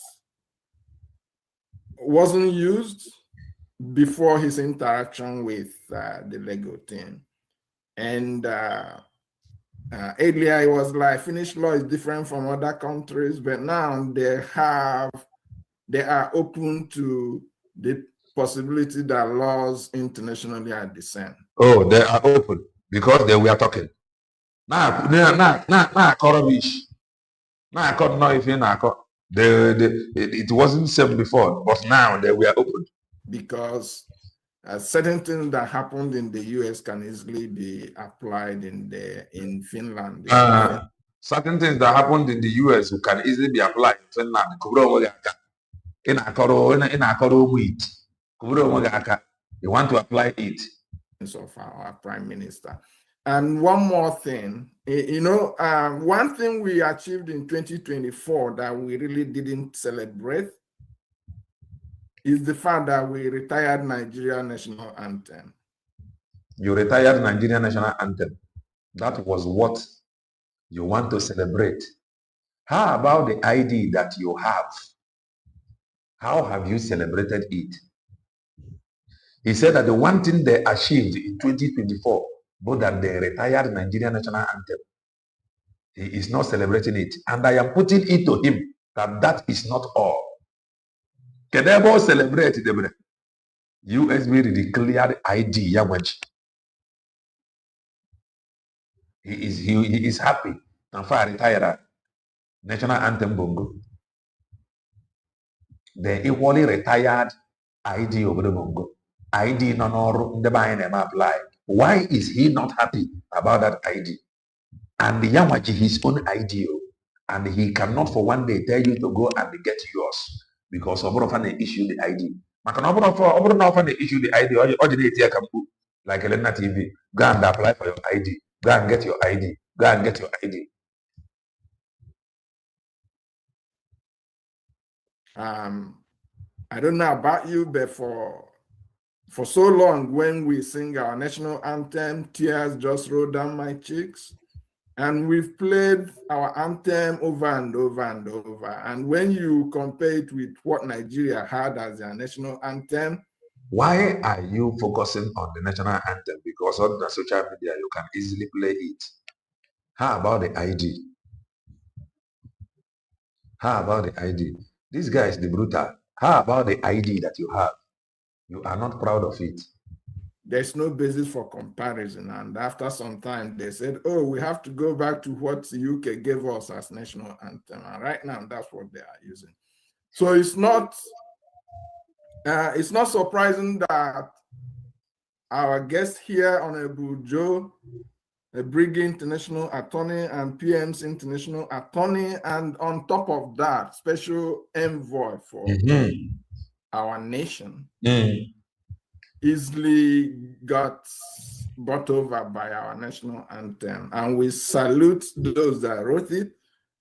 S11: wasn't used before his interaction with the legal team. And earlier it was like Finnish law is different from other countries, but now they are open to the possibility that laws internationally are the same.
S2: Oh, they are open because we are talking. Now, it wasn't said before, but now they were open.
S11: Because certain things that happened in the US can easily be applied in Finland.
S2: Certain things that happened in the US can easily be applied in Finland. You want to apply it.
S11: Of our Prime Minister. And one more thing, you know, one thing we achieved in 2024 that we really didn't celebrate is the fact that we retired Nigeria national anthem.
S2: You retired Nigerian national anthem. That was what you want to celebrate. How about the ID that you have? How have you celebrated it? He said that the one thing they achieved in 2024, but that they retired Nigerian national anthem. He is not celebrating it. And I am putting it to him that that is not all. Can ever celebrate the USB declared ID Yamaji. He is happy. And for retired national anthem bongo. The equally retired ID over the bongo. ID non the buying apply. Why is he not happy about that ID? And the Yamaji his own ID. And he cannot for one day tell you to go and get yours because Oborofan issue the ID. Oborofan issue the ID or like Elena TV. Go and apply for your ID. Go and get your ID. Go and get your ID.
S11: I don't know about you, but for so long when we sing our national anthem, tears just roll down my cheeks. And we've played our anthem over and over and over. And when you compare it with what Nigeria had as their national anthem.
S2: Why are you focusing on the national anthem? Because on the social media, you can easily play it. How about the ID? How about the ID? This guy is the brutal. How about the ID that you have? You are not proud of it.
S11: There's no basis for comparison. And after some time, they said, oh, we have to go back to what the UK gave us as national anthem. And right now, that's what they are using. So it's not surprising that our guest here, Honorable Joe, a Brgie International Attorney and PM's International Attorney, and on top of that, Special Envoy for our nation, easily got bought over by our national anthem. And we salute those that wrote it,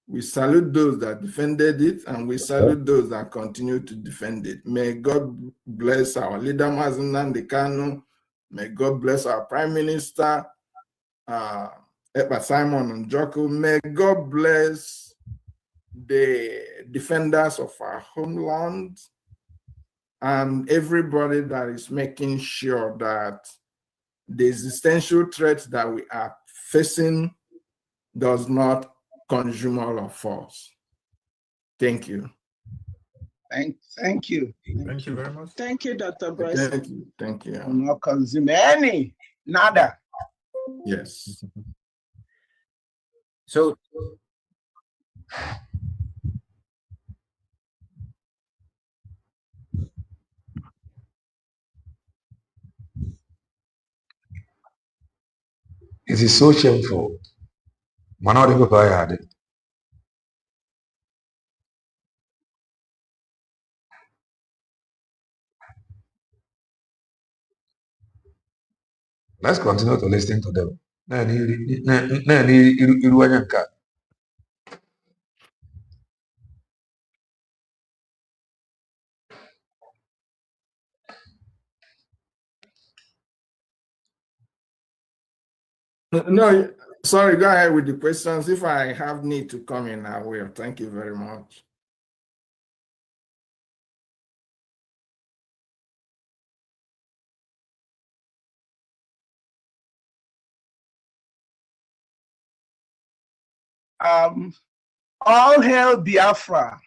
S11: we salute those that defended it, and we salute those that continue to defend it. May God bless our leader, Mazi Nnamdi Kanu. May God bless our Prime Minister, Simon Njoku. May God bless the defenders of our homeland and everybody that is making sure that the existential threat that we are facing does not consume all of us. Thank you.
S8: Thank you.
S5: Thank you very much.
S8: Thank you, Dr. Bryce.
S11: Thank you. Thank you.
S8: I'm not consuming any, nada.
S11: Yes.
S6: So
S2: it is so shameful. Let's continue to listen to them.
S11: No, sorry, go ahead with the questions. If I have need to come in, I will. Thank you very much.
S8: All hail Biafra.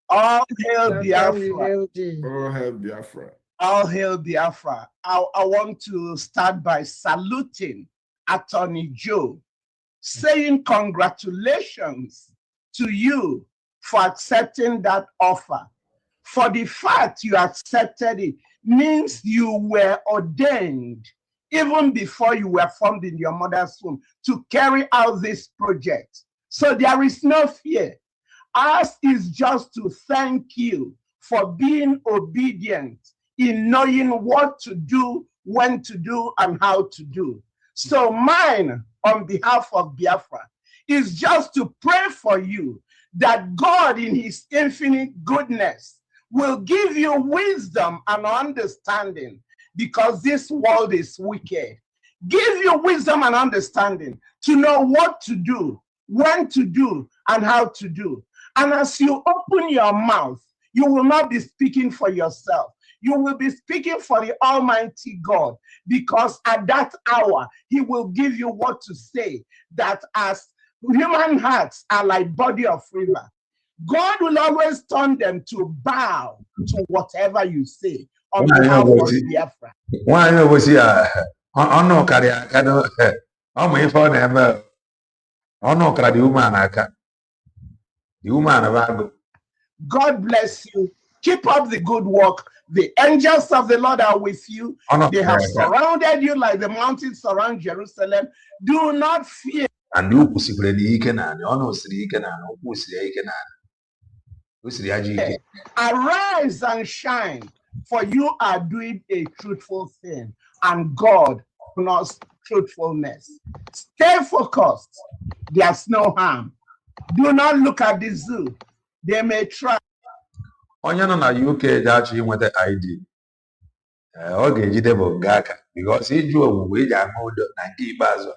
S8: All hail Biafra.
S11: All hail Biafra.
S8: All hail Biafra. I want to start by saluting Attorney Joe, saying congratulations to you for accepting that offer. For the fact you accepted it means you were ordained even before you were formed in your mother's womb to carry out this project. So there is no fear. Ours is just to thank you for being obedient in knowing what to do, when to do, and how to do. So mine, on behalf of Biafra, is just to pray for you that God in his infinite goodness will give you wisdom and understanding because this world is wicked. Give you wisdom and understanding to know what to do, when to do, and how to do. And as you open your mouth, you will not be speaking for yourself. You will be speaking for the Almighty God, because at that hour, he will give you what to say, that as human hearts are like body of river, God will always turn them to bow to whatever you say on behalf of Biafra.
S2: Why you was here? On no career, I don't. I'm waiting for them. On no career, the woman I can. The woman of
S8: God bless you. Keep up the good work. The angels of the Lord are with you. They have surrounded you like the mountains surround Jerusalem. Do not fear.
S2: And you possibly can
S8: arise and shine, for you are doing a truthful thing, and God knows truthfulness. Stay focused. There's no harm. Do not look at the zoo. They may try.
S2: Onye nọ na UK actually nweta ID. Ọ ga-ejide bụ nga aka because ịjụ owuwe eji ama ụdọ na nke ikpeazụ.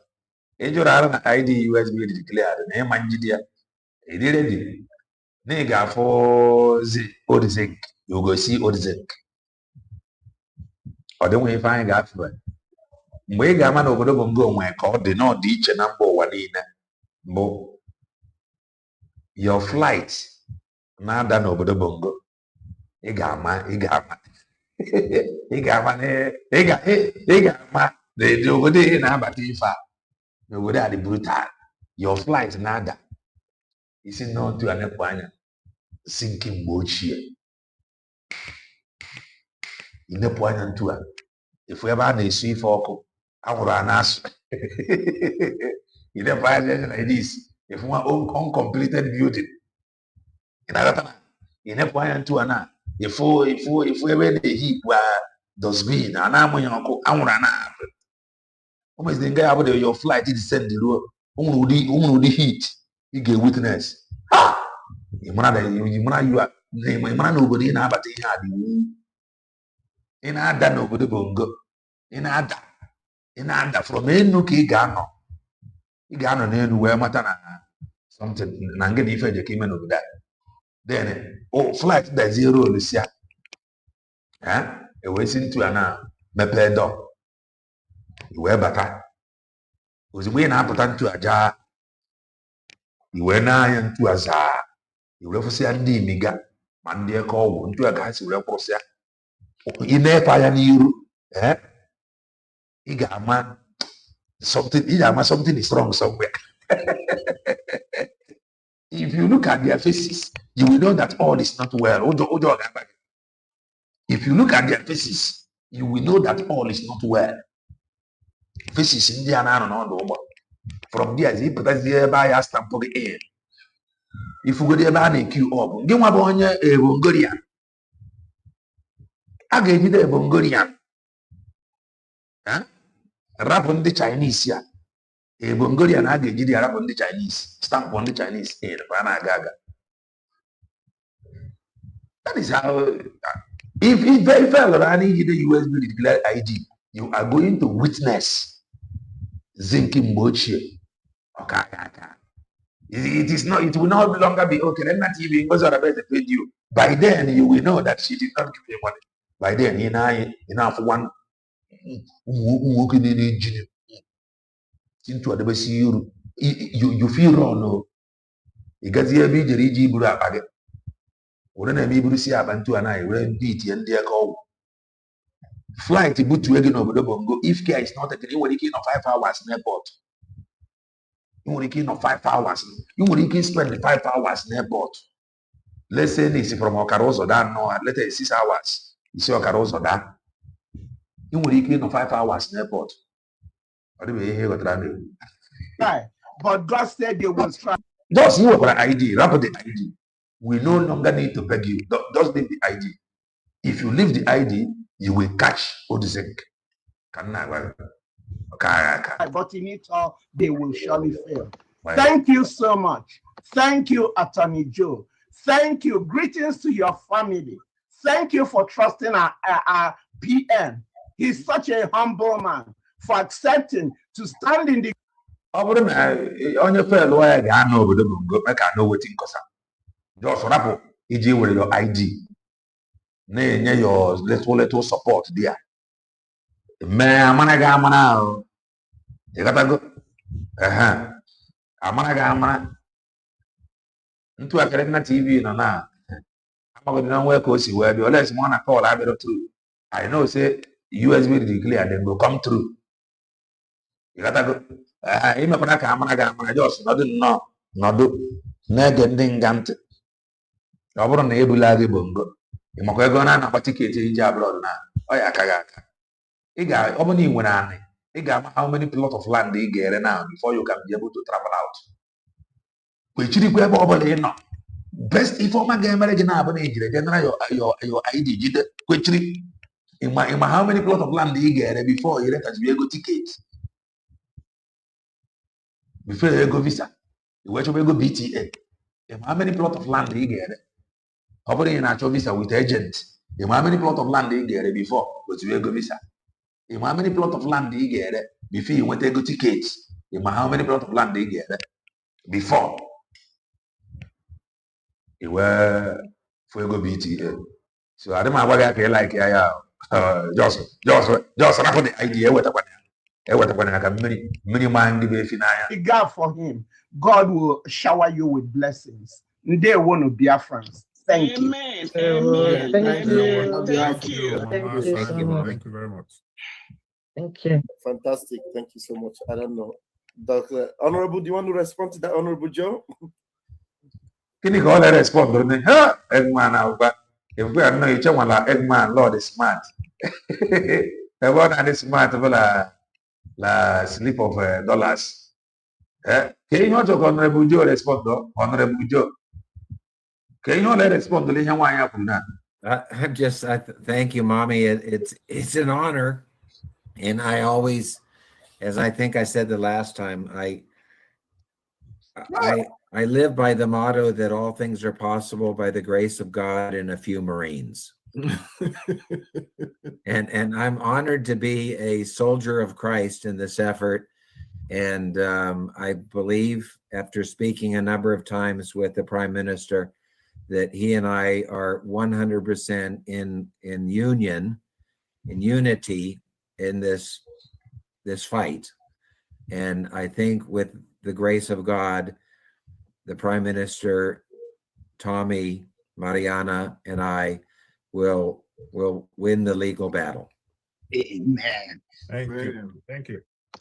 S2: Ịjụrụ ara na ID USB declared na ịma njide ya. Ịdị ready. Na ị ga-afụ old zinc. You go see old zinc. Ọ dị nwe ife anyị ga-afụ. Mgbe ị ga-ama na obodo bụ nga onwe ka ọ dị na ọ dị iche na mba ụwa niile bụ your flight na-ada n'obodo bongo. Ị ga-ama na obodo ị na-abata ife a n'obodo a dị brutal. Your flight na-ada isi n'otu anepụ anya si nke mgbe ochie. Inepụ anya ntu a efu ebe a na-esu ife ọkụ anwụrụ a na-asụ. Inepụ anya na this efu nwa uncompleted building. Inepụ anya ntu a na efu ebe na-ehi ikwu dustbin a na-amụghị ọkụ anwụrụ a na-apụ. Almost nga ya bụ your flight descend ruo ụmụ ụdị heat ị ga-witness. Ịmara na obodo ị na-abata ihe a dị wu. Ị na-ada n'obodo bongo. Ị na-ada from enu ka ị ga-anọ n'elu wee mata na something na ngị na ife eje ka ime n'obodo a. Then flight dazie roll sia. Ewee si ntu a na mepee dọ. Iwee bata. Ozugbo ị na-apụta ntu aja. Iwee na-anya ntu aza. Iwee fụsịa ndị imiga ma ndị eke ọgwụ ntu a ga-asị wee kwụsịa. Ị na-efe anya n'iru. Ị ga-ama something is wrong somewhere. If you look at their faces, you will know that all is not well. If you look at their faces, you will know that all is not well. Faces in the anano. From there, he put us there by a stamp of the air. If you go there by a queue up, give one a Bongorian. I gave you the Bongorian. Rap on the Chinese here. A Bongorian, I gave you the rap on the Chinese, stamp on the Chinese air, Gaga. That is how, if it's very fair, I need the USB declared ID, you are going to witness Zinki Mochi. Okay. It will no longer be okay. Then not even goes about to pay you. By then you will know that she did not give you money. By then, enough one walking in engineer. Into a you feel wrong. You got the BG Brgie. When I be Bruce Abantu and I ran DT and their call. Flight to put to again over the bongo. If care is not taken, you will in 5 hours in airport. You will in 5 hours. You will spend 5 hours in airport. Let's say this from Okarozo down, no, let's say 6 hours. You see Okarozo down. You will in 5 hours in airport. What do we hear?
S8: Right. But God said they will try.
S2: Just you have an ID, rapid the ID. We no longer need to beg you. Just leave the ID. If you leave the ID, you will catch Odisek.
S8: But in it all, they will surely fail. Right. Thank you so much. Thank you, Attorney Joe. Thank you. Greetings to your family. Thank you for trusting our PM. He's such a humble man for accepting to stand in the.
S2: Ọ bụrụ na onye fel ya ga-anọ obodo Bongo mee ka anọ wetin nkọsa just rapụ iji were your ID na-enye your little support there mee amara gị amara ahụ ịghọtago amara gị amara ntụakịrị na TV nọ na amagodị na nwee ka o si wee bịa oles ma ọ na call abịara through I know say USB dị clear then go come through ịghọtago imekwana ka amara gị amara just nọdụ nnọọ nọdụ na-ege ndị nga ntị ọ bụrụ na ebula gị Bongo ịmakwa ego na-anakwa tiketi iji abroad na ọ ya aka gị aka ọ bụ na ị nwere anị ị ga-ama how many plot of land ị ga-ere now before you can be able to travel out kwechirikwa ebe ọ bụla ị nọ best ifeọma ga-emere gị na-abụ na ejire general your ID jide kwechiri ịma how many plot of land ị ga-ere before ị retazibi ego tiketi before ego visa iwe chọba ego BTA ịma how many plot of land ị ga-ere ọ bụrụ ị na-achọ visa with agent ịma how many plot of land ị ga-ere before otu ego visa ịma how many plot of land ị ga-ere before ị nweta ego tiketi ịma how many plot of land ị ga-ere before iwe fụ ego BTA so adị m agwa gị ka ị like ya just rapụ the idea ewetakwana ya ka mmiri maa ndị bụ efi n'anya.
S8: God for him, God will shower you with blessings. They want to be our friends. Thank you.
S9: Amen. Amen.
S5: Thank you.
S9: Thank you.
S5: Thank you very much.
S9: Thank you.
S3: Fantastic. Thank you so much. I don't know. Dr. Honorable, do you want to respond to that, Honorable Joe?
S2: Kini ka ọ na-respond ne ha Eggman agba if we are no each one la Eggman Lord is smart the one that is smart la slip of dollars can you not Honorable Joe respond though Honorable Joe can you not respond to ihe nwaanyị kwuru na
S6: I thank you, Mommy. It's an honor, and I always, as I think I said the last time, I live by the motto that all things are possible by the grace of God and a few Marines. and I'm honored to be a soldier of Christ in this effort. And I believe, after speaking a number of times with the Prime Minister, that he and I are 100% in unity in this fight. And I think with the grace of God, the Prime Minister, Tommy, Mariana, and I will win the legal battle.
S8: Amen.
S5: Thank you. Thank you.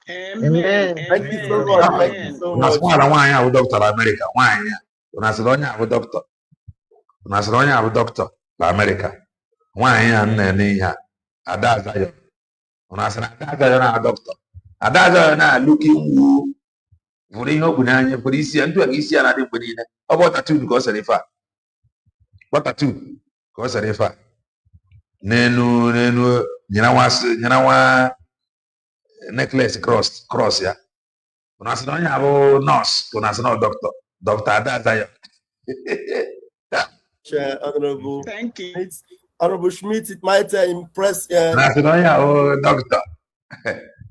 S9: Amen.
S3: Thank you so much. Thank you so much.
S2: nwaanyị ahụ dọkịta America nwaanyị unasịrị onye ahụ dọkịta na America nwaanyị a nna-ene ihe Ada Azayo unasịrị Ada Azayo na dọkịta Ada Azayo na looking woo vụrụ ihe okwu n'anya vụrụ isi ya ntụ a isi ya na-adị mgbe niile ọ bụ tattoo ka ọ sere ife a tattoo ka ọ sere ife a n'elu nyere nwa necklace cross ya unasịrị onye abụ nurse unasịrị dọkịta Ada Azayo.
S3: Honorable,
S8: thank you.
S3: Honorable Schmidt, it might impress.
S2: Unasịrị onye abụ dọkịta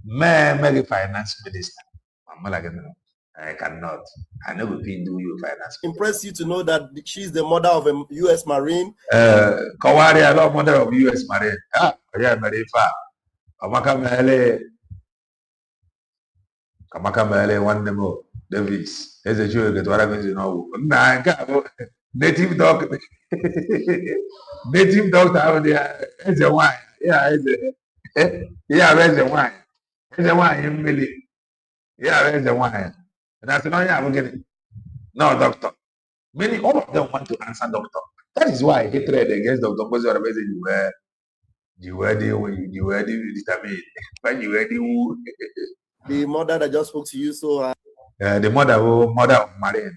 S2: mee finance minister. I cannot. I never been do you finance.
S3: Impress you to know that she's the mother of a U.S. Marine.
S2: Kawari, I love mother of U.S. Marine. Yeah, very far. Kamaka Mele, one demo. Davis. There's a show that what I'm going to know. Native dog. Native dog out there. It's a wine. Yeah, where's the wine? It's a wine, really. Yeah, where's the wine? And I said, no, yeah, we're getting no doctor. Many all of them want to answer doctor. That is why hatred against doctor because you're amazing you were the determined. When you were
S3: the mother that just spoke to you, so
S2: the mother of Marian.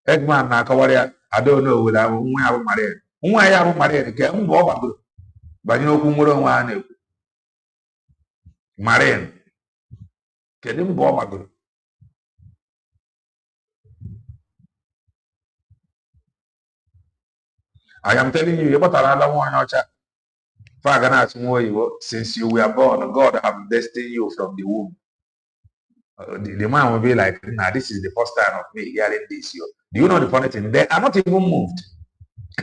S2: Eggman na Kawaria, I don't know whether I have Marian. Why I have Marian can move over. But you know Kumuro Marian. Can you move over? I am telling you about another one. Since you were born, God have destined you from the womb. The man will be like, nah, this is the first time of me hearing this. Do you know the funny thing? They are not even moved.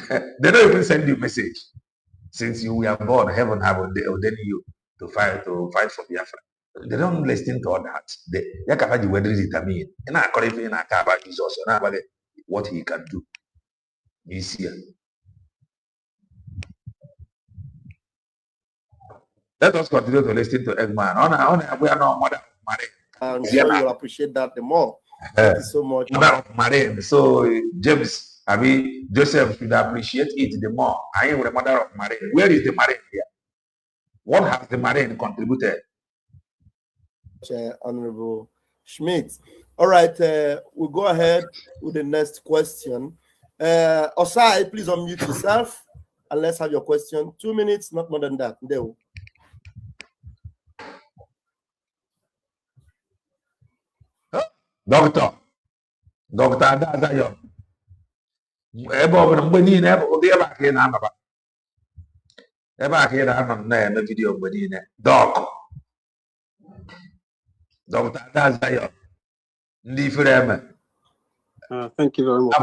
S2: They don't even send you message. Since you were born, heaven have ordained you to fight for Biafra. They don't listen to all that. They can't determine. And I call it in a car about Jesus, what he can do this year. Let us continue to listen to Eggman. We are not mother of Marine.
S3: I'm sure you'll appreciate that the more. Thank you so much.
S2: Mother of Marine. So James, Joseph should appreciate it the more. I am the mother of Marine. Where is the Marine here? What has the Marine contributed?
S3: Honorable Schmidt. All right, we'll go ahead with the next question. Osai, please unmute yourself and let's have your question. 2 minutes, not more than that. There.
S2: Doctor Adazayo. Video Doc. Dr. Adazayo.
S10: Thank you very much.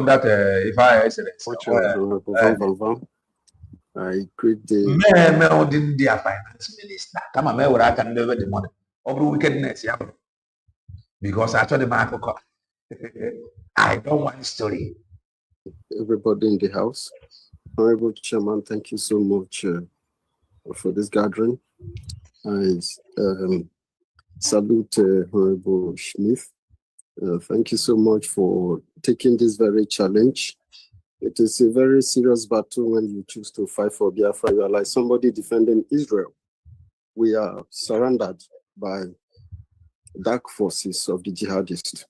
S2: That if I
S10: I greet the
S2: didn't their finance minister. Come on, where I can deliver the money. Over wickedness, yeah. Because I told the man, I don't want story.
S10: Everybody in the house. Honorable Chairman, thank you so much for this gathering. I salute Honorable Smith. Thank you so much for taking this very challenge. It is a very serious battle when you choose to fight for Biafra. You are like somebody defending Israel. We are surrounded by dark forces of the jihadists.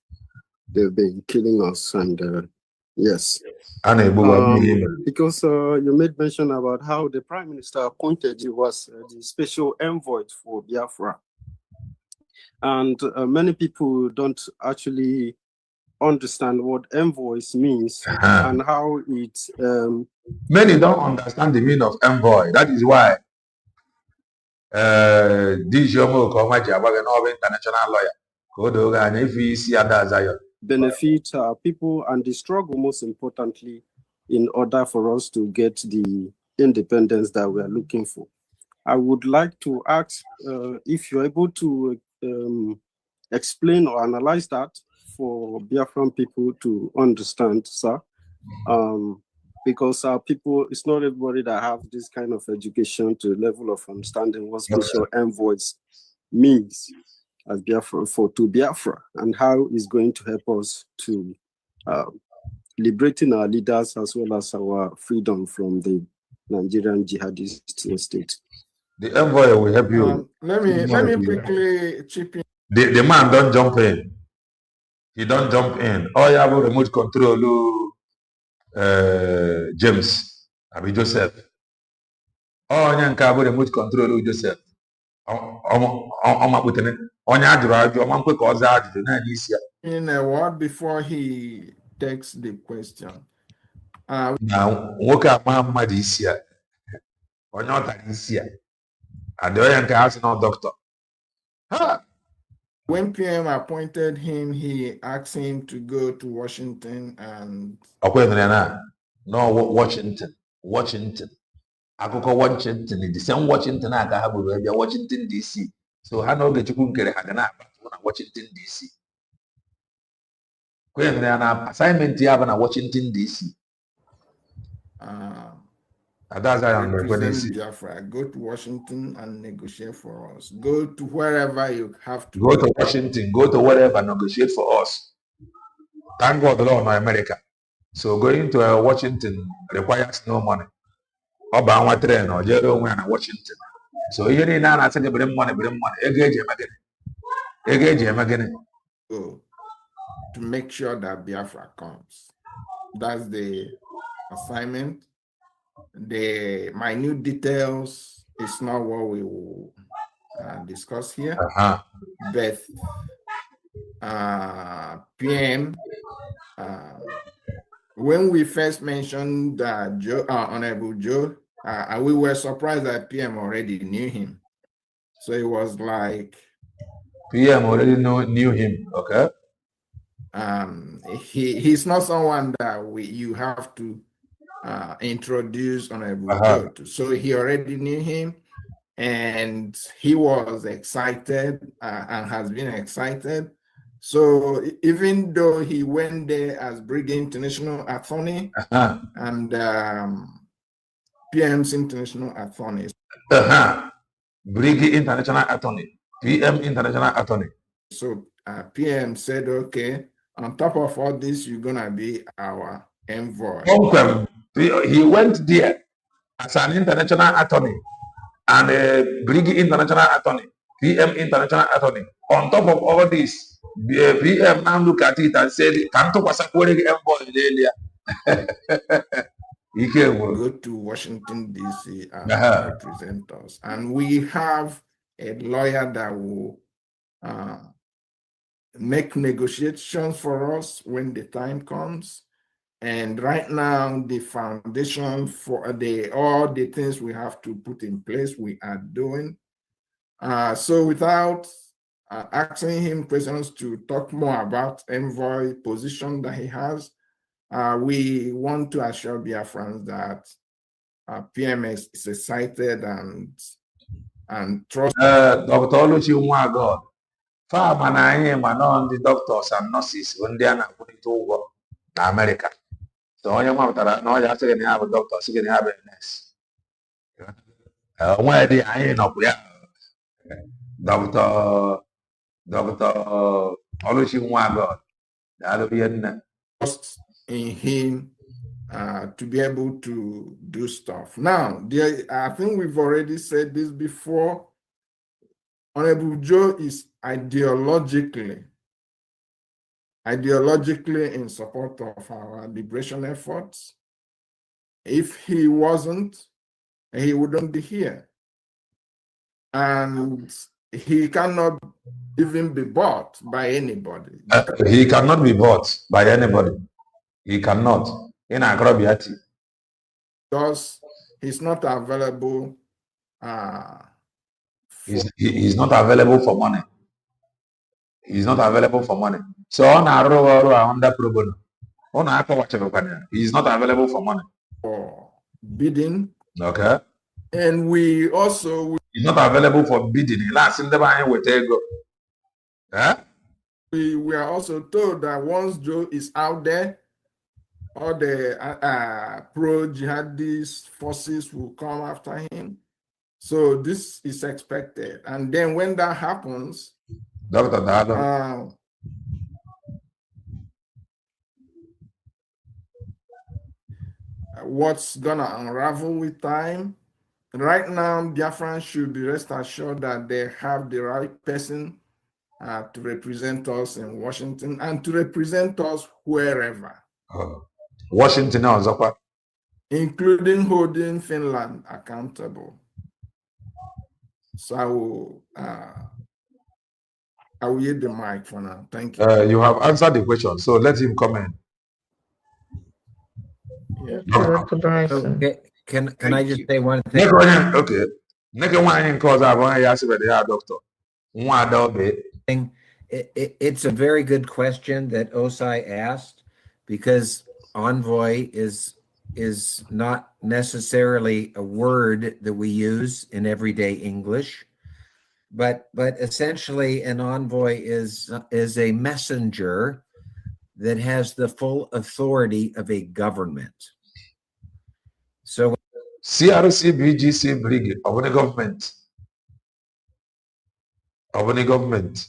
S10: They've been killing us, and yes. Because you made mention about how the Prime Minister appointed you as the special envoy for Biafra. And many people don't actually understand what envoys means and how it...
S2: Many don't understand the meaning of envoy. That is why this international lawyer, if we see
S10: benefit people and the struggle, most importantly, in order for us to get the independence that we are looking for. I would like to ask if you're able to explain or analyze that for Biafran people to understand, sir. Because people, it's not everybody that have this kind of education to level of understanding what special envoys means as Biafra to Biafra, and how it's going to help us to liberating our leaders as well as our freedom from the Nigerian jihadist state.
S2: The envoy will help you.
S11: Let me quickly chip in.
S2: The man don't jump in. He don't jump in. Oh, you have a remote control. James, Joseph. Oh, you have a remote control, Joseph.
S11: In a word before he takes the question.
S2: Now, what can this year? Or not this year? And the other ask no doctor.
S11: When PM appointed him, he asked him to go to Washington and...
S2: No, Washington. I go Washington. The same Washington I have Washington DC. So I know that you couldn't get a Washington DC. When assignment you have in Washington DC. That's I
S11: Biafra. Go to Washington and negotiate for us. Go to wherever you have to.
S2: Go to Washington. Go to wherever, negotiate for us. Thank God the law in America. So going to Washington requires no money. Or train or Washington. So you need now I said bring money. Engage him again.
S11: To make sure that Biafra comes. That's the assignment. The minute details is not what we will discuss here. But PM, when we first mentioned that Honorable Joe we were surprised that PM already knew him. So it was like
S2: PM already knew him. Okay.
S11: He's not someone that you have to introduce Honorable Joe to. So he already knew him, and he was excited and has been excited. So even though he went there as Brgie International Attorney and PM's International Attorney.
S2: Brgie International Attorney, PM International Attorney.
S11: So PM said, okay, on top of all this, you're gonna be our envoy.
S2: He went there as an international attorney and a Brgie International Attorney, PM International Attorney. On top of all this, PM now look at it and said, "Can't talk about envoy
S11: He can go to Washington, D.C. and represent us. And we have a lawyer that will make negotiations for us when the time comes. And right now, the foundation for all the things we have to put in place, we are doing. So without asking him questions to talk more about envoy position that he has, we want to assure Biafrans that PMS is excited and trust.
S2: Dr. Oluchi Nwagod, farmer na anyị ma nọ ndị doctors and nurses ndị a na-akwụlite ụgwọ na America. So onye nwapụtara na ọya sịrị na ya bụ doctor, sịrị na ya bụ nurse. Onwe dị anyị nọkwu ya. Dr. Oluchi Nwagod, daalụ ihe nne.
S11: In him to be able to do stuff. Now, I think we've already said this before. Honorable Joe is ideologically in support of our liberation efforts. If he wasn't, he wouldn't be here. And he cannot even be bought by anybody.
S2: He cannot be bought by anybody. He cannot. In Agrobiati.
S11: Because he's not available.
S2: He's not available for money. He's not available for money. So on under pro bono. He's not available for money.
S11: For bidding.
S2: Okay.
S11: And we also
S2: he's not available for bidding.
S11: We are also told that once Joe is out there, all the pro-jihadist forces will come after him. So this is expected. And then when that happens, what's gonna unravel with time? Right now, Biafrans should be rest assured that they have the right person to represent us in Washington and to represent us wherever.
S2: Washington now,
S11: including holding Finland accountable. So I will yield the mic for now. Thank you.
S2: You have answered the question, so let him comment.
S9: Yeah, Dr. Bryson.
S6: Okay. Can I just say one thing?
S2: Okay.
S6: It's a very good question that Osai asked, because envoy is not necessarily a word that we use in everyday English, but essentially an envoy is a messenger that has the full authority of a government. So
S2: Crc Bgc Brgie of the government. Crc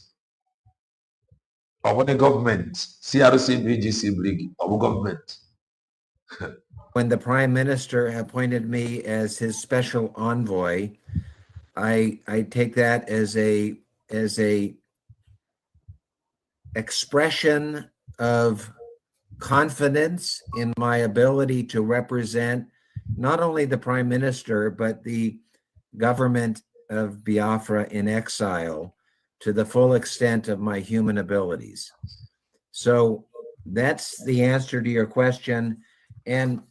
S2: Bgc Brgie of government.
S6: When the Prime Minister appointed me as his special envoy, I take that as a expression of confidence in my ability to represent not only the Prime Minister, but the government of Biafra in exile to the full extent of my human abilities. So that's the answer to your question. And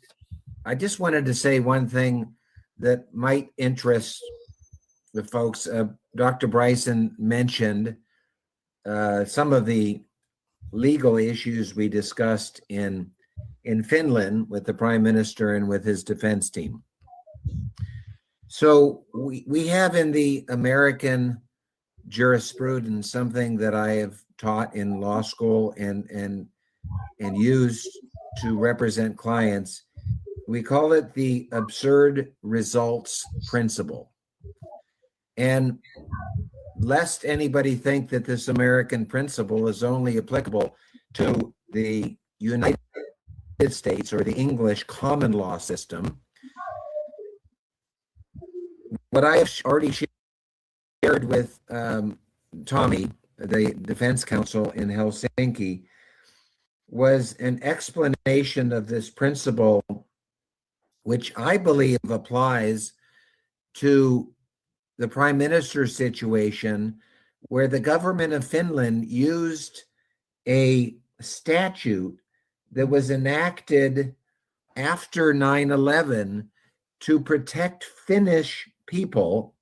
S6: I just wanted to say one thing that might interest the folks. Dr. Bryson mentioned some of the legal issues we discussed in Finland with the Prime Minister and with his defense team. So we have in the American jurisprudence something that I have taught in law school and used to represent clients. We call it the absurd results principle. And lest anybody think that this American principle is only applicable to the United States or the English common law system, what I have already shared with Tommy, the defense counsel in Helsinki, was an explanation of this principle, which I believe applies to the Prime Minister's situation, where the government of Finland used a statute that was enacted after 9/11 to protect Finnish people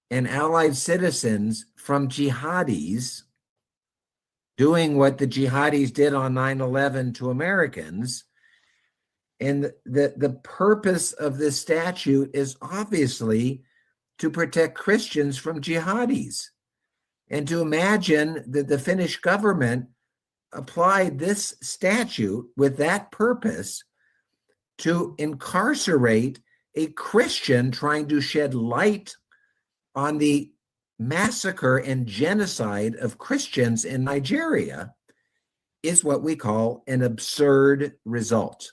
S6: and allied citizens from jihadis doing what the jihadis did on 9/11 to Americans. And the purpose of this statute is obviously to protect Christians from jihadis. And to imagine that the Finnish government applied this statute with that purpose to incarcerate a Christian trying to shed light on the massacre and genocide of Christians in Nigeria is what we call an absurd result.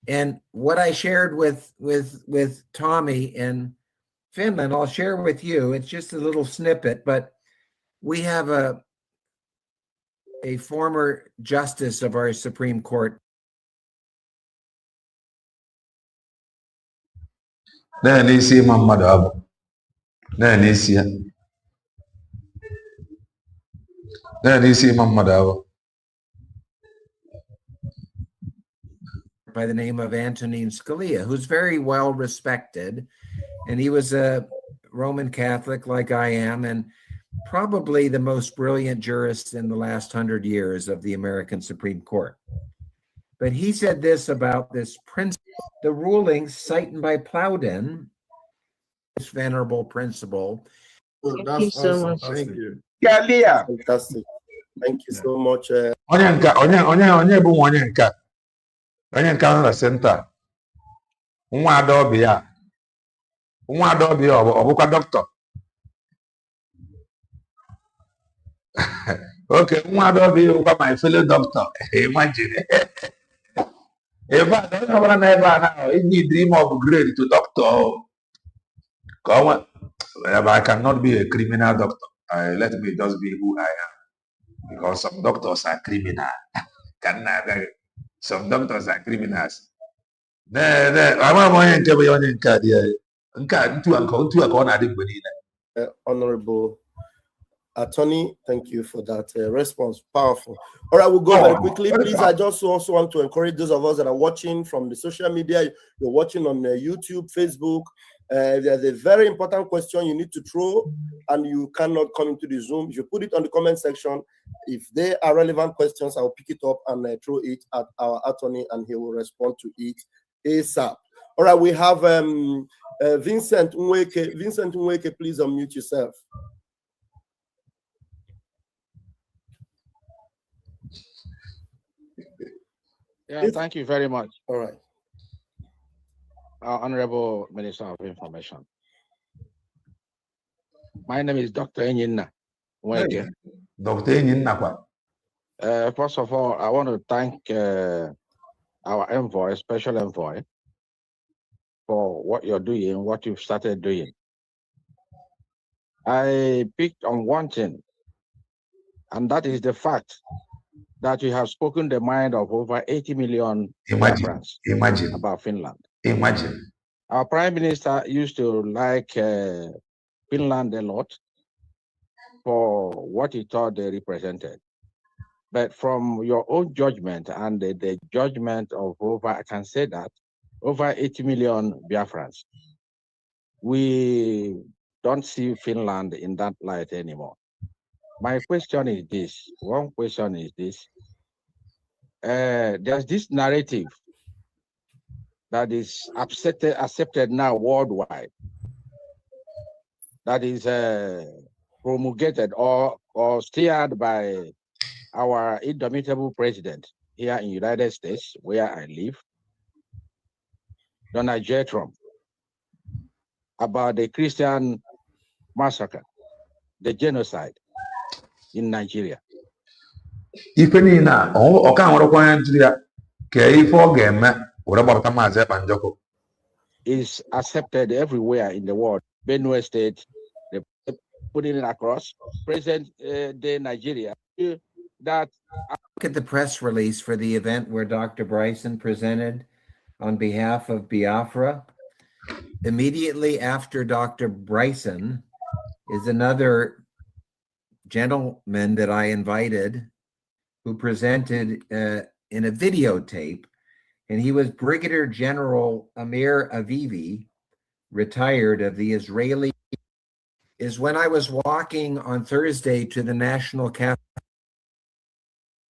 S6: And what I shared with Tommy in Finland, I'll share with you. It's just a little snippet, but we have a former justice of our Supreme Court.
S2: By
S6: the name of Antonin Scalia, who's very well respected, and he was a Roman Catholic like I am, and probably the most brilliant jurist in the last 100 years of the American Supreme Court. But he said this about this principle, the ruling cited by Plowden, this venerable principle.
S9: Thank you so much.
S11: Thank you.
S8: Galia.
S3: Fantastic. Thank you so much.
S2: onye nka nọ na senta nwa Adaobia ọ bụkwa dọkịta. Okay, nwa Adaobia bụkwa my fellow doctor. Imagine. In fact, onye ọbụla na ebe a now, if you dream of grade to doctor, I cannot be a criminal doctor. Let me just be who I am, because some doctors are criminal. Some doctors are criminals.
S3: Honorable Attorney, thank you for that response. Powerful. All right, we'll go very quickly. Please, I just also want to encourage those of us that are watching from the social media. You're watching on YouTube, Facebook. There's a very important question you need to throw, and you cannot come into the Zoom. If you put it on the comment section, if they are relevant questions, I'll pick it up and throw it at our attorney, and he will respond to it ASAP. All right, we have Vincent Nweke. Vincent Nweke, please unmute yourself.
S12: Yeah, thank you very much.
S3: All right.
S12: Honorable Minister of Information. My name is Dr. Enyinna Nweke.
S2: Dr. Enyinna.
S12: First of all, I want to thank our envoy, special envoy, for what you're doing, what you've started doing. I picked on one thing, and that is the fact that you have spoken the mind of over 80 million Americans about Finland.
S2: Imagine.
S12: Our Prime Minister used to like Finland a lot for what he thought they represented. But from your own judgment and the judgment of over, I can say that over 80 million Biafrans. We don't see Finland in that light anymore. My question is this. One question is this. There's this narrative that is accepted now worldwide, that is promulgated or steered by our indomitable president here in the United States, where I live, Donald J. Trump, about the Christian massacre, the genocide in Nigeria.
S2: Ife niile a ọ ka nwerekwa onye ntụli ya ka ife ọ ga-eme were gbapụta Maazị Ekpa Njọkụ
S12: is accepted everywhere in the world. Benue State, they putting it across. Present day Nigeria, that
S6: look at the press release for the event where Dr. Bryson presented on behalf of Biafra. Immediately after Dr. Bryson is another gentleman that I invited who presented in a videotape, and he was Brigadier General Amir Avivi, retired of the Israeli. Is when I was walking on Thursday to the National Capital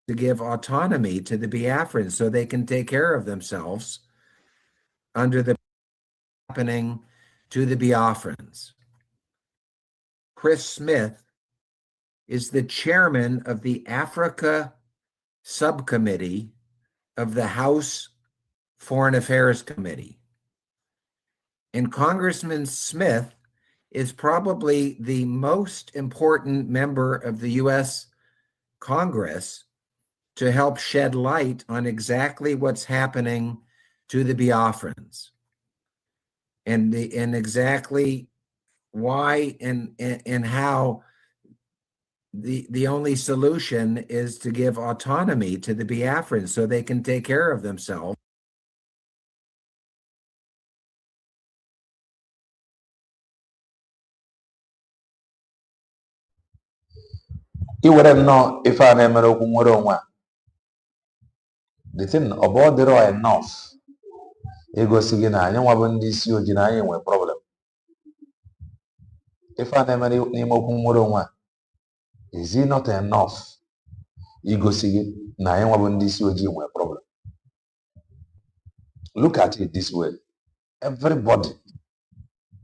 S6: to give autonomy to the Biafrans so they can take care of themselves under the happening to the Biafrans. Chris Smith is the chairman of the Africa Subcommittee of the House Foreign Affairs Committee. And Congressman Smith is probably the most important member of the U.S. Congress to help shed light on exactly what's happening to the Biafrans and exactly why and how the only solution is to give autonomy to the Biafrans so they can take care of themselves.
S2: iwere nnọọ ife a na-emere okwu nwere onwe a the thing ọ bụ ọ dịrọ enough egosi gị na anyị nwa bụ ndị isi ojii na anyị nwe problem. Ife a na-emere n'ime okwu nwere onwe a is it not enough igosi gị na anyị nwa bụ ndị isi ojii nwe problem? Look at it this way. Everybody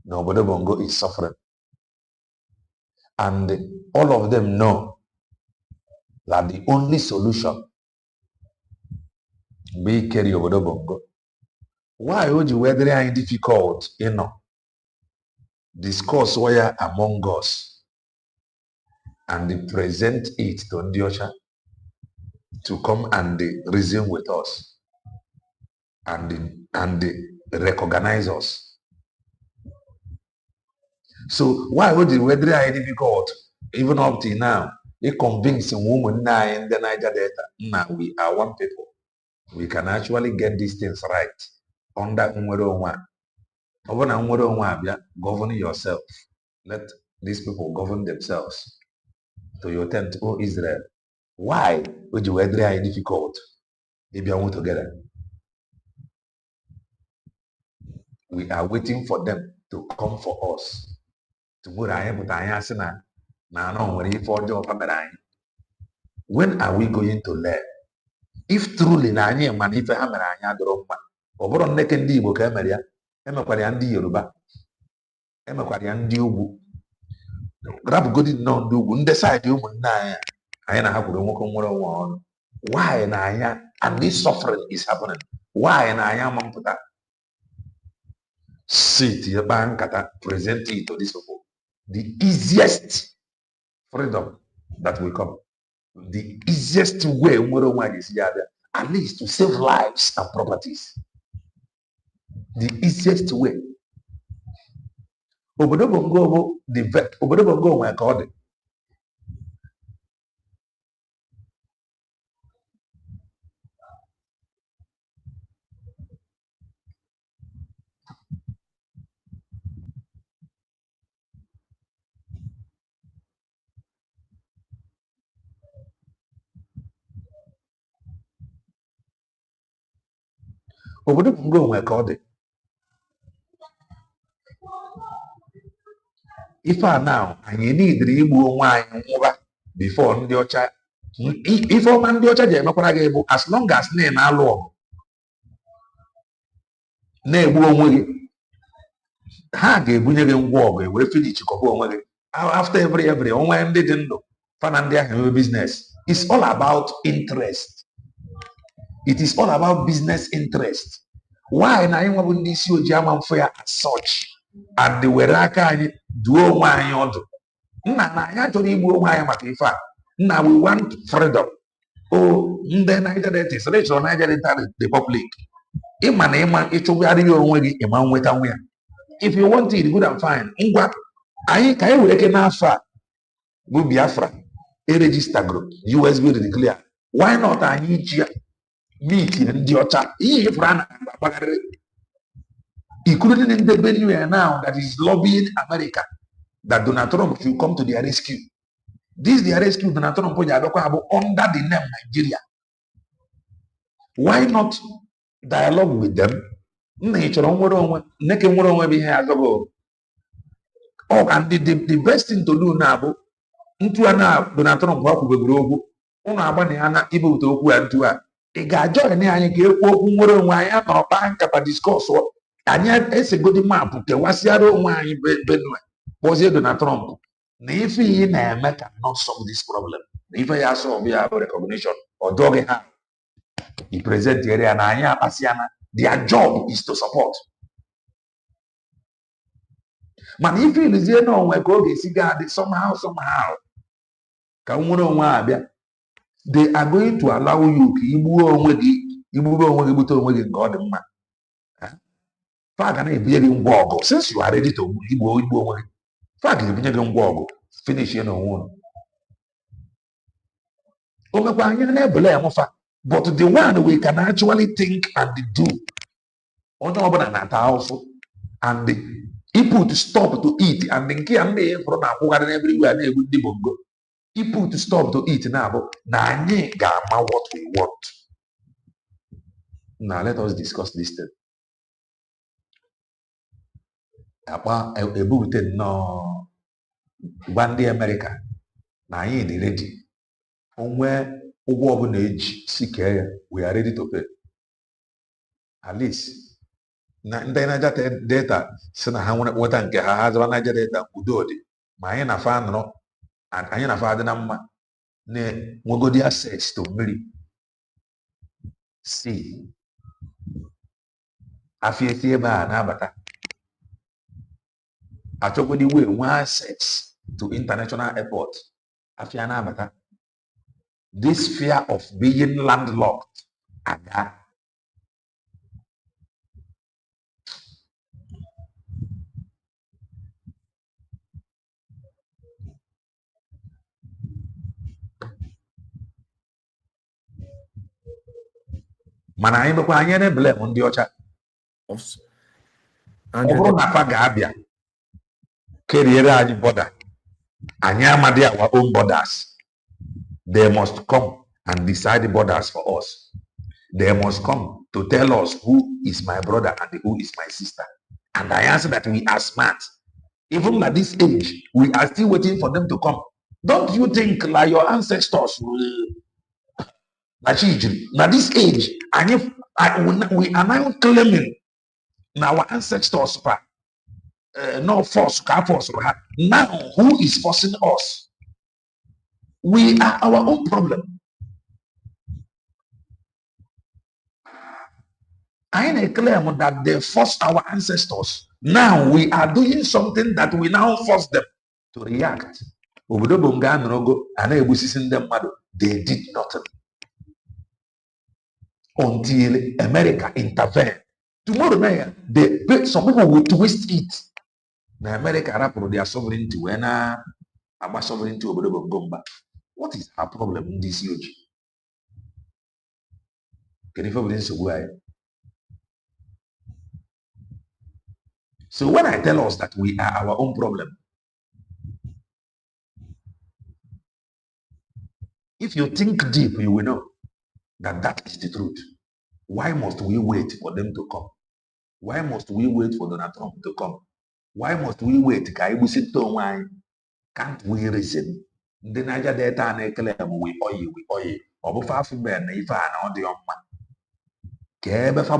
S2: n'obodo Bongo is suffering, and all of them know that the only solution be carry obodo Bongo. Why would you whether it difficult, discuss where among us and present it to Ndiosha to come and reason with us and recognize us? So why would you whether it difficult even up till now? It convincing women now in the Niger Delta. Now we are one people. We can actually get these things right under Nwere Onwe. Govern yourself. Let these people govern themselves. To your tent, O Israel. Why would you whether it difficult if you want together? We are waiting for them to come for us. When are we going to learn? If truly na anyị ma na ife ha mere anyị adọrọ mma, ọ bụrụ nneke ndị Igbo ka emere ya, emekwara ya ndị Yoruba, emekwara ya ndị Ugwu, rapụgodi nnọọ ndị Ugwu, ndị saịdị ụmụnne anyị na ha kwuru nwoke nwere onwe ọnụ. Why na anya and this suffering is happening? Why na anya ma mpụta sit ebe nkata present it to these people? The easiest freedom that will come. The easiest way at least to save lives and properties. The easiest way. Obodo Bongo nwere ka ọ dị. obodo ngo onwe ka ọ dị ife a now anyị nidiri igbu onwe anyị nwụba before ndị ọcha ife ọma ndị ọcha ji emekwara gị bụ as long as na-alụ ọgụ na-egbu onwe gị ha ga-ebunye gị ngwa ọgụ were finish kọba onwe gị after every onwe ndị dị ndụ fana ndị ahụ enwe business. It's all about interest. It is all about business interest. Why na anyị nwabụ ndị isi ojii ama mfe ya as such and were aka anyị duo onwe anyị ọdụ nna na anyị achọrọ igbu onwe anyị maka ife a nna we want freedom. Ndị Niger Delta chọrọ Niger Delta Republic ịma na ịma ịchụgharị onwe gị ịma nweta nwe ya. If you want it, good and fine. Ngwa anyị ka anyị were eke n'afọ a bụ Biafra register group USB declare. Why not anyị ji meet ndị ọcha ihe ifra na agbagharị including in the Benue now that is lobbying America that Donald Trump should come to their rescue. This their rescue Donald Trump under the name Nigeria. Why not dialogue with them? And the best thing to do now into Donald Trump ị ga-ajọ ene anyị ka ekwu okwu nwere onwe anyị na ọkpa nkata diskọs anyị esegodi maapụ kewasịara onwe anyị Benue kpọzie Donald Trump na ife ihe na-eme ka not solve this problem na ife ya solve ya bụ recognition ọjọọ gị ha i present area na anyị akpasịana their job is to support mana ife ilizie na onwe ka ọ ga-esi ga-adị somehow ka nwere onwe abịa they are going to allow you ka igburu onwe gị bute onwe gị nke ọ dị mma. Fa ga na-ebunye gị ngwa ọgụ since you are ready to igbu onwe gị. Fa ga-ebunye gị ngwa ọgụ finish na onwe unu. O mekwa anya na-ebele ya mụfa but the one we can actually think and do onye ọbụla na-ata ahụhụ and people to stop to eat and nke ya ndị fọrọ na-akwụgharị everywhere na-egbu ndị bongo. People to stop to eat now. Anyị ga-ama what we want. Now let us discuss this thing. Ebute nnọọ gwa ndị America na anyị dị ready. Onwe ụgwọ ọbụla eji si kee ya, we are ready to pay. At least na ndị Niger Delta si na ha nweta nke ha hazaba Niger Delta udo dị ma anyị na fa nọrọ anyị na fa dị na mma na nwegodi access to mmiri si afia esi ebe a na-abata achọgodi wee nwee access to international airport afia na-abata. This fear of being landlocked aga mana anyị bekwa anyị na-eblem ndị ọcha ọ bụrụ na fa ga-abịa keriere anyị border anyị amadị our own borders. They must come and decide the borders for us. They must come to tell us who is my brother and who is my sister. And I answer that we are smart. Even at this age, we are still waiting for them to come. Don't you think like your ancestors will now this age, and if we are now claiming our ancestors no force. Now who is forcing us? We are our own problem. I claim that they forced our ancestors. Now we are doing something that we now force them to react. They did nothing until America intervened. Tomorrow night, some people will twist it. Now America rapid their sovereignty when our sovereignty over the Gomba. What is our problem in this huge? Can you find this way? So when I tell us that we are our own problem, if you think deep, you will know that that is the truth. Why must we wait for them to come? Why must we wait for Donald Trump to come? Why must we wait? Can't we reason? The Niger Delta na-ekele we oyi ọ bụ fafu ben na ife a na ọ dị ọmma ka ebe fa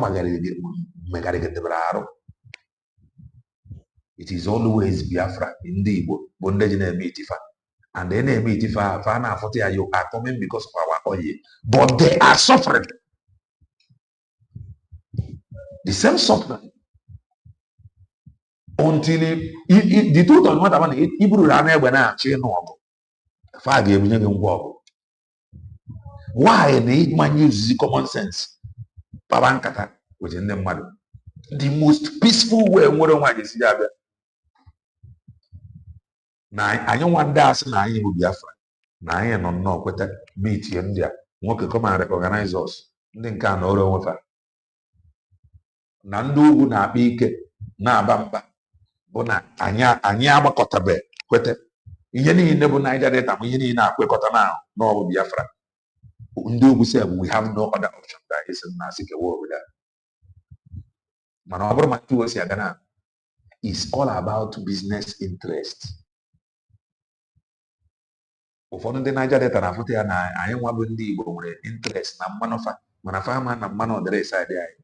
S2: megarịgidebere arụ. It is always Biafra ndị Igbo bụ ndị ji na-eme itifa, and they na-eme itifa fa na-afụta ya, you are coming because of our oyi, but they are suffering the same suffering until the truth of the matter is iburu na egbe na-achị ịnụ ọgụ fa ga-ebunye gị ngwa ọgụ. Why na ịma use common sense kpaba nkata with ndị mmadụ? The most peaceful way nwere nwaanyị si ya abịa na anyị nwa ndị asị na anyị bụ Biafra, na anyị nọ nnọọ kweta meetie ndị a nwoke come and recognize us, ndị nke a na ọrụ onwefa na ndị ugwu na-akpa ike na-aba mba bụ na anyị agbakọtabe kweta ihe niile bụ Niger Delta bụ ihe niile akwekọta na ọ bụ Biafra. Ndị ugwu sị we have no other option than isi na asị kewa obodo a. Mana ọ bụrụ maka o si aga na is all about business interest. Ụfọdụ ndị Niger Delta na-afụta ya na anyị nwa bụ ndị Igbo nwere interest na mmanụ fa, mana fa ama na mmanụ ọdịrị side anyị.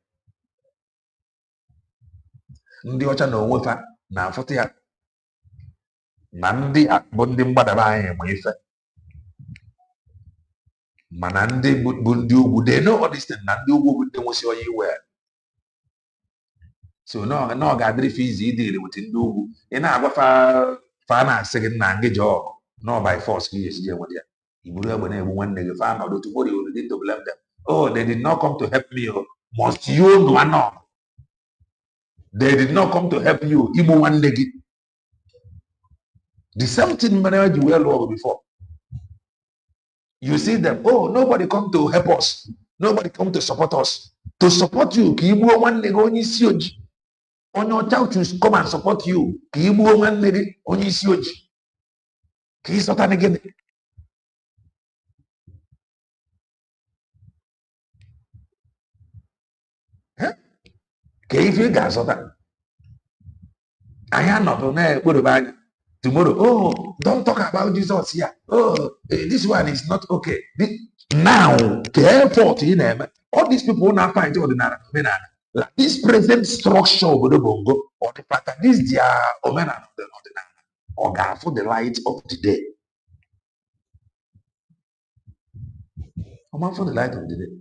S2: Ndị ọcha na onwe fa na-afụta ya na ndị bụ ndị mgbadaba anyị ma ife, mana ndị bụ ndị ugwu they know all this thing, na ndị ugwu bụ ndị nwesi onye iwe. So no ga-adịrị fe izi idiri with ndị ugwu ị na-agwa fa na-asị gị na ngị ji ọgụ no by force ka esi je nwere ya iburu egbe na-egbu nwanne gị fa nọdụ tomorrow you will need to blame them. Oh, they did not come to help me. Must you know? They did not come to help you. Igbo nwanne gị. The same thing managed you well before. You see them, oh, nobody come to help us. Nobody come to support us. To support you, ki Igbo nwanne gị onye isi oji. Onye ọcha to come and support you. Ki Igbo nwanne gị onye isi oji. Ka ịzọta na gịnị? Ka ife ị ga-azọta. Anyị anọdụ na-ekporobe anya. Tomorrow, oh, don't talk about Jesus here. Oh, this one is not okay. Now, effort in them, all these people now find ordinary. Like this present structure of the bongo or the pattern, this their omena of the ordinary, or for the light of the day. For the light of the day.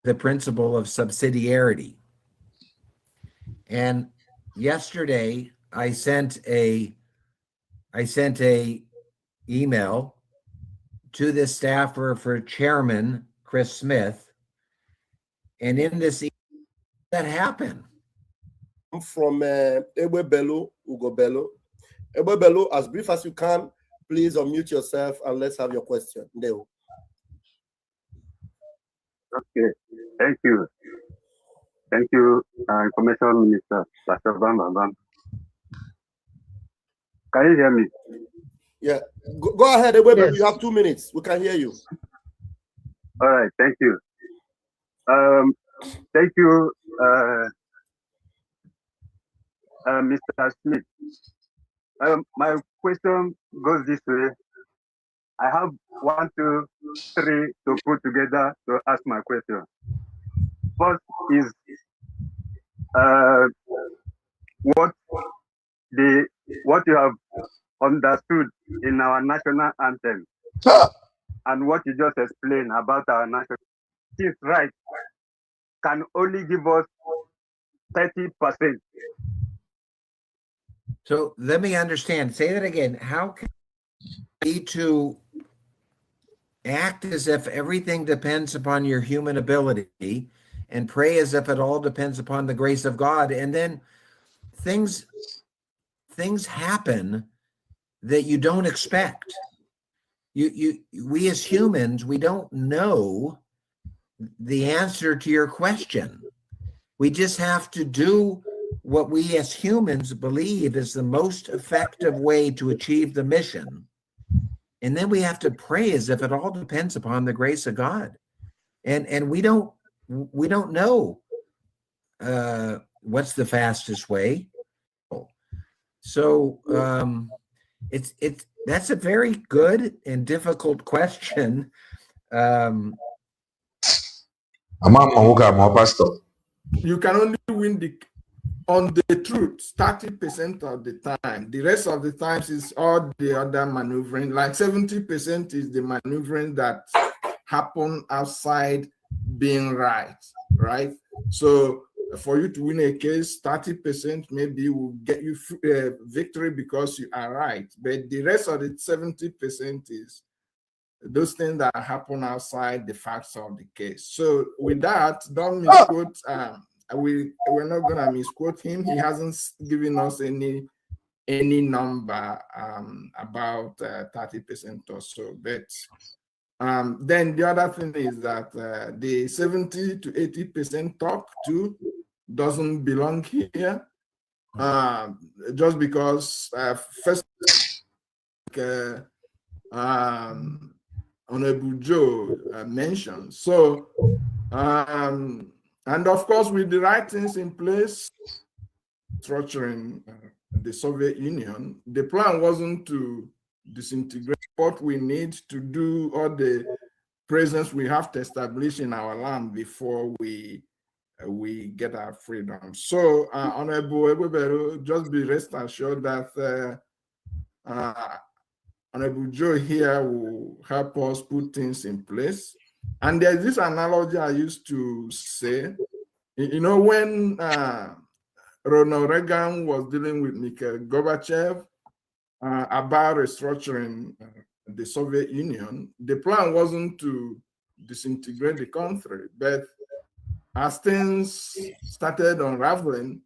S6: The principle of subsidiarity. And yesterday I sent a email to the staffer for Chairman Chris Smith, and in this that happened.
S3: From Ewe Bello, Ugo Bello. Ewe Bello, as brief as you can, please unmute yourself and let's have your question. Leo.
S13: Okay, thank you. Thank you, Information Minister, Dr. Bam Bam Bam. Can you hear me?
S3: Yeah, go ahead, Ewe Bello. You have 2 minutes. We can hear you.
S13: All right, thank you. Thank you, Mr. Smith. My question goes this way. I have 1, 2, 3 to put together to ask my question. First is what you have understood in our national anthem and what you just explained about our national. This right can only give us 30%.
S6: So let me understand. Say that again. How can we need to act as if everything depends upon your human ability and pray as if it all depends upon the grace of God, and then things happen that you don't expect. We as humans, we don't know the answer to your question. We just have to do what we as humans believe is the most effective way to achieve the mission. And then we have to pray as if it all depends upon the grace of God. And we don't know what's the fastest way. So that's a very good and difficult question.
S2: Pastor.
S11: You can only win on the truth 30% of the time. The rest of the times is all the other maneuvering. Like 70% is the maneuvering that happen outside being right? So for you to win a case, 30% maybe will get you victory because you are right. But the rest of the 70% is those things that happen outside the facts of the case. So with that, don't misquote. We're not gonna misquote him. He hasn't given us any number about 30% or so. But then the other thing is that the 70 to 80% talk too doesn't belong here. Just because first Honorable Joe mentioned. So and of course, with the right things in place, structuring the Soviet Union, the plan wasn't to disintegrate what we need to do all the presence we have to establish in our land before we get our freedom. So, Honorable Ebubero, just be rest assured that Honorable Joe here will help us put things in place. And there's this analogy I used to say, you know, when Ronald Reagan was dealing with Mikhail Gorbachev about restructuring the Soviet Union, the plan wasn't to disintegrate the country, but as things started unraveling,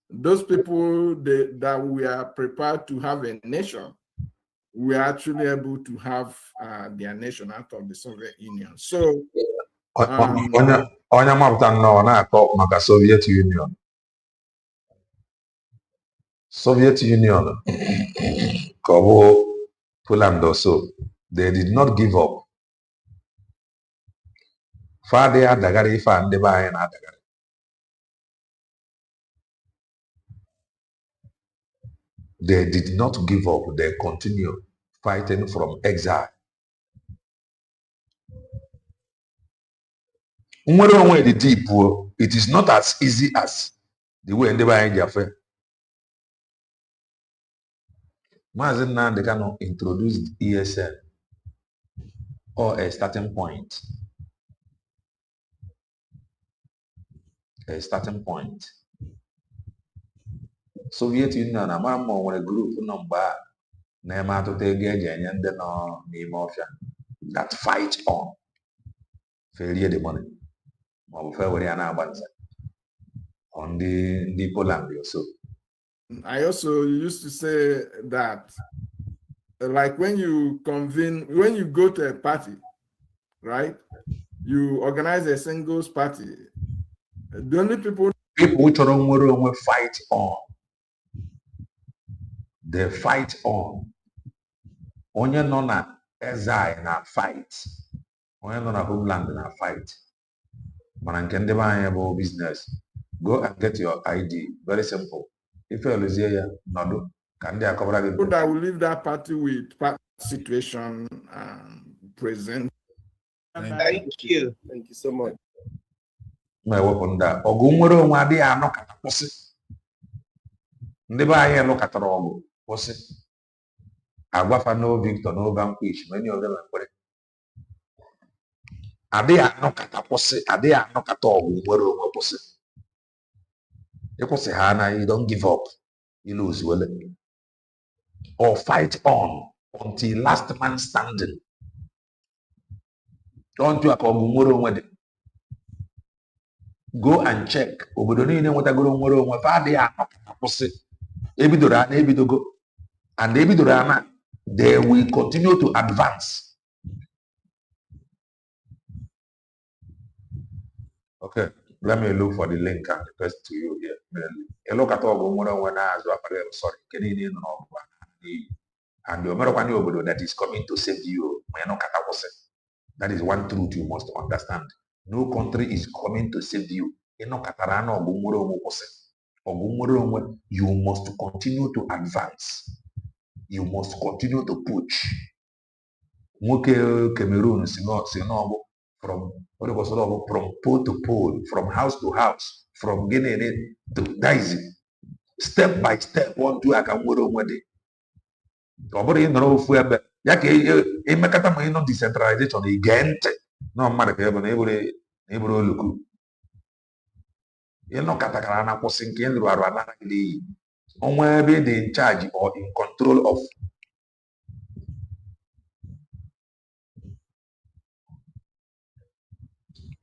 S11: those people that we are prepared to have a nation, we are actually able to have their nation out of the Soviet Union. So,
S2: onye mapụta nnọọ na-akọ maka Soviet Union. Soviet Union ka ọ bụ Poland also, they did not give up. Fadị adagara ife a ndị be anyị na-adagara. They did not give up. They continue fighting from exile. The deep, it is not as easy as the way they buy Jaffe. Mazen Nnamdi Kanu introduced ESN or a starting point. A starting point. Soviet Union, a man more a group number, Nema to take and then that fight on failure the money. On the Poland also.
S11: I also used to say that, like when you go to a party, right? You organize a singles party. The only people
S2: which are fight on. They fight on. Onye nọ na exile na fight. Onye nọ na homeland na fight. Mana nke ndị be anyị bụ business. Go and get your ID. Very simple. If you lose here, no, can they cover the
S11: people that will leave that party with situation present?
S8: Thank you.
S3: Thank you so much.
S2: My weapon that Ogumoro Wadi are not at a pussy. Never I look at all pussy. Agwafa no victor, no vanquish, many of them are correct. Are they are not at a pussy? Are they are not at all? Where pussy? You say, Hannah, you don't give up, you lose, will it? Or fight on until last man standing. Don't you a go and check. Obodoni what I go on where they are not pussy. Ebidora, Ebidogo, and Ebidorana, they will continue to advance. Okay. Let me look for the link and request to you here. A look at all when I was sorry. And the obodo that is coming to save you, that is one truth you must understand. No country is coming to save you. You must continue to advance. You must continue to push. Cameroon, from pole to pole, from house to house, from Guinea to Daisy, step by step, one to a ọ bụrụ ị nọrọ ofu ebe ya ka emekata ma ị nọ decentralization ige ntị na mmadụ ka ebe na eburu oluku ịnọkatakara na kwụsị nke ịlụrụ arụ anaghị n'iyi onwe ebe dị in charge or in control of.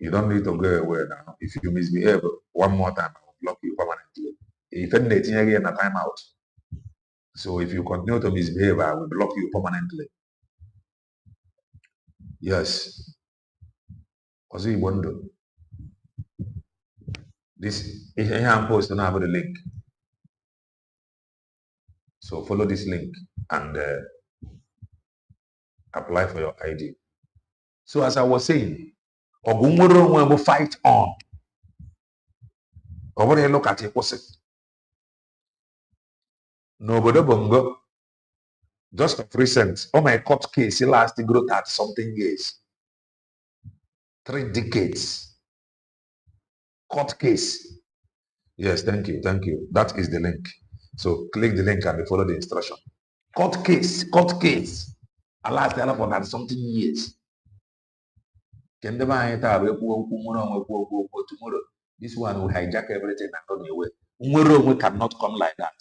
S2: You don't need to go away now. If you misbehave one more time, I will block you permanently. If anything again, a time out. So if you continue to misbehave, I will block you permanently. Yes. What's he want to do? This I'm posting now the link. So follow this link and apply for your ID. So as I was saying, Ogumuro will fight on. Over look at it, what's it? Nobody bongo. Just of recent, my court case, it lasted growth at something years. 3 decades. Court case. Yes, thank you. That is the link. So click the link and follow the instruction. Court case. I lasted for that something years. Tomorrow, this one will hijack everything and run away. We cannot come like that.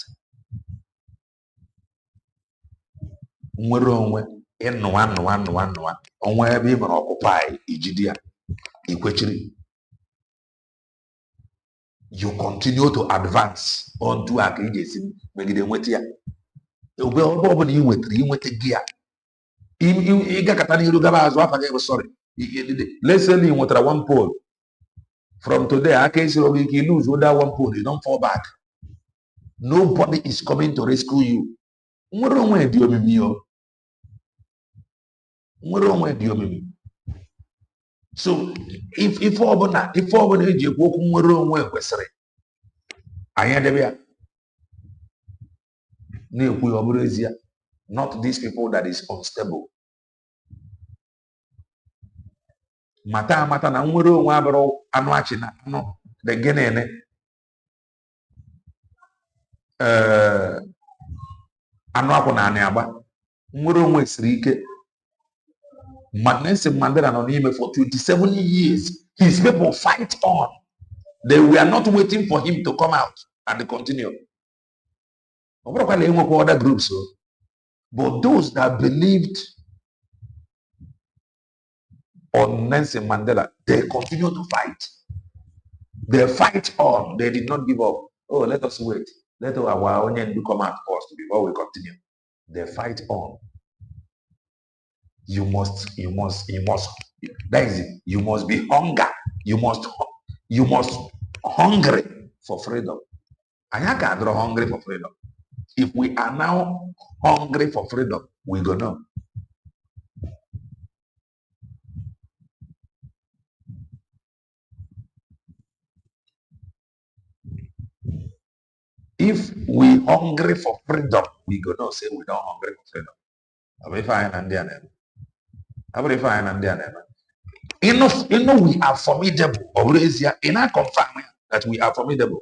S2: You continue to advance onto a sorry. Let's say you want one pole. From today, I can say you lose without one pole, you don't fall back. Nobody is coming to rescue you. So if not these people that is unstable. Mata na nwere onwe abụrụ anụ achị na anụ the gene anụ akwụ na anị agba nwere onwe siri ike. Nelson Mandela nọ n'ime for 27 years. His people fight on. They were not waiting for him to come out and continue. Other groups, but those that believed on Nelson Mandela, they continue to fight. They fight on. They did not give up. Oh, let us wait. Let our onion come out first before we continue. They fight on. You must. That is it. You must be hunger. You must hungry for freedom. I can't draw hungry for freedom. If we are now hungry for freedom, we go know. If we hungry for freedom, we go not say we don't hungry for freedom. We are formidable. Always here, in our confirm that we are formidable.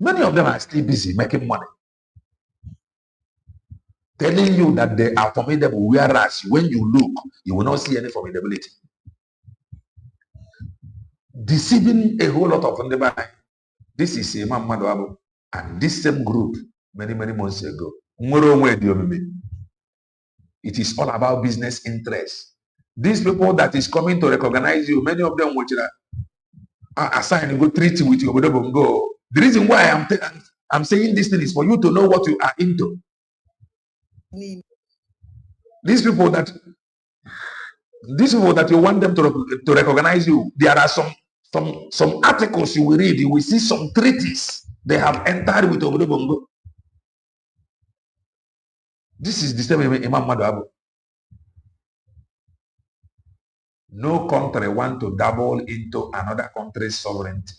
S2: Many of them are still busy making money, telling you that they are formidable, whereas when you look, you will not see any formidability. Deceiving a whole lot of them. This is a man, and this same group many months ago. It is all about business interests. These people that is coming to recognize you, many of them will assign and go treat you with your go. The reason why I'm saying this thing is for you to know what you are into. These people that you want them to recognize you, there are some articles you will read, you will see some treaties they have entered with Obodobongo. This is the same Imam Madabu. No country want to dabble into another country's sovereignty.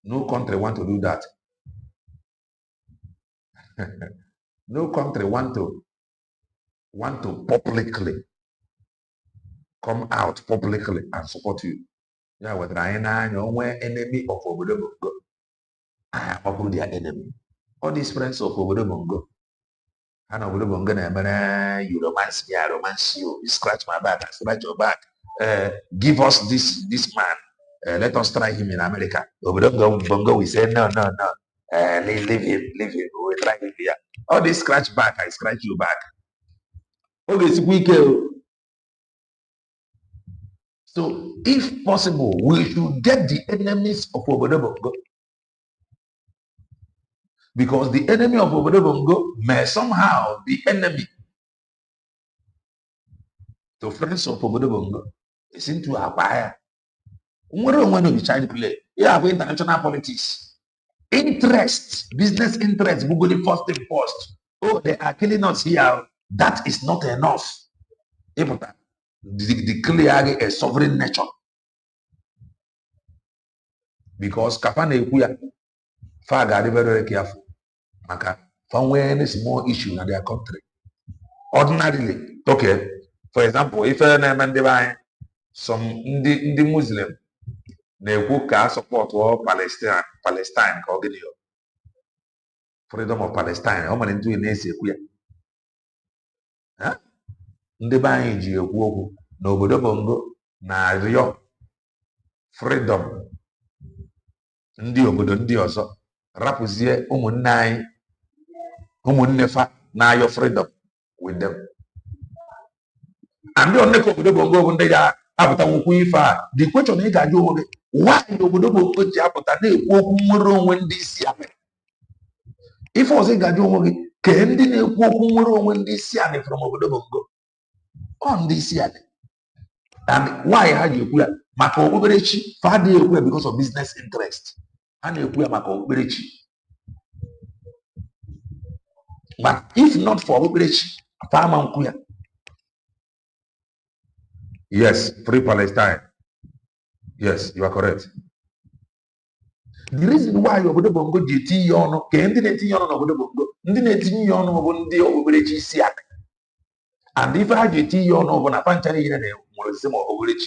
S2: No country want to do that. No country want to publicly come out publicly and support you. Yeah, whether I know enemy of Obodo Bongo, I am their enemy. All these friends of Obodo Bongo, and Obodo Bongo, you romance me, I romance you. You scratch my back, I scratch your back. Give us this man. Let us try him in America. Obodo Bongo, we say no. Leave him. We try him here. All this scratch back, I scratch you back. Okay, it's weekend. So, if possible, we should get the enemies of Obodo Bongo. Because the enemy of Obodo Bongo may somehow be enemy to friends of Obodo Bongo. It's into a buyer. We don't want to be child play. Yeah, for international politics. Interest, business interest, Google the first thing first. Oh, they are killing us here. That is not enough. Declare a sovereign nation. Because Kafane Kuya, Faga, very careful. Maka, from when is more issue in their country. Ordinarily, okay. For example, if a man divine some in the Muslim, they who can support all Palestine, freedom of Palestine, how many do in Asia? Ndị be anyị ji ekwu okwu n'obodo Bongo na Rio freedom ndị obodo ndị ọzọ rapụzie ụmụnne anyị ụmụnne fa na-ayọ freedom with them. And ndị onneka obodo Bongo bụ ndị ga-apụta nwukwu ife a. The question ị ga-ajụ onwe gị, why obodo Bongo ji apụta na-ekwu okwu nwere onwe ndị isi ala? Ife ọzọ ị ga-ajụ onwe gị, kee ndị na-ekwu okwu nwere onwe ndị isi ala from obodo Bongo? On this year, and why had you queer? Mako Uberechi, Fadi queer because of business interest. And you queer Mako Uberechi. But if not for Uberechi, Farmer queer. Yes, free Palestine. Yes, you are correct. The reason why you would go GT yono, came the neti yono of the Bongo, the neti yono of the Uberechi siak. And if I get you on over a panchani in a museum of village,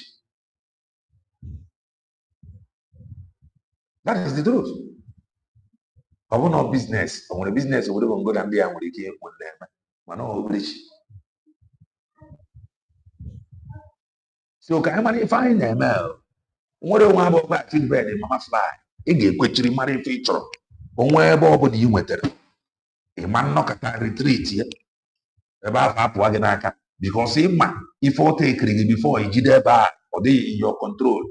S2: that is the truth. I want no business. I want a business would even go and be able to keep with them. No village. So can I find them? What do I want about feedback in Mama Fly? It get quickly marry feature. On where Bob you went there. A man knock at a retreat here. About because if you take it before you get there or they in your control.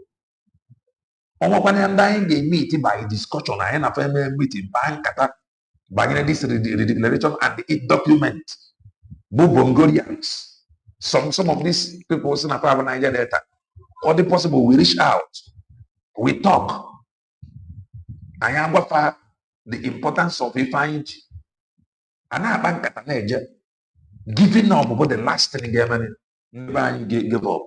S2: Meet by discussion and a family meeting by this declaration and the document. Bongolians. Some of these people in a private Niger data. Or the possible we reach out, we talk. I am the importance of Ifanji. And I bank at a Niger. Giving up about the last thing give up.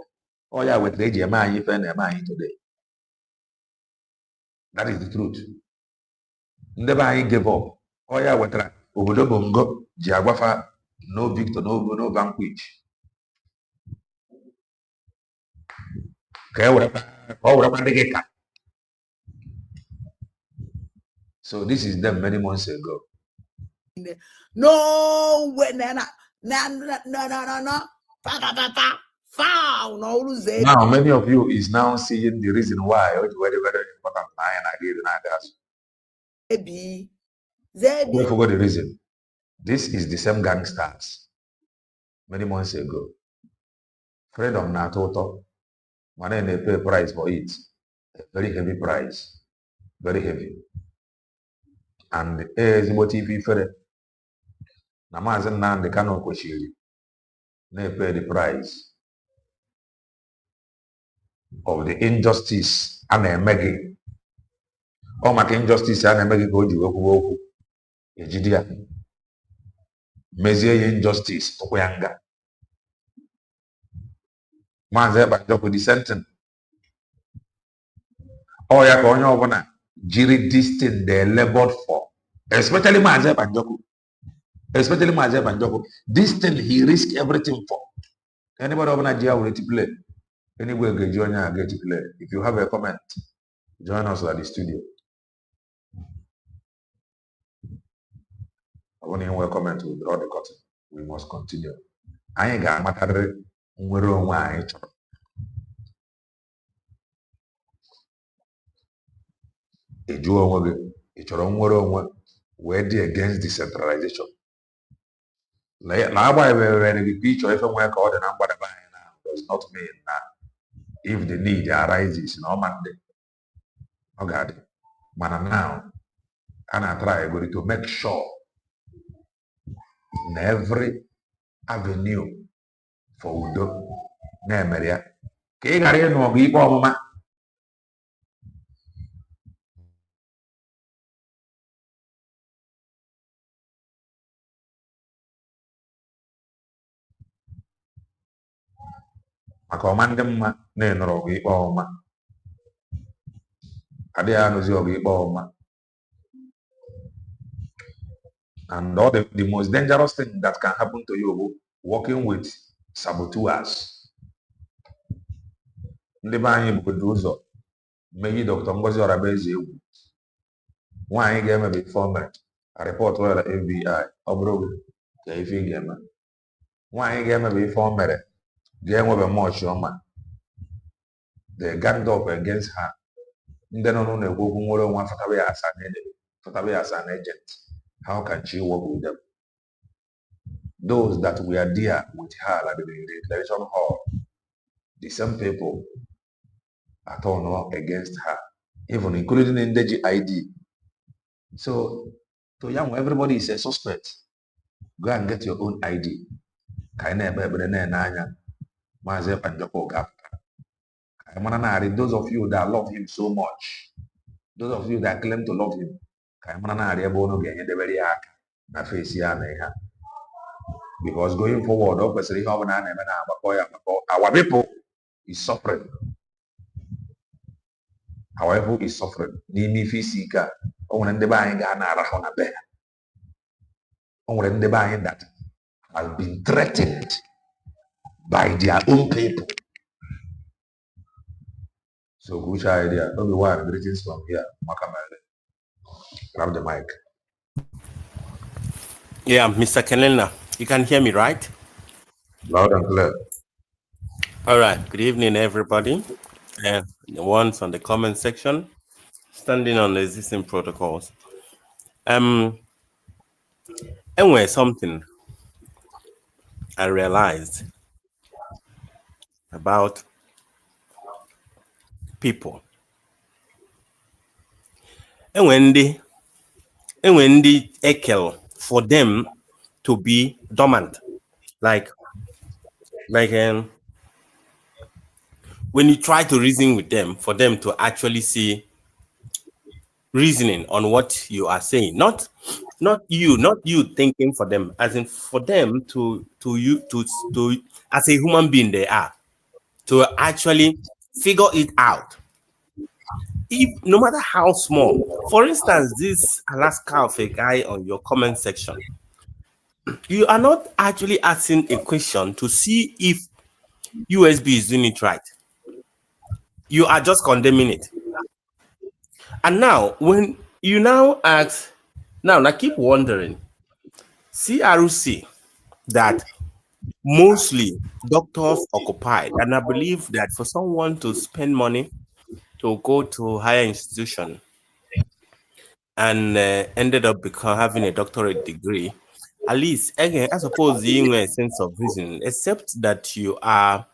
S2: Oh yeah, with the man you find a man today. That is the truth. Never give up. Oh yeah, with Obodo Bongo, Jiagwafa, no victor, no vanquish. So this is them many months ago.
S14: No, no.
S2: Now, many of you is now seeing the reason why it's very, very important. We forgot the reason. This is the same gangsters. Many months ago. Freedom na total. When they pay price for it. A very heavy price. Very heavy. And as what if you feel Namazan Nan the Kano Koshiri. They pay the price of the injustice and a Maggie. Oh, my injustice and a Maggie go to Ejidia. mezie injustice Okwanga. Maazị Banjoko dissenting. Oh ya ka onye ọbụla jiri this thing they labored for, especially Maazị Banjoko. Especially Maazị Banjoko. This thing he risked everything for. Anybody ọbụla ji awụrụ to play? Anywhere get join get to play. If you have a comment, join us at the studio. I want to comment, we'll draw the curtain. We must continue. I ain't got matter nwere onwe anyị chọrọ. Eju onwe gị, ị chọrọ nwere onwe wee dị against decentralization. Na agba were gị picture ife nwee ka ọ dị na mgbadaba anyị na does not mean na if the need arises na Monday, okay. But now, I try to make sure in every avenue for Udo, Nemeria, Kegari no be Mama. I command them, Nenro, be Mama. Adianos, you Mama. And all the most dangerous thing that can happen to you working with saboteurs. Ndị be anyị bugodo ụzọ meyi Dr. Ngozi Orabeze egwu nwaanyị ga-eme before mere report were FBI ọ bụrụ ka ife ga-eme nwaanyị ga-eme before mere ga-enwebe much ọma they ganged up against her ndị nọ n'ụlọ ekwu okwu nwere onwe fatabe ya as an agent. How can she work with them? Those that were there with her at the declaration hall, the same people are turned against her, even including in the GID. So, to young, everybody is a suspect. Go and get your own ID. Those of you that love him so much, those of you that claim to love him, because going forward, our people is suffering. Our people is suffering. Nimi fisika, on the buying that has been threatened by their own people. So good idea. Everyone, greetings from here. Makamele. Grab the mic.
S15: Yeah, Mr. Kelena, you can hear me, right?
S2: Loud and clear.
S15: All right. Good evening, everybody. The ones on the comment section, standing on the existing protocols. Anyway, something I realized about people. And when the ekel for them to be dormant, like when you try to reason with them, for them to actually see reasoning on what you are saying, not you thinking for them, as in for them to as a human being they are, to actually figure it out. If no matter how small, for instance, this Alaska of a guy on your comment section, you are not actually asking a question to see if USB is doing it right. You are just condemning it. And now, when you now ask, now I keep wondering, CRC that mostly doctors occupied, and I believe that for someone to spend money to go to higher institution and ended up having a doctorate degree, at least again, I suppose in a sense of reason, except that you are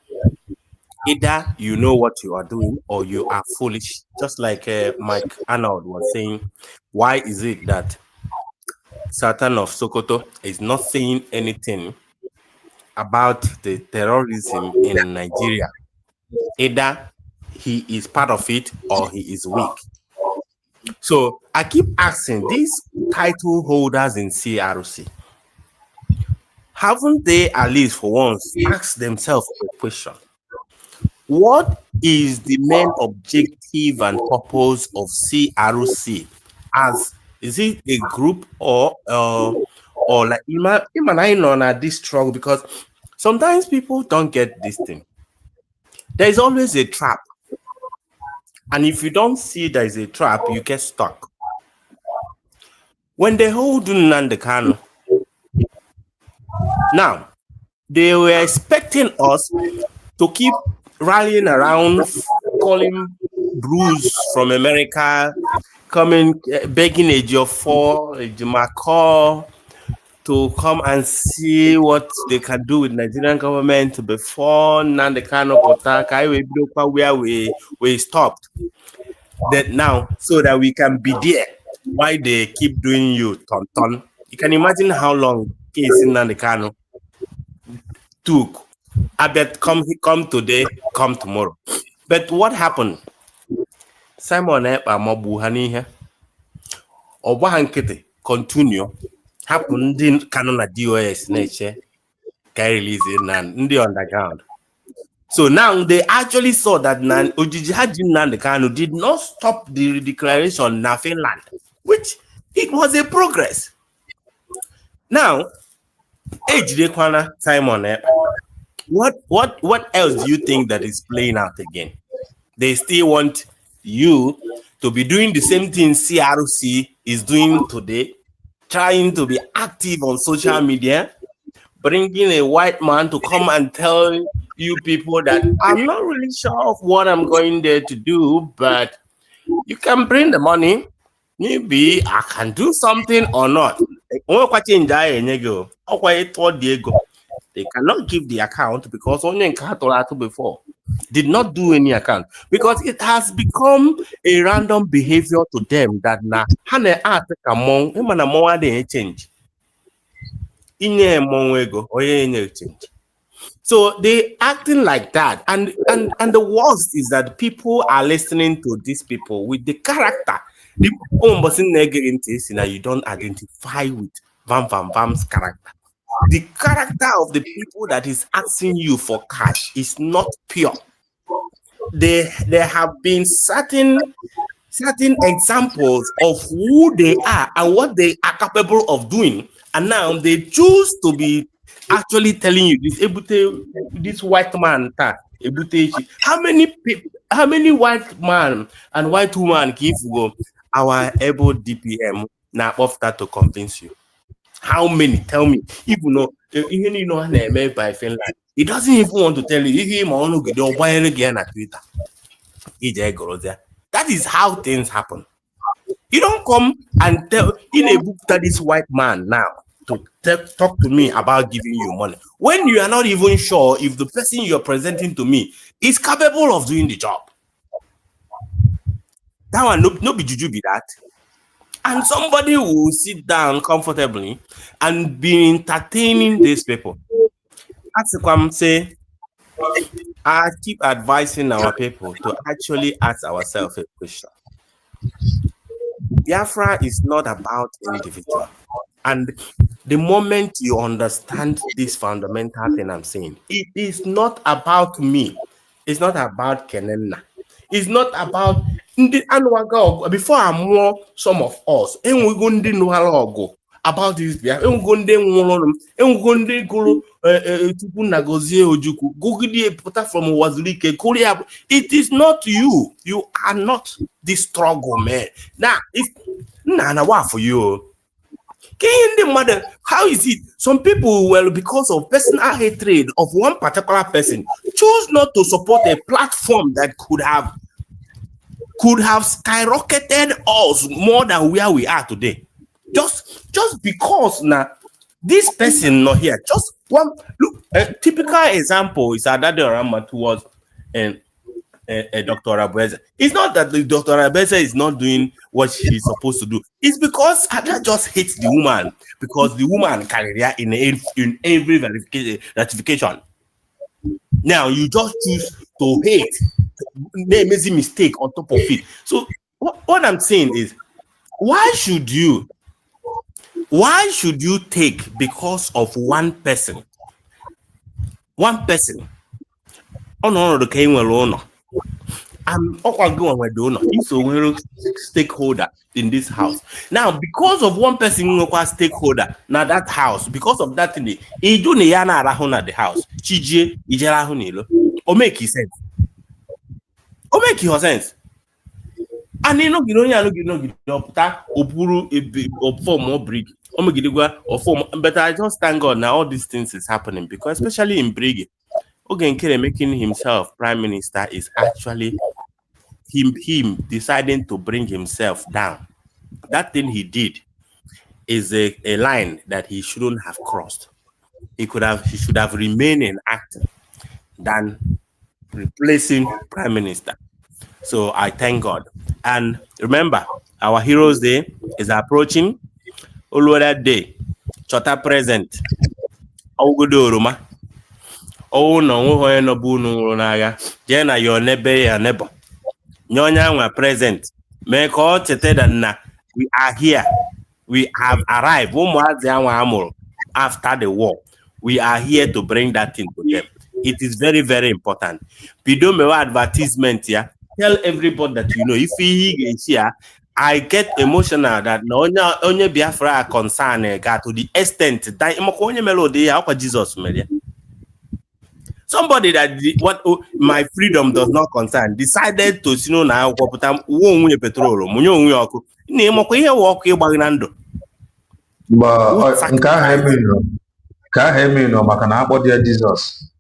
S15: either you know what you are doing or you are foolish. Just like Mike Arnold was saying, why is it that Satan of Sokoto is not saying anything about the terrorism in Nigeria? Either he is part of it or he is weak. So I keep asking these title holders in CRC, haven't they at least for once asked themselves a question? What is the main objective and purpose of CRC? Is it a group or like him and I know at this struggle, because sometimes people don't get this thing. There is always a trap. And if you don't see there is a trap, you get stuck. When they hold Nnamdi Kanu, now they were expecting us to keep rallying around, calling Bruce from America, coming, begging Ejiofor, Ejimako to come and see what they can do with Nigerian government before Nnamdi Kanu Potaka, where we stopped. That now, so that we can be there. Why they keep doing you ton. You can imagine how long case Nnamdi Kanu took. I bet come today, come tomorrow. But what happened? Simon Ekpa Mobuhani here. Obahankete continue. Happened in Canada DOS nature. Can release in the underground. So now they actually saw that Ojiji Haji Nnamdi Kanu did not stop the declaration in Finland, which it was a progress. Now, Ejidekwana Simon Ekpa. What else do you think that is playing out again? They still want you to be doing the same thing CRC is doing today, trying to be active on social media, bringing a white man to come and tell you people that I'm not really sure of what I'm going there to do, but you can bring the money. Maybe I can do something or not. They cannot give the account because only before did not do any account, because it has become a random behavior to them that now change. So they acting like that, and the worst is that people are listening to these people with the character. The you don't identify with Vam's character. The character of the people that is asking you for cash is not pure. There have been certain examples of who they are and what they are capable of doing, and now they choose to be actually telling you this white man. How many white man and white woman give go our able DPM now after to convince you? How many? Tell me. Even though by Finland, he doesn't even want to tell you. That is how things happen. You don't come and tell in a book that this white man now to talk to me about giving you money when you are not even sure if the person you're presenting to me is capable of doing the job. That one no be juju be that. And somebody will sit down comfortably and be entertaining these people. As I say, I keep advising our people to actually ask ourselves a question. Biafra is not about individual. And the moment you understand this fundamental thing I'm saying, it is not about me. It's not about Kenenna. It's not about before I'm more some of us, and we're going to know about this. And we're going to go from Wazulike, Korea. It is not you. You are not the struggle, man. Now, if what for you? How is it? Some people, well, because of personal hatred of one particular person, choose not to support a platform that could have skyrocketed us more than where we are today. Just because now this person not here. Just one look. A typical example is Adade Oramat was Dr. Abeze. It's not that the Dr. Abeze is not doing what she's supposed to do. It's because Ada just hates the woman because the woman career in every ratification. Now you just choose to hate, make a mistake on top of it. So what I'm saying is, why should you Why should you take because of one person? One person. Oh no, the king will I'm going he's a stakeholder in this house. Now, because of one person who was stakeholder, now that house, because of that thing, he do yana rahuna the house. Chije ijarahunilo. Or make his sense. Or make your sense. And you know, opuru or form more Brgie. Or form, but I just thank God now all these things is happening because especially in Brgie, Ogenkere making himself prime minister is actually him deciding to bring himself down. That thing he did is a line that he shouldn't have crossed. He should have remained in acting than replacing prime minister. So I thank God. And remember, our Heroes Day is approaching. That day, Chota present. Roma. Oh no, no bunu naga. Jena your neighbor. Nyonya present. Make all that we are here. We have arrived. After the war, we are here to bring that into them. It is very, very important. Pido advertisement here. Tell everybody that you know. If he is here, I get emotional that only Biafra are concerned to the extent that Jesus somebody that what my freedom does not concern decided to now petrol
S2: maka na akpọ dia Jesus.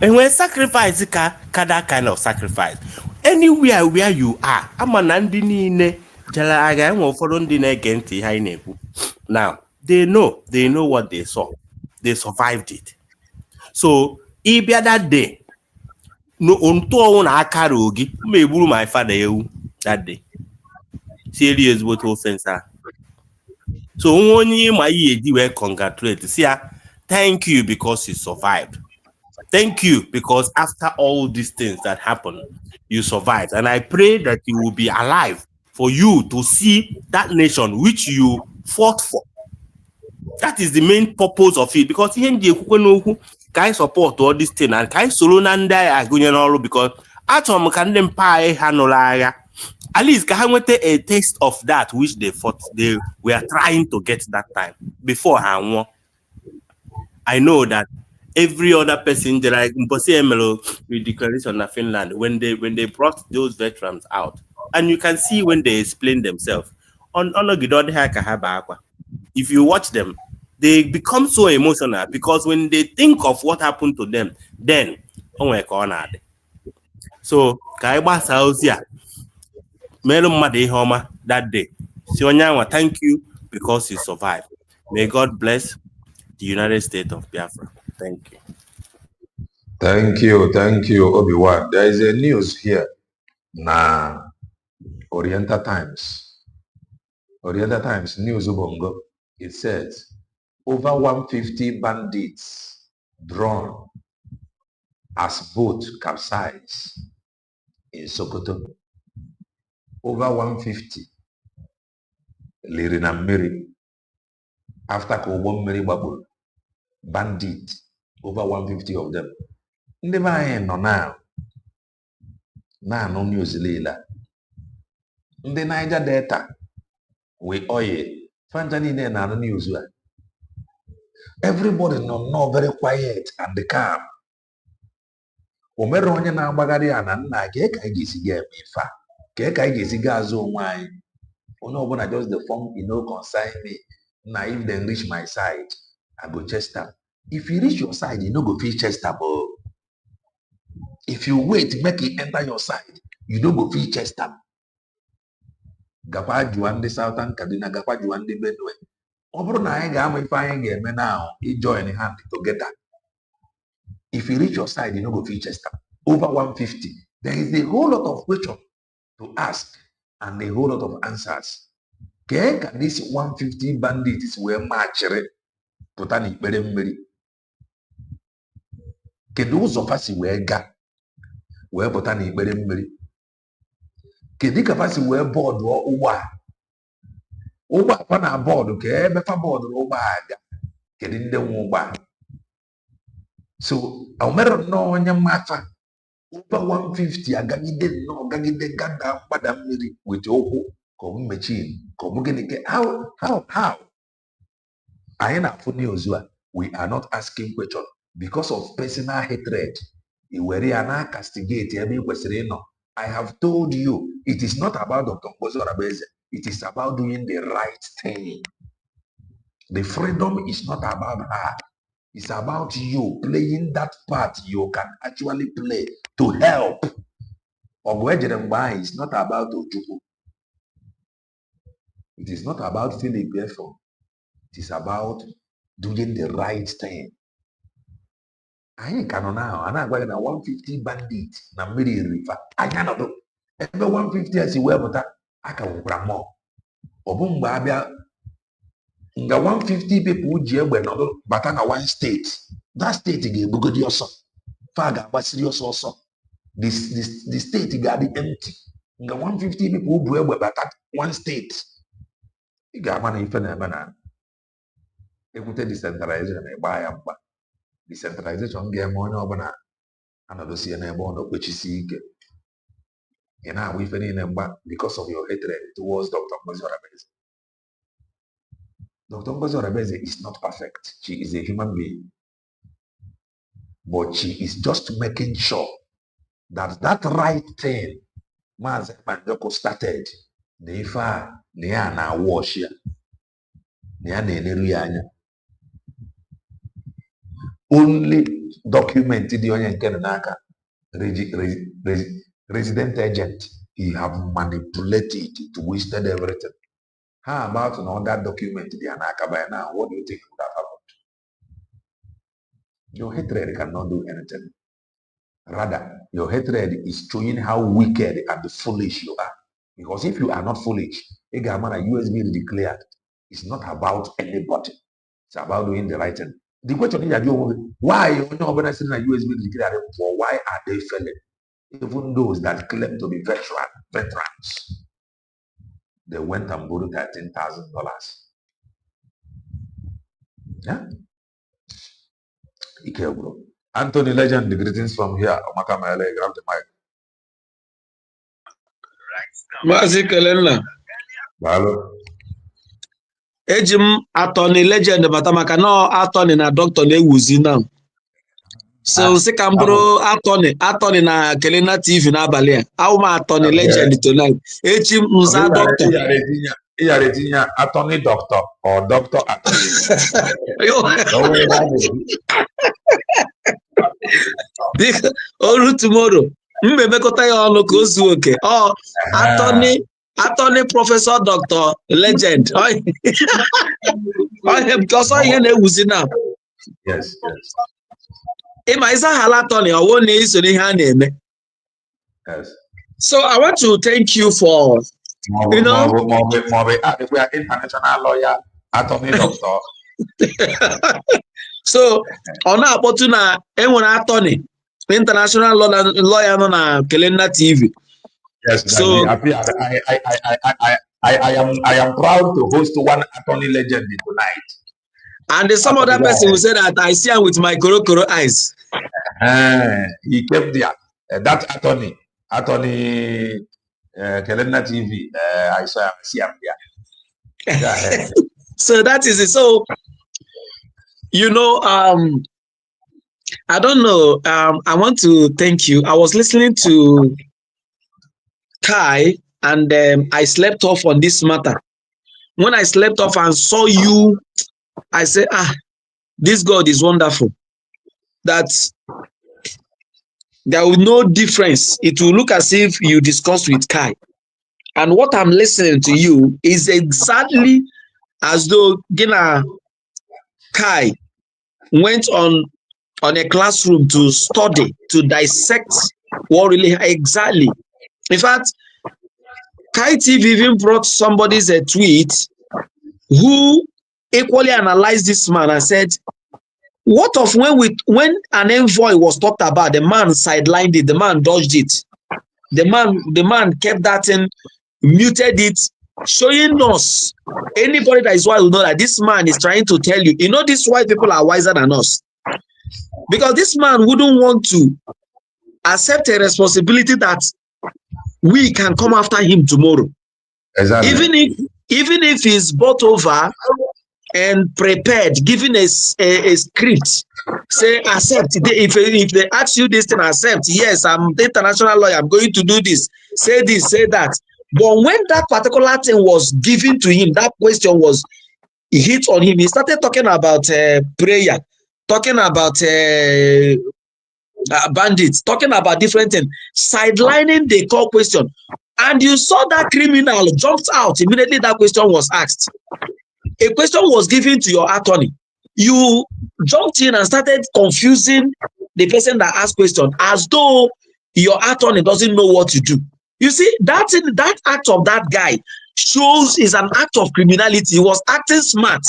S15: And when sacrifice that kind of sacrifice, anywhere where you are, now they know what they saw. They survived it. So if that day, no my father that day. Serious what offense. So only my were congratulate. See, thank you because you survived. Thank you because after all these things that happened, you survived. And I pray that you will be alive for you to see that nation which you fought for. That is the main purpose of it. Because can support all this thing and can solo nanda because atom can them pie hanolaga. At least can a taste of that which they fought, they were trying to get that time before I know that every other person like with declaration of Finland when they brought those veterans out, and you can see when they explain themselves if you watch them, they become so emotional because when they think of what happened to them, then so that day. Thank you because you survived. May God bless the United States of Biafra. Thank you.
S2: Thank you, Obi-Wan. There is a news here. Oriental Times News Ubongo. It says over 150 bandits drawn as boat capsized in Sokoto. Over 150 Lirina Miri after Kobom Miri Babul bandit, over 150 of them. No news Lila. The Niger Delta we oil. Fanjani na news. Everybody no very quiet and calm. Omero onye na agbagari ana nna ke ka isi ga emefa. Ke ka isi ga azu nwanyị. Onye obuna just the form consign me. Now if they reach my side, I go chest them. If you reach your side, you no go feel chest them. If you wait, make it enter your side, you don't go feel chest them. Gapa juan the Southern Kaduna, Gapa juan the Benue. Over na anyị ga-ama ife anyị ga-eme now, join hand together. If you reach your side, you know go feel chest up. Over 150. There is a whole lot of questions to ask and a whole lot of answers. Can these 150 bandits were marched to Tani Beremeri? Can those of us were ga were Botani Beremeri? Can the capacity were board or ụgbọ akwa na bọọdụ ka ebefa bọọdụ ụgbọ aga kedu ndị nwe ụgbọ so omero nnọọ onye mmafa ụgbọ 150 agagide nnọọ gagide gada mgbada mmiri wete ụkwụ ka ọ mechie ka ọ bụ gịnị ke how anyị na-afụ news a we are not asking question because of personal hatred i were ya na castigate ebe ị kwesịrị ịnọ. I have told you it is not about Dr. Ngozi Orabeze. It is about doing the right thing. The freedom is not about her. It's about you playing that part you can actually play to help. Ogwejiremba is not about Ojukwu. It is not about Philip Efo. It is about doing the right thing. Anyị ka nọ n'ahụ a na-agwa gị na 150 bandit na mmiri river anya nọdụ ebe 150 a si wee pụta aka nwekwara mmụọ. Ọ bụ mgbe abịa nga 150 people ji egbe nọdụ bata na one state, that state ga-egbugodi ọsọ fa ga-agbasiri ọsọ ọsọ, the state ga-adị empty. Nga 150 people bu egbe bata one state, ị ga-ama na ife na-eme na ekwute decentralization na-egba ya mgba. Decentralization ga-eme onye ọbụla anọdosie n'ebe ọ nọ kpechisi ike. Ị na-agba ife niile mgba because of your hatred towards Dr. Ngozi Orabeze. Dr. Ngozi Orabeze is not perfect. She is a human being. But she is just making sure that that right thing Maazị Manjoko started na ife a na ya na-wash ya na ya na-eleru ya anya. Only document dị onye nke n'aka resident agent, he have manipulated, twisted everything. How about that document dị n'aka by now? What do you think would have happened? Your hatred cannot do anything. Rather, your hatred is showing how wicked and foolish you are. Because if you are not foolish, a USB declared, it's not about anybody. It's about doing the right thing. The question is, why USB declared for? Why are they failing? Even those that claim to be veterans, they went and borrowed $13,000. Yeah. Okay, bro. Anthony Legend, the greetings from here. Omaka Maele, grab the mic.
S16: Mazi Kelenla.
S2: Hello.
S16: Ejim Anthony Legend, but I'm no Anthony na doctor na-ewuzi now. So si ka mbụrụ Anthony na Kelena TV n'abalị a. How ma Anthony Legend tonight? Echi mza doctor.
S2: Ị yara etinye Anthony doctor or doctor Anthony.
S16: Oru tomorrow. Mmemekọta ya ọnụ ka o zuo oke. Oh, Anthony Professor Doctor Legend. Because all ihe na-ewuzi now.
S2: Yes.
S16: Ima isa halatoni owo na iso ni ha na-eme.
S2: Yes.
S16: So I want to thank you for we are
S2: international lawyer, attorney doctor.
S16: So on akpotu na enwere attorney international lawyer no na Kelena TV.
S2: Yes.
S16: So
S2: I am proud to host one attorney legend tonight.
S16: And some other person will say that I see him with my koro eyes.
S2: He came there. That attorney Kelena TV. I see him there. Go ahead.
S16: So that is it. So I don't know. I want to thank you. I was listening to Kai and I slept off on this matter. When I slept off and saw you, I said, this God is wonderful. That there will no difference. It will look as if you discussed with Kai. And what I'm listening to you is exactly as though Kai went on a classroom to study, to dissect what really exactly. In fact, Kai TV even brought somebody's a tweet who equally analyzed this man and said, what of when an envoy was talked about, the man sidelined it, the man dodged it. The man kept that in, muted it, showing us, anybody that is white will know that this man is trying to tell you, these white people are wiser than us. Because this man wouldn't want to accept a responsibility that we can come after him tomorrow.
S2: Exactly.
S16: Even if he's bought over and prepared, given a script, say accept. If they ask you this thing, accept. Yes, I'm the international lawyer. I'm going to do this. Say this, say that. But when that particular thing was given to him, that question was hit on him. He started talking about prayer, talking about bandits, talking about different things, sidelining the core question. And you saw that criminal jumped out immediately that question was asked. A question was given to your attorney. You jumped in and started confusing the person that asked question as though your attorney doesn't know what to do. You see, that act of that guy shows is an act of criminality. He was acting smart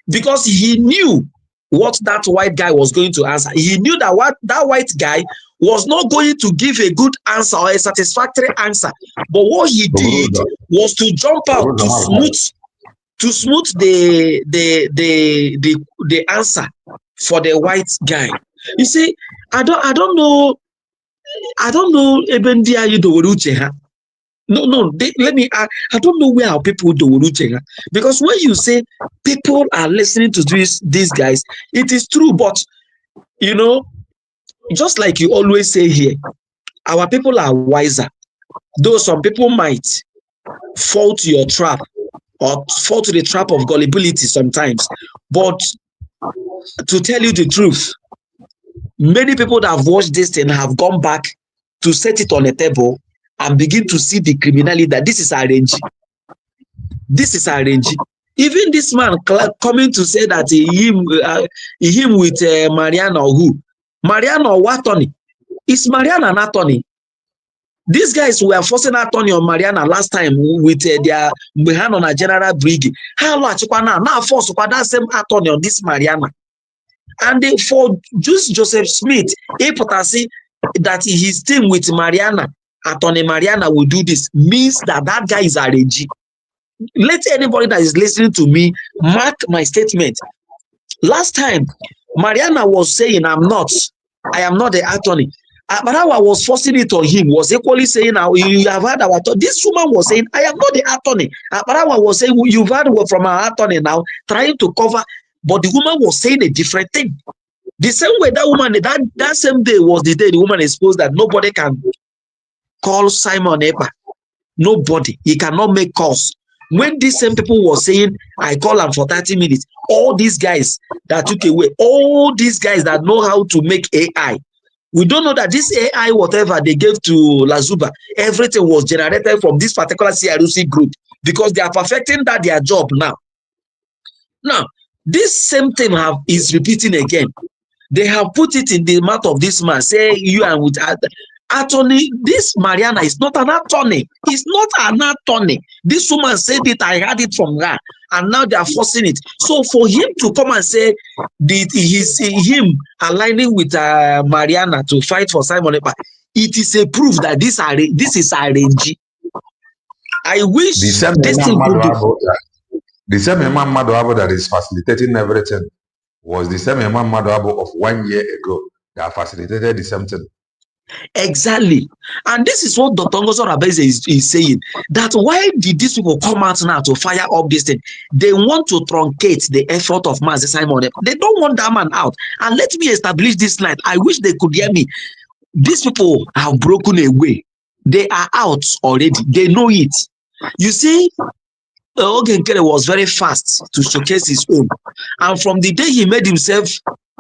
S16: because he knew what that white guy was going to answer. He knew that that white guy was not going to give a good answer or a satisfactory answer. But what he did was to jump out to smooth the answer for the white guy. You see, I don't know even I don't know where our people do because when you say people are listening to these guys, it is true, but just like you always say here, our people are wiser, though some people might fall to your trap or fall to the trap of gullibility sometimes. But to tell you the truth, many people that have watched this thing have gone back to set it on a table and begin to see the criminality that this is RNG. This is RNG. Even this man coming to say that him with Mariana or who? Mariana or Watoni? Is Mariana an attorney? These guys were forcing attorney on Mariana last time with their behind on a general Brgie. How much now force that same attorney on this Mariana? And for Joseph Smith, see that his team with Mariana, attorney Mariana will do this, means that that guy is RNG. Let anybody that is listening to me mark my statement. Last time, Mariana was saying, I am not the attorney. But how I was forcing it on him was equally saying, now you have heard our attorney. This woman was saying, I am not the attorney. But how I was saying, you've heard from our attorney now, trying to cover. But the woman was saying a different thing. The same way that woman, that same day was the day the woman exposed that nobody can call Simon Eber. Nobody. He cannot make calls. When these same people were saying, I call him for 30 minutes, all these guys that took away, all these guys that know how to make AI, we don't know that this AI, whatever they gave to Lazuba, everything was generated from this particular CRUC group because they are perfecting their job now. Now, this same thing is repeating again. They have put it in the mouth of this man, say you and with attorney. This Mariana is not an attorney. It's not an attorney. This woman said it, I heard it from her, and now they are forcing it. So for him to come and say him aligning with Mariana to fight for Simon Epa, it is a proof that this is RNG. I wish this thing would do.
S2: The same Imam Maduabo that is facilitating everything was the same Imam Maduabo of 1 year ago that facilitated the same thing.
S16: Exactly. And this is what Dr. Ngozo Rabeze is saying, that why did these people come out now to fire up this thing? They want to truncate the effort of Mazi Simon. They don't want that man out. And let me establish this night. I wish they could hear me. These people have broken away. They are out already. They know it. You see, Ogenkere was very fast to showcase his own. And from the day he made himself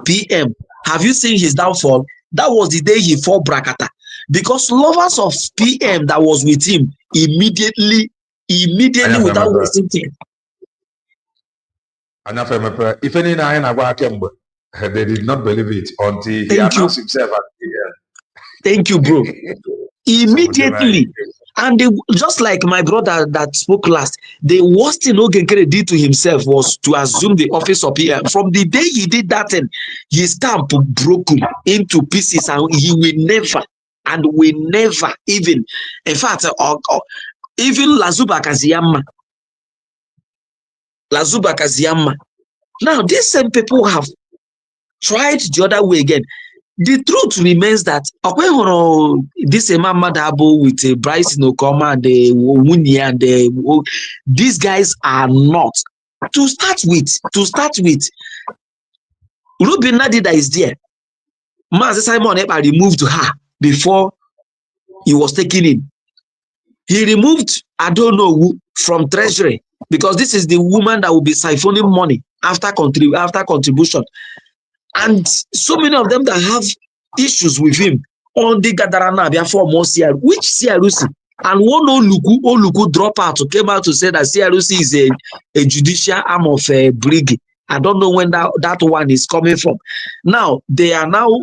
S16: PM, have you seen his downfall? That was the day he fought Brakata. Because lovers of PM that was with him immediately without wasting time.
S2: If any they did not believe it until he announced himself at PM.
S16: Thank you, bro. Immediately. And just like my brother that spoke last, the worst thing Ogenkere did to himself was to assume the office of PM. From the day he did that thing, his stamp broke into pieces, and he will never even, in fact, Even Lazuba Kaziyama. Lazuba Kaziyama. Now, these same people have tried the other way again. The truth remains that this Madabo with Bryce Nokoma and the Wuni and these guys are not. To start with, Ruben Nadida is there. Mazi Simon Ekpa removed her before he was taken in. He removed, I don't know who, from Treasury, because this is the woman that will be siphoning money after contribution. And so many of them that have issues with him on the Gadarana before more CR, which CRUC? And one Oluku dropout came out to say that CRUC is a judicial arm of Brgie. I don't know when that one is coming from. Now they have now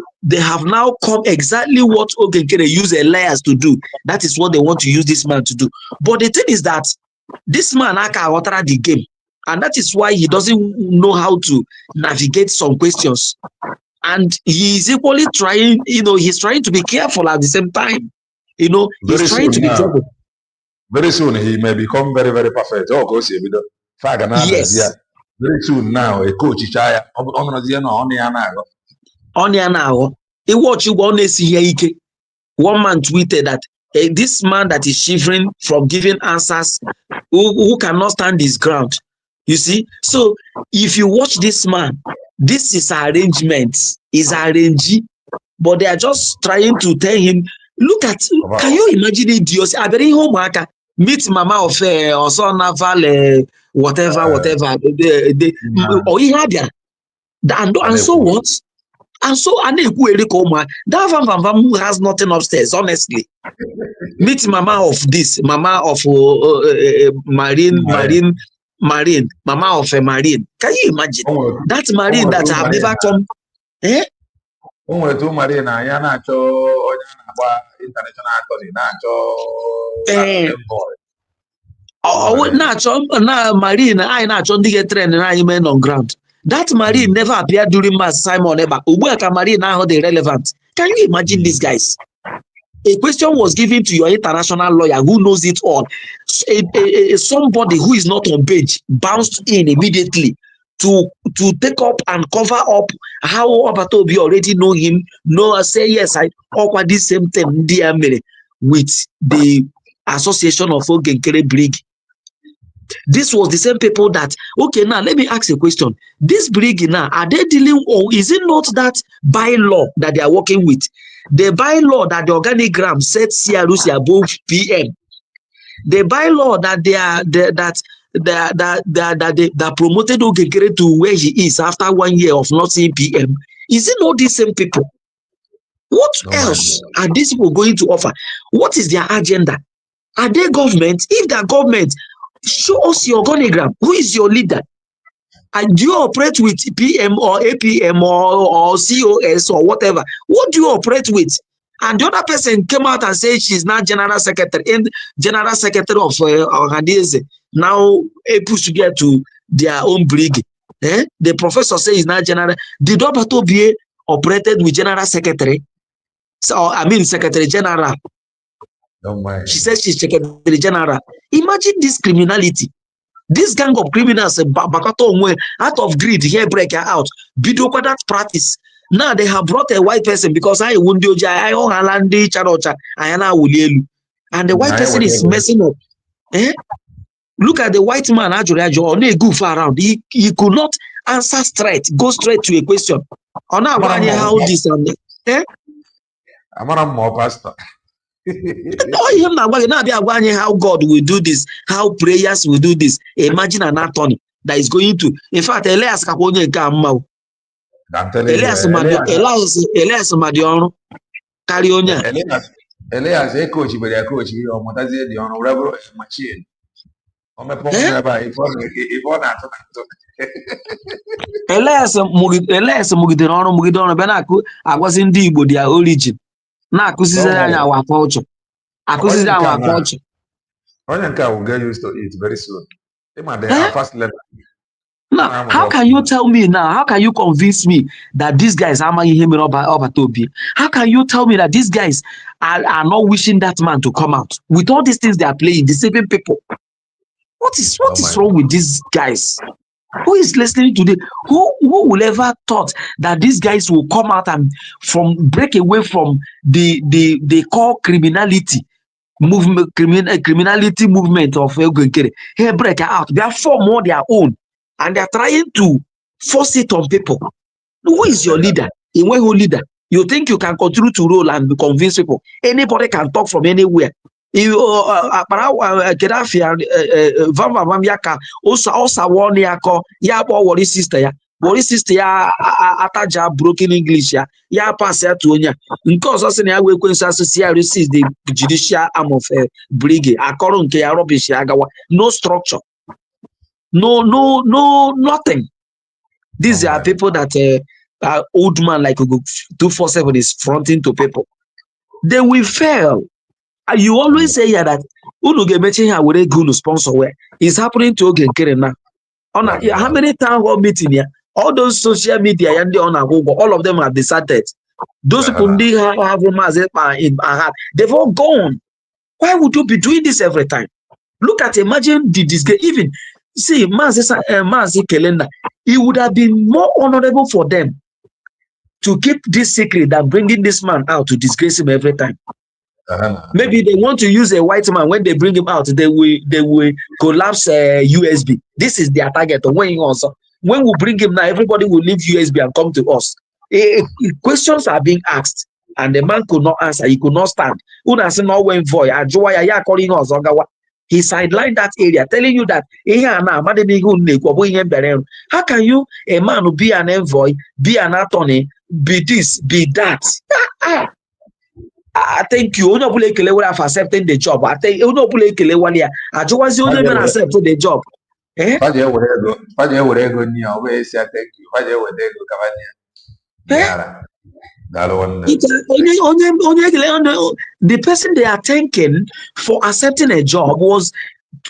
S16: come exactly what Ogenkere use Elias to do. That is what they want to use this man to do. But the thing is that this man aka the game, and that is why he doesn't know how to navigate some questions. And he is equally trying, he's trying to be careful at the same time. He's trying to be careful.
S2: Very soon he may become very, very perfect. Oh, goes here.
S16: Yes.
S2: Very soon now, a coach is He
S16: watch you one man tweeted that this man that is shivering from giving answers who cannot stand his ground. You see? So if you watch this man, this is arrangement, is arranged, but they are just trying to tell him, look at, can you imagine it? I very homework, meet mama of or son naval whatever, or he had and so what? And so that has nothing upstairs, honestly. Meet mama of this, mama of marine, mama of a marine. Can you imagine that marine that have never come? Eh? Marine, I not on the trend and I men on ground. That marine never appeared during Mass Simon Eba. Ubuaka marine now they relevant. Can you imagine these guys? A question was given to your international lawyer who knows it all. Somebody who is not on page bounced in immediately to take up and cover up how Obatobi already know him. Say yes, I offer this same thing with the Association of Ogenkere Brgie. This was the same people that, okay, now let me ask a question. This Brgie now, are they dealing, or is it not that bylaw that they are working with? The bylaw that the organigram sets CRUC above PM. The bylaw that they promoted Ogenkere to where he is after 1 year of not seeing PM. Is it not these same people? What else are these people going to offer? What is their agenda? Are they government? If they are government, show us your organigram. Who is your leader? And do you operate with PM or APM or COS or whatever? What do you operate with? And the other person came out and said she's now general secretary of Hadeze. Now push to get to their own Brgie. The professor says he's now general. Did Obato be operated with general secretary? So secretary general. She says she's secretary general. Imagine this criminality. This gang of criminals, out of greed, here break out. Video that practice. Now they have brought a white person because I won't do and the white person is messing up. Look at the white man on a goof around. He could not answer straight, go straight to a question. On how this and
S2: I'm more pastor.
S16: How God will do this, how prayers will do this. Imagine an attorney that is going to, in fact, Elias Madion carry on.
S2: Elias, a coach, but a coach, or Motazi, the honorable machine.
S16: Elias Mugidon Benaku, I was indeed with their origin. Now, because our culture. Because our culture.
S2: Onyanka will get used to it very soon. They are first level.
S16: Now, how can you tell me now? How can you convince me that these guys are him over Toby? How can you tell me that these guys are not wishing that man to come out? With all these things they are playing, deceiving people. What is wrong with these guys? Who is listening to this? Who will ever thought that these guys will come out and break away from the core criminality movement, criminality movement of Elgonkere? Hey, break out. They are form more their own, and they are trying to force it on people. Who is your leader? In who leader? You think you can continue to roll and convince people? Anybody can talk from anywhere. Gaddafi Vamba Mamiaka also warn yako ya worry sister ya ataja broken English ya pass ya to onya nke ozo se na ya we kwensu associate receives the judicial arm of Brgie akoro nke ya rubbish ya gawa, no structure, no nothing. These are people that old man like 247 is fronting to people. They will fail. You always say here that Unu Gemechi here with a good sponsor where it's happening to Ogenkere now. How many town hall meeting here? All those social media and all of them have deserted. Those people have they've all gone. Why would you be doing this every time? Look at imagine the disgrace. Even see Mazi Kelenda, it would have been more honorable for them to keep this secret than bringing this man out to disgrace him every time. Maybe they want to use a white man. When they bring him out, they will collapse USB. This is their target. When we bring him now, everybody will leave USB and come to us. Questions are being asked, and the man could not answer. He could not stand. He sidelined that area, telling you that how can you, a man who be an envoy, be an attorney, be this, be that? I thank you. Only Obule Kele have accepted the job. I think Only Obule Kele one here. I just was the only man accepted the job. Eh?
S2: The
S16: person they are thanking for accepting a job was,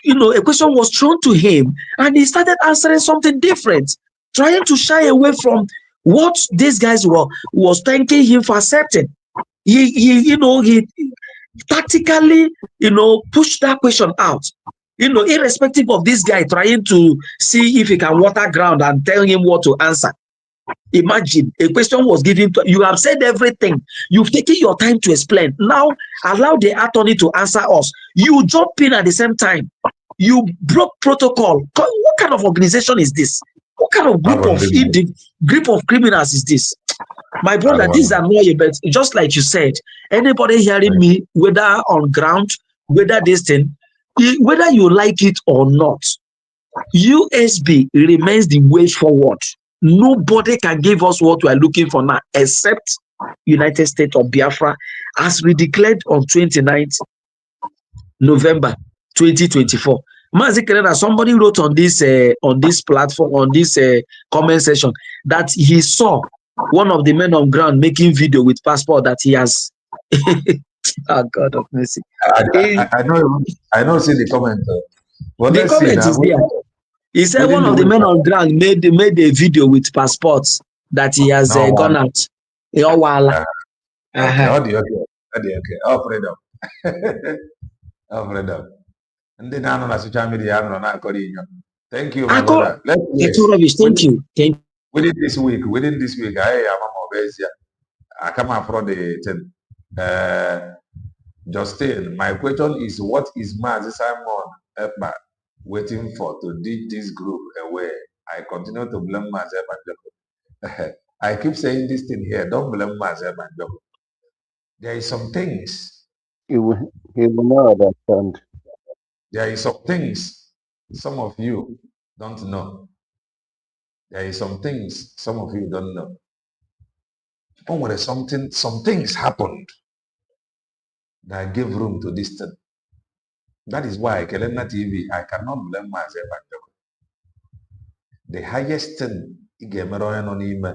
S16: a question was thrown to him, and he started answering something different, trying to shy away from what these guys was thanking him for accepting. He tactically, pushed that question out, irrespective of this guy trying to see if he can water ground and tell him what to answer. Imagine a question was given to you, have said everything, you've taken your time to explain. Now allow the attorney to answer us. You jump in at the same time. You broke protocol. What kind of organization is this? What kind of group of criminals is this? My brother, these are not, but just like you said, anybody hearing me, whether on ground, whether this thing, whether you like it or not, USB remains the way forward. Nobody can give us what we are looking for now, except United States of Biafra, as we declared on 29th November 2024. Somebody wrote on this platform, on this comment section, that he saw one of the men on ground making video with passport that he has. Oh, God of mercy.
S2: I know. See the comment. Well,
S16: the comment is there. He said one of the men on ground made a video with passports that he has gone out.
S2: Okay. Oh, freedom. Oh, freedom. And then I'm on social media. I'm not calling. Thank you, my brother.
S16: Thank you.
S2: Within this week, I am Mobesia. I come up from the thing. Justin, my question is, what is Mazi Simon Epma waiting for to dig this group away? I continue to blame Mazi Epma. I keep saying this thing here. Don't blame Mazi Epma. There is some things.
S17: He will not understand.
S2: There is some things some of you don't know. There is some things some of you don't know. When some things happened that gave room to this thing. That is why Kelena TV, I cannot blame myself. The highest thing on him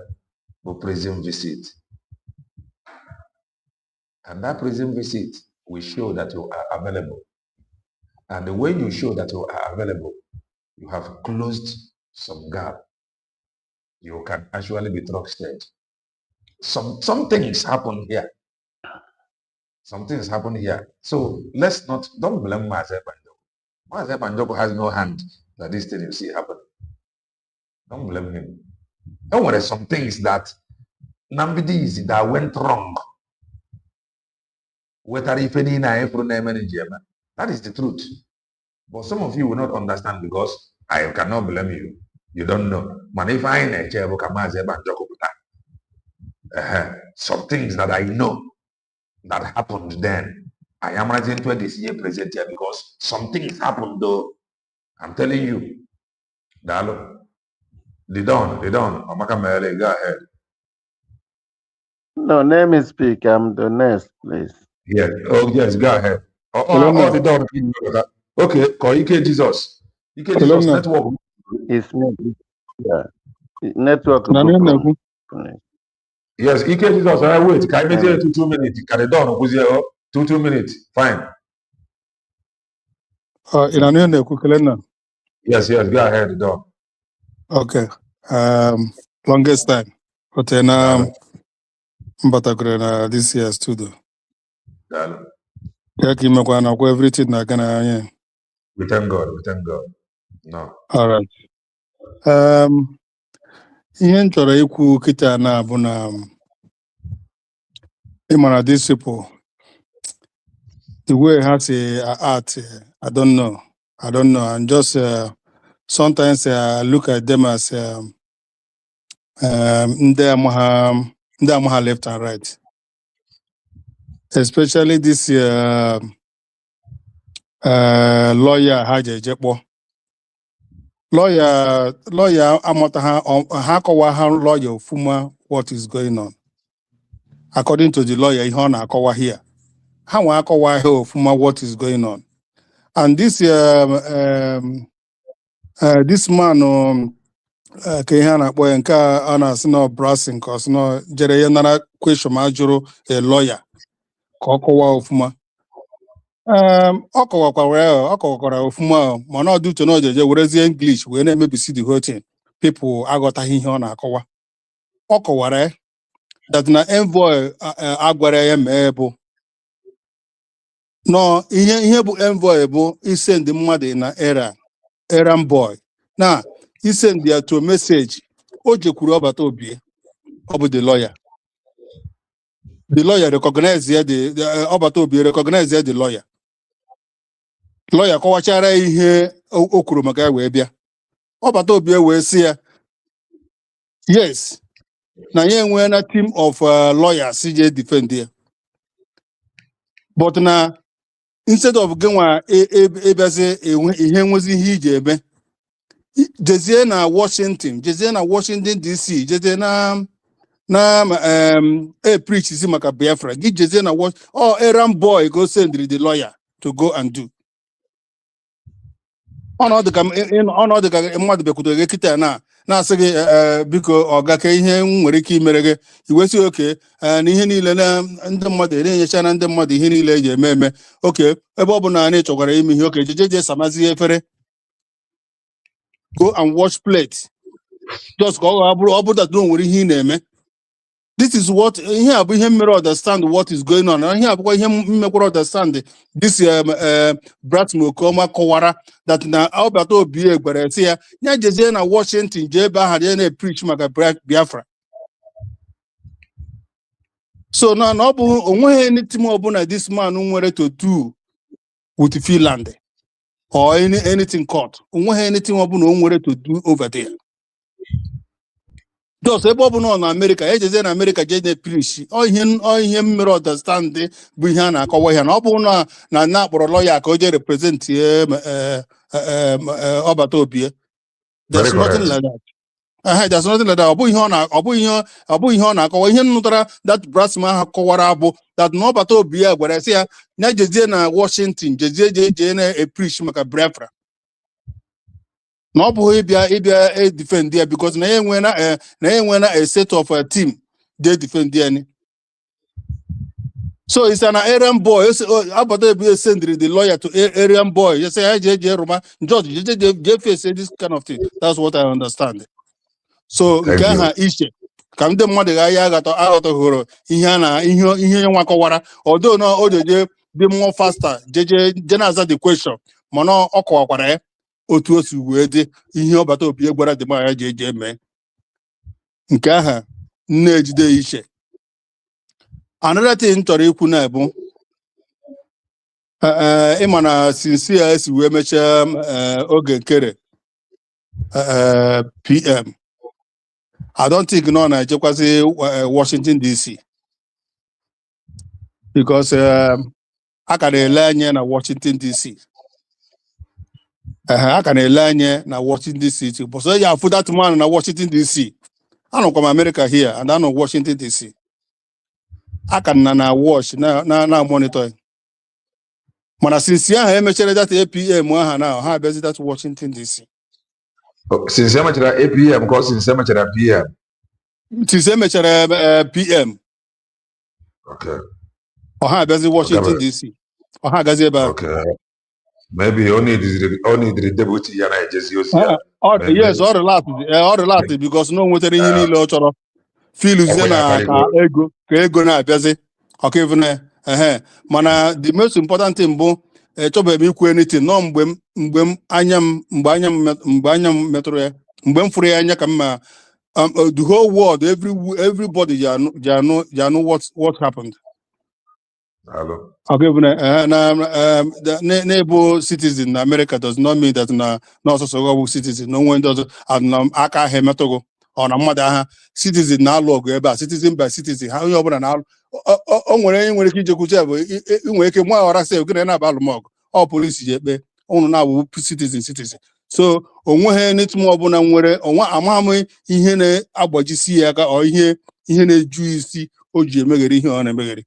S2: for prison visit. And that prison visit will show that you are available. And when you show that you are available, you have closed some gap, you can actually be trusted. Some things happen here. Some things happen here. So don't blame Maazị Banjoko. Maazị Banjoko has no hand that this thing you see happen. Don't blame him. There were some things that Nambidi that went wrong. That is the truth. But some of you will not understand because I cannot blame you. You don't know. Some things that I know that happened then. I am writing to this year present here because some things happened though. I'm telling you. Dalo. They don't. Amaka Mele, go ahead.
S17: No, let me speak. I'm the next, please.
S2: Yes. Oh, yes, go ahead. The door. Okay, call Ike Jesus. Ike Jesus network.
S17: It's me. Yeah. Network.
S2: Yes, Ike Jesus. I wait. Can I make it 2 minutes? Can I down? 2 minutes. Fine. Yes, go ahead, Don.
S18: Okay. Longest time. But then this year's studio. Everything
S2: we thank God. No.
S18: All right. Ihe m chọrọ ikwu kịta na bụ na ịmara these people, the way ha si art, I don't know. And just sometimes I look at them as ndị amaha left and right. Especially this lawyer Haji Jekpo. Lawyer amata ha kowa ha lawyer fuma what is going on. According to the lawyer, ihe na akowa here. Ha wa akowa he fuma what is going on. And this this man ke ihe na akpọ nke a na-asị na brassing cause no jere ya nara question ajụrụ a lawyer ka ọ kọwaa ofuma. Ọ kọwakwara ofuma mana ọ dị uche na ọ jeje werezie English wee na-emebisi the whole thing. People aghọtaghị ihe ọ na-akọwa. Ọ kọwara that na envoy agwara ya mee bụ no ihe bụ envoy bụ isend mmadụ na errand boy. Na isend ya to message o jekwuru ọbata obie ọ bụ the lawyer. The lawyer recognize the ọbata obie recognize the lawyer. Lawyer kọwachara ihe o kwuru maka ya wee bịa. Ọbata obie wee sị ya yes na ya enwe na team of lawyers je defend ya. But na instead of genwa ebiazi ihe nwezi ihe ije eme jezie na Washington DC jezie na preach si maka Biafra gị jezie na errand boy go send the lawyer to go and do. Ọnọdụ ka mmadụ bekwutere gị kịta na-asị gị biko ọ ga ka ihe nwere ike imere gị iwesi oke na ihe niile na ndị mmadụ na-enyecha na ndị mmadụ ihe niile eji eme oke ebe ọ bụ na anyị chọkwara ime ihe oke jeje samazie efere go and wash plate just ka ọ bụrụ that no nwere ihe ị na-eme. This is what ihe a bụ ihe mere understand what is going on. Ihe abụkwa ihe mmekwara understand this Bratmokoma kọwara that na ọbata obie gbere si ya nya jezie na Washington jee ebe ahụ ya na-preach maka Biafra. So na ọ bụ onweghị anything ọbụla this man nwere to do with Finland or anything court. Onweghị anything ọbụla o nwere to do over there. Just ebe ọ bụ na America ejezie na America je na-preach ihe mere understand bụ ihe a na-akọwa ya na ọ bụ na na-akpọrọ lawyer ka o je represent ọbata obie. There's nothing like that. There's nothing like that. Ọ bụ ihe ọ na-akọwa ihe nnụtara that Brassman ha kọwara bụ that na ọbata obie gwara sị ya na jezie na Washington jezie na-preach maka Biafra. Na ọ bụghị ịbịa defend ya because na enwe na a set of a team they defend ya ni. So it's an errand boy. About to send the lawyer to errand boy. You say, hey, Roma, George, you say this kind of thing. That's what I understand. So gaha ishe. Come the mother I got out of horo. Ihana, ihe wakawara. Although no oje be more faster. Jenaza the question. Mono okwakwara. Otu osu wede. Ihe obata opie gwara the ma jeje me. Gaha nejide ishe. Another thing chọrọ ikwu na bụ ịma na sincere esi wee mechaa oge nkere PM. I don't think no na-ejekwazi Washington DC because a ka na-ele anya na Washington DC. A ka na-ele anya na Washington DC. But so ya afụ that man na Washington DC. Anọkwa m America here and I know Washington DC. A ka na watch na monitor. Mana since ya ha emechere that APM aha na ha abịazi that Washington DC.
S2: Since emechere APM because since emechere PM.
S18: Since emechere PM.
S2: Okay.
S18: Ha abịazi Washington DC. Ha agazi ebe ahụ.
S2: Okay. Maybe only the deputy ya na ejezi ozi ya.
S18: Yes, all related because no nwetara ihe niile ọ chọrọ. Filuzie na ka ego na-abịazi. Okay, even mana the most important thing bụ chọbeghị m ikwu anything no mgbe anya m metụrụ ya mgbe m fụrụ ya anya ka mma the whole world everybody ya know what happened. Okay, na-ebo citizen na America does not mean that na ọsọsọ citizen no one does aka ahụ emetụgo ọ na mmadụ aha citizen na-alụ ọgụ ebe a citizen by citizen ha onye ọbụla na-alụ o nwere nwere ike ijekwuche bụ nwere ike nwa ọra sị gịnị na-aba alụmọgụ ọ polisi ji ekpe ụnụ na-abụ citizen so onweghị n'etum ọbụla nwere ọnwa amaghị ihe na-agbajisi ya aka ọ ihe na-eju isi o ji emeghere ihe ọ na-emeghere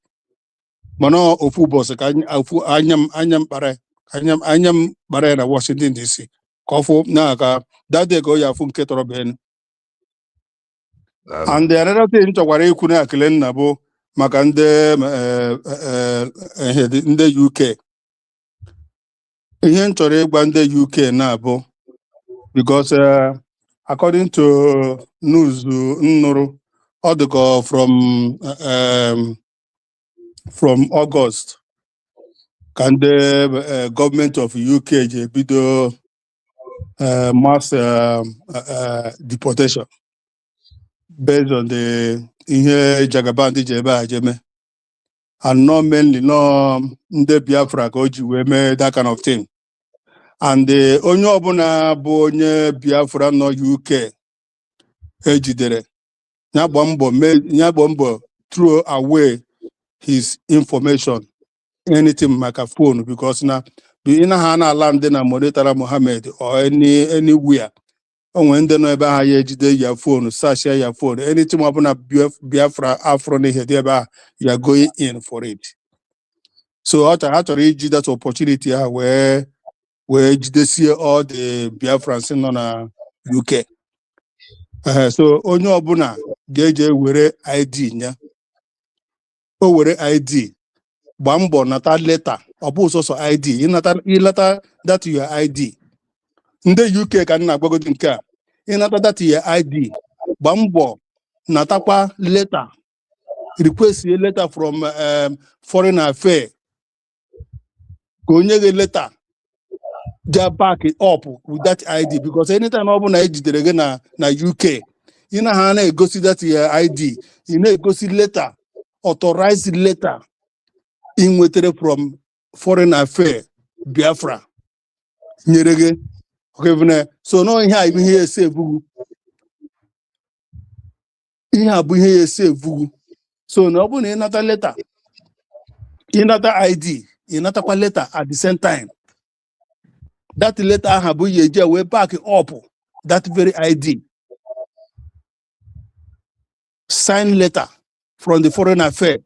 S18: mana ofu ụbọchị ka anya m kpara ya na Washington DC ka ọ fụ na aka dade ka ọ ya afụ nke tọrọ benu. And the another thing chọkwara ikwu na akele nna bụ maka ndị UK. Ihe m chọrọ ịgwa ndị UK na-abụ because according to news nnụrụ ọ dịka from August ka ndị government of UK ji ebido mass deportation based on the ihe Jagabandi ji ebe a jeme and not mainly no ndị Biafra ka o ji wee mee that kind of thing. And onye ọbụla bụ onye Biafra nọ UK ejidere ya gba mbọ throw away his information anything maka phone because na ha na-ala ndị na Monetara Mohammed or anywhere onwe ndị nọ ebe ha ya ejide ya phone sashia ya phone anything ọbụla Biafra afro n'ihe dị ebe a you are going in for it. So ha chọrọ iji that opportunity ha wee jidesie all the Biafrans nọ na UK. So onye ọbụla ga-eje were ID nya o were ID gba mbọ nata leta ọ bụ sọsọ ID ịnata that your ID. Ndị UK ka nna agwagodi nke a ịnata that your ID gba mbọ natakwa leta request a letter from foreign affairs ka onye gị leta ja back it up with that ID because anytime ọ bụ na ejidere gị na UK ị na ha na-egosi that your ID ị na-egosi letter authorized letter inwetere from foreign affairs Biafra nyere gị. Okay, so no ihe a bụ ihe ese evugu ihe a bụ ihe ese evugu. So na ọ bụ na ịnata letter ịnata ID ịnatakwa letter at the same time that letter aha bụ ihe eji wee back up that very ID sign letter from the foreign affairs.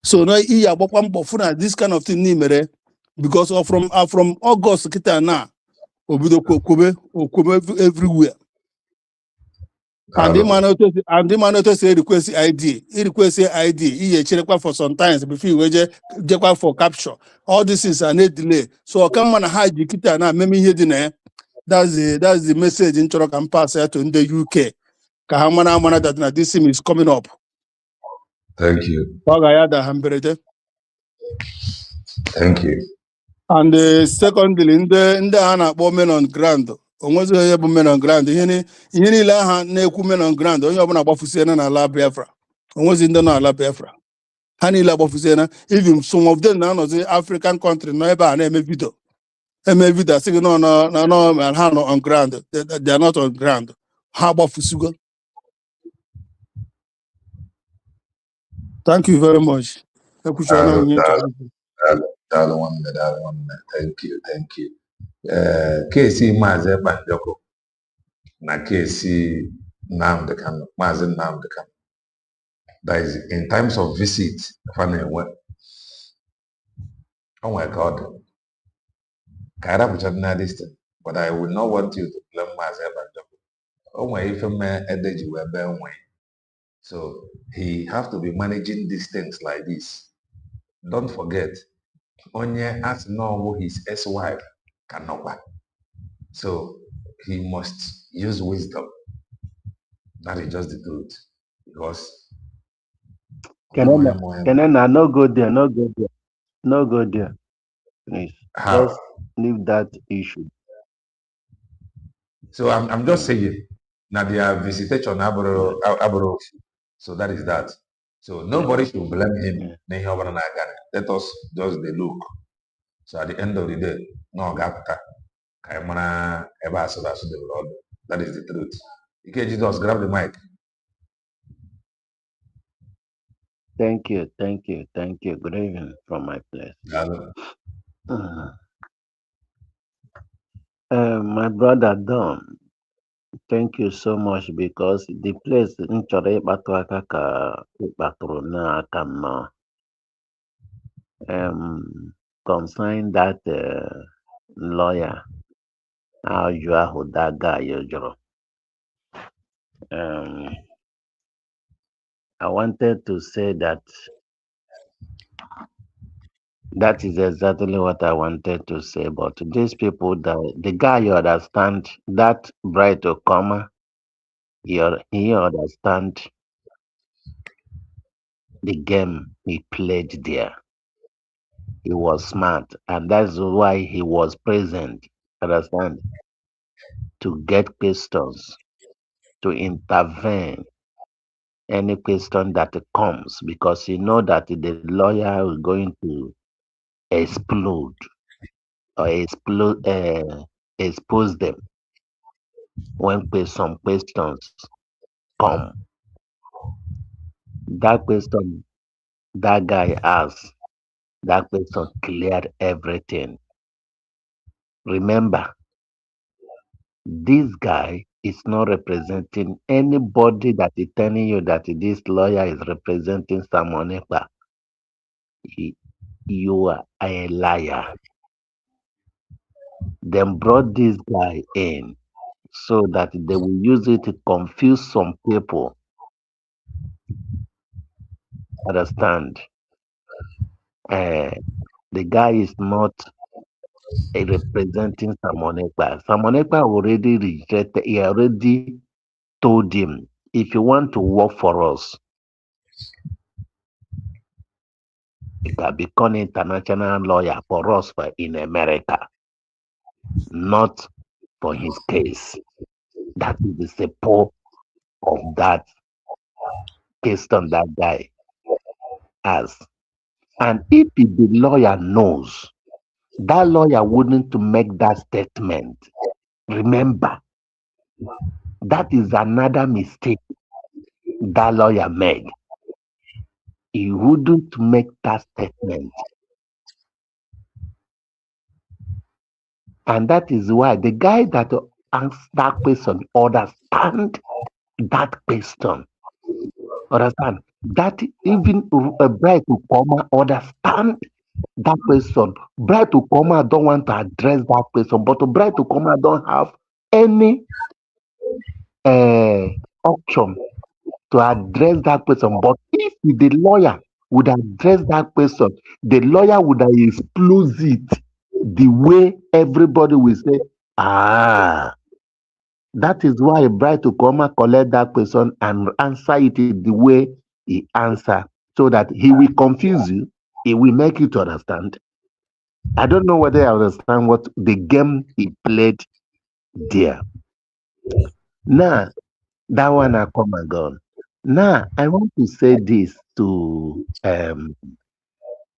S18: So now he agbakwa mbọ fụ na this kind of thing n'imere because of from August kita na obido okwobe everywhere. And the man say request ID. He request ID. He check for sometimes before you check for capture. All this is a need delay. So come on hide the kita na maybe here dinner. That's the message in Choro can pass out to in the UK. Kahamana that this sim is coming up.
S2: Thank you. Thank you.
S18: And secondly, in the Hana men on ground. Onwezi onye bụ men on ground. Ihe niile aha na-ekwu men on ground. Onye ọbụla agbafusiena na ala Biafra. Onwezi ndị nọ ala Biafra. Ha niile agbafusiena. Even some of them na-anọzi African country nọ ebe a na-eme video. Eme video asị gị no ha nọ on ground. They are not on ground. Ha agbafusigo. Thank you very much.
S2: Thank you. KC Maazị Banjoko na KC Nnamdi Kanu, Maazị Nnamdi Kanu. That is in times of visit. Oh my God. But I will not want you to blame Maazị Banjoko. Oh my, if a man edge you were way. So he have to be managing these things like this. Don't forget, Onye has to know who his ex-wife cannot buy. So he must use wisdom. That is just the truth. Because
S17: can I no go there, no go there. Please.
S2: How?
S17: Just leave that issue.
S2: So I'm just saying now their visitation abro. So that is that. So nobody should blame him. Let us just the look. So at the end of the day, no gap. That is the truth. Okay, Jesus, grab the mic.
S17: Thank you. Good evening from my place. My brother Don, thank you so much because the place in Chore Batuaka Patrona can consign that lawyer. How you are with that guy, I wanted to say that is exactly what I wanted to say. But these people, the guy you understand, that Bright Okoma, he understand the game he played there. He was smart, and that's why he was present. Understand? To get questions, to intervene any question that comes, because he know that the lawyer is going to explode or expose them when some questions come. That question that guy asked, that question cleared everything. Remember, this guy is not representing anybody that is telling you that this lawyer is representing someone else. You are a liar. Then brought this guy in so that they will use it to confuse some people. Understand? The guy is not representing Samonekpa. Samonekpa already rejected. He already told him, if you want to work for us, you can become an international lawyer for us in America, not for his case. That is the support of that question that guy has. And if the lawyer knows, that lawyer wouldn't make that statement. Remember, that is another mistake that lawyer made. He wouldn't make that statement. And that is why the guy that asked that question understand that question. Understand? That even a Bright Ukoma understand that question. Bright Ukoma don't want to address that question, but Bright Ukoma don't have any option to address that question. But if the lawyer would address that question, the lawyer would have exposed it the way everybody will say, ah, that is why Bright to come and collect that question and answer it the way he answer, so that he will confuse you, he will make you to understand. I don't know whether I understand what the game he played there. Now, that one I come and gone. Now, I want to say this to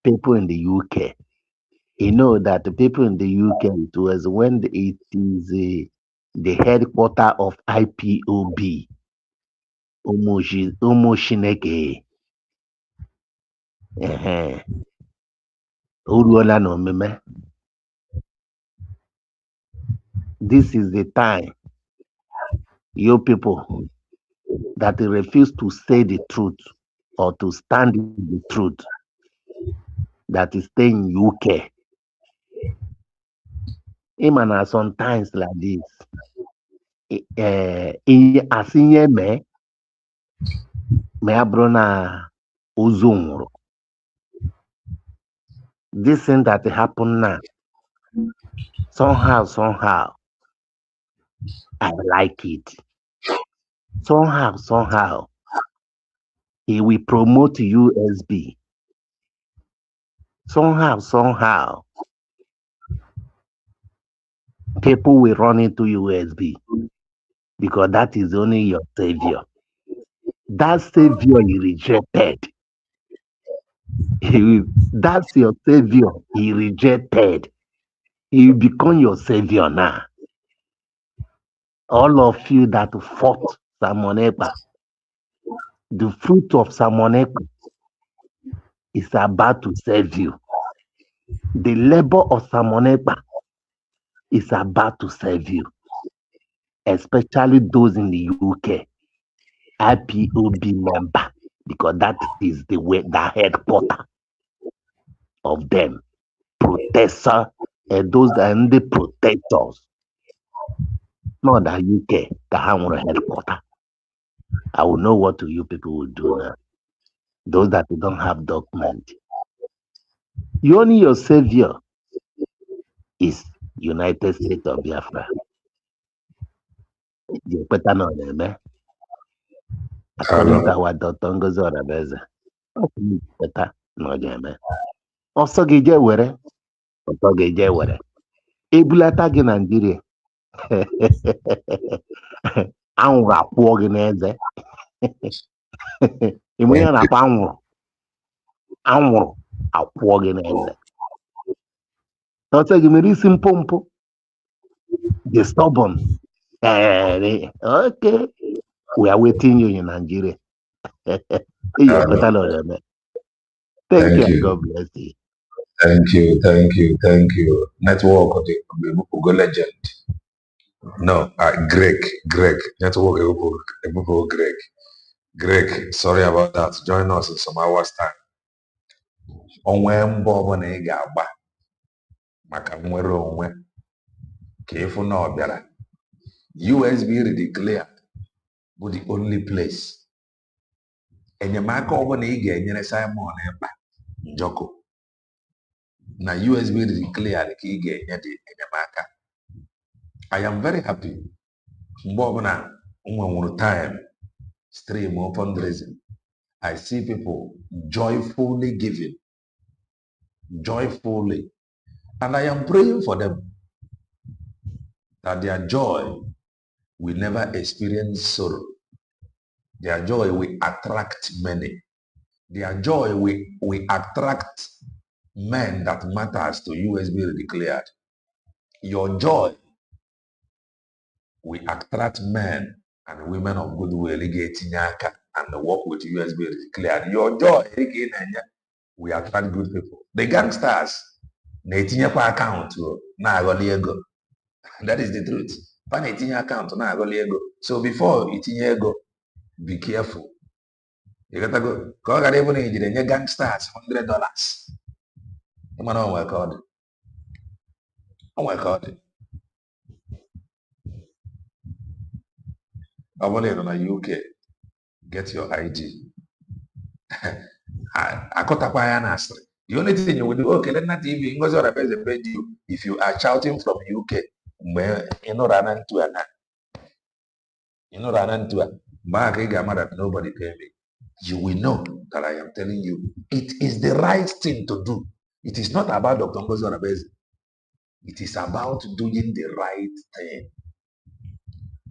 S17: people in the UK. You know that the people in the UK, it was when it is the headquarter of IPOB, Umoshineke. Uruola no meme. This is the time you people that refuse to say the truth or to stand in the truth, that is staying in UK. Even sometimes like this, asinye me abrona uzunro. This thing that happened now, somehow, I like it. Somehow, he will promote USB. Somehow, people will run into USB because that is only your savior. That savior he rejected. That's your savior he rejected. He will become your savior now. All of you that fought Samonekpa, the fruit of Samonekpa is about to save you. The labor of Samonekpa is about to save you, especially those in the UK, IPOB member, because that is the way, the headquarter of them, protector, and those that are the protectors, not the UK, the headquarter. I will know what you people will do now. Those that don't have document. You only your savior is United States of Biafra. You better know them, eh? According to our Dr. Ngozi Orabeze, better know them, eh? Also, Gije were, also Gije were. Ebulata gị Nigeria. Anwụrụ akwụọ gị n'eze. Ime ihe na-akpa anwụrụ akwụọ gị n'eze. Ọsọ gị mere isi mpompo. The stubborn. Okay. We are waiting you in Nigeria. You better know them. Thank you. God bless you.
S2: Thank you. Network of the Go legend. No, Greg. Network of Greg. Greg, sorry about that. Join us in some hours time. Onwe mbọ ọbụla ị ga-agba maka nnwere onwe ka ịfụ na ọ bịara. USB redeclared bụ the only place. Enyemaka ọbụla ị ga-enyere Simon Ekpa Njoko na USB redeclared ka ị ga-enye dị enyemaka. I am very happy. Mgbe ọbụla nwere time stream or fundraising, I see people joyfully giving. Joyfully. And I am praying for them that their joy will never experience sorrow. Their joy will attract many. Their joy will attract men that matters to USB declared. Your joy will attract men and women of goodwill and work with USB declared. Your joy will attract good people. The gangsters, na-etinyekwa akaụntụ na-aghọli ego. That is the truth. Pa na-etinye akaụntụ na-aghọli ego. So before itinye ego, be careful. You gotta go. Ka ọ ghara ịbụ na ijiri nye gangsters $100. Ịmana onwe ka ọ dị. Onwe ka ọ dị. Only in the UK, get your ID. The only thing you will do, okay, then not TV, if you are shouting from UK, where you know run into an that nobody pay me. You will know that I am telling you, it is the right thing to do. It is not about Dr. Ngozi Orabeze. It is about doing the right thing.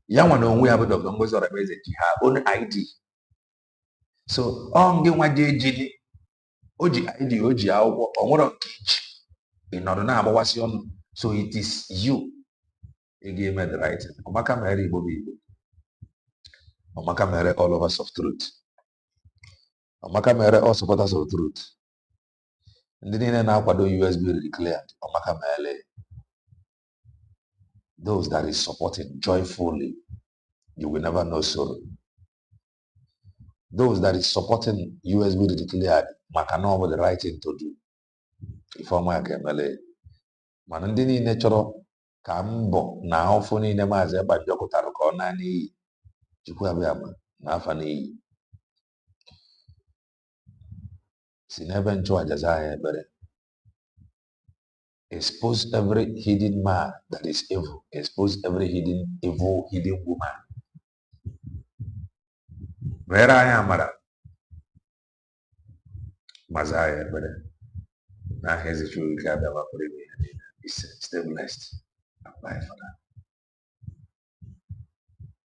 S2: Young one we have Dr. Ngozi Orabeze, her own ID. So on the one day, Oji ID, Oji or in order now, so it is you again made the right thing. Omaka Mary Bobby, Omaka Mary all of us of truth. Omaka Mary all supporters of truth. And then now USB declared Omaka Mary. Those that is supporting joyfully, you will never know sorrow. Those that is supporting USB declared, Makano with the right thing to do. If I'm a Gemele, Manandini natural, Kambo, now phone Nemaze, but Jokotaro Nani, Chukwabama, Nafani. Sineben Chua Jazaya, but expose every hidden man that is evil. Expose every hidden woman. Where I am, Mara. Mazaya, brother. Now here's the truth. Stay blessed. Bye for now.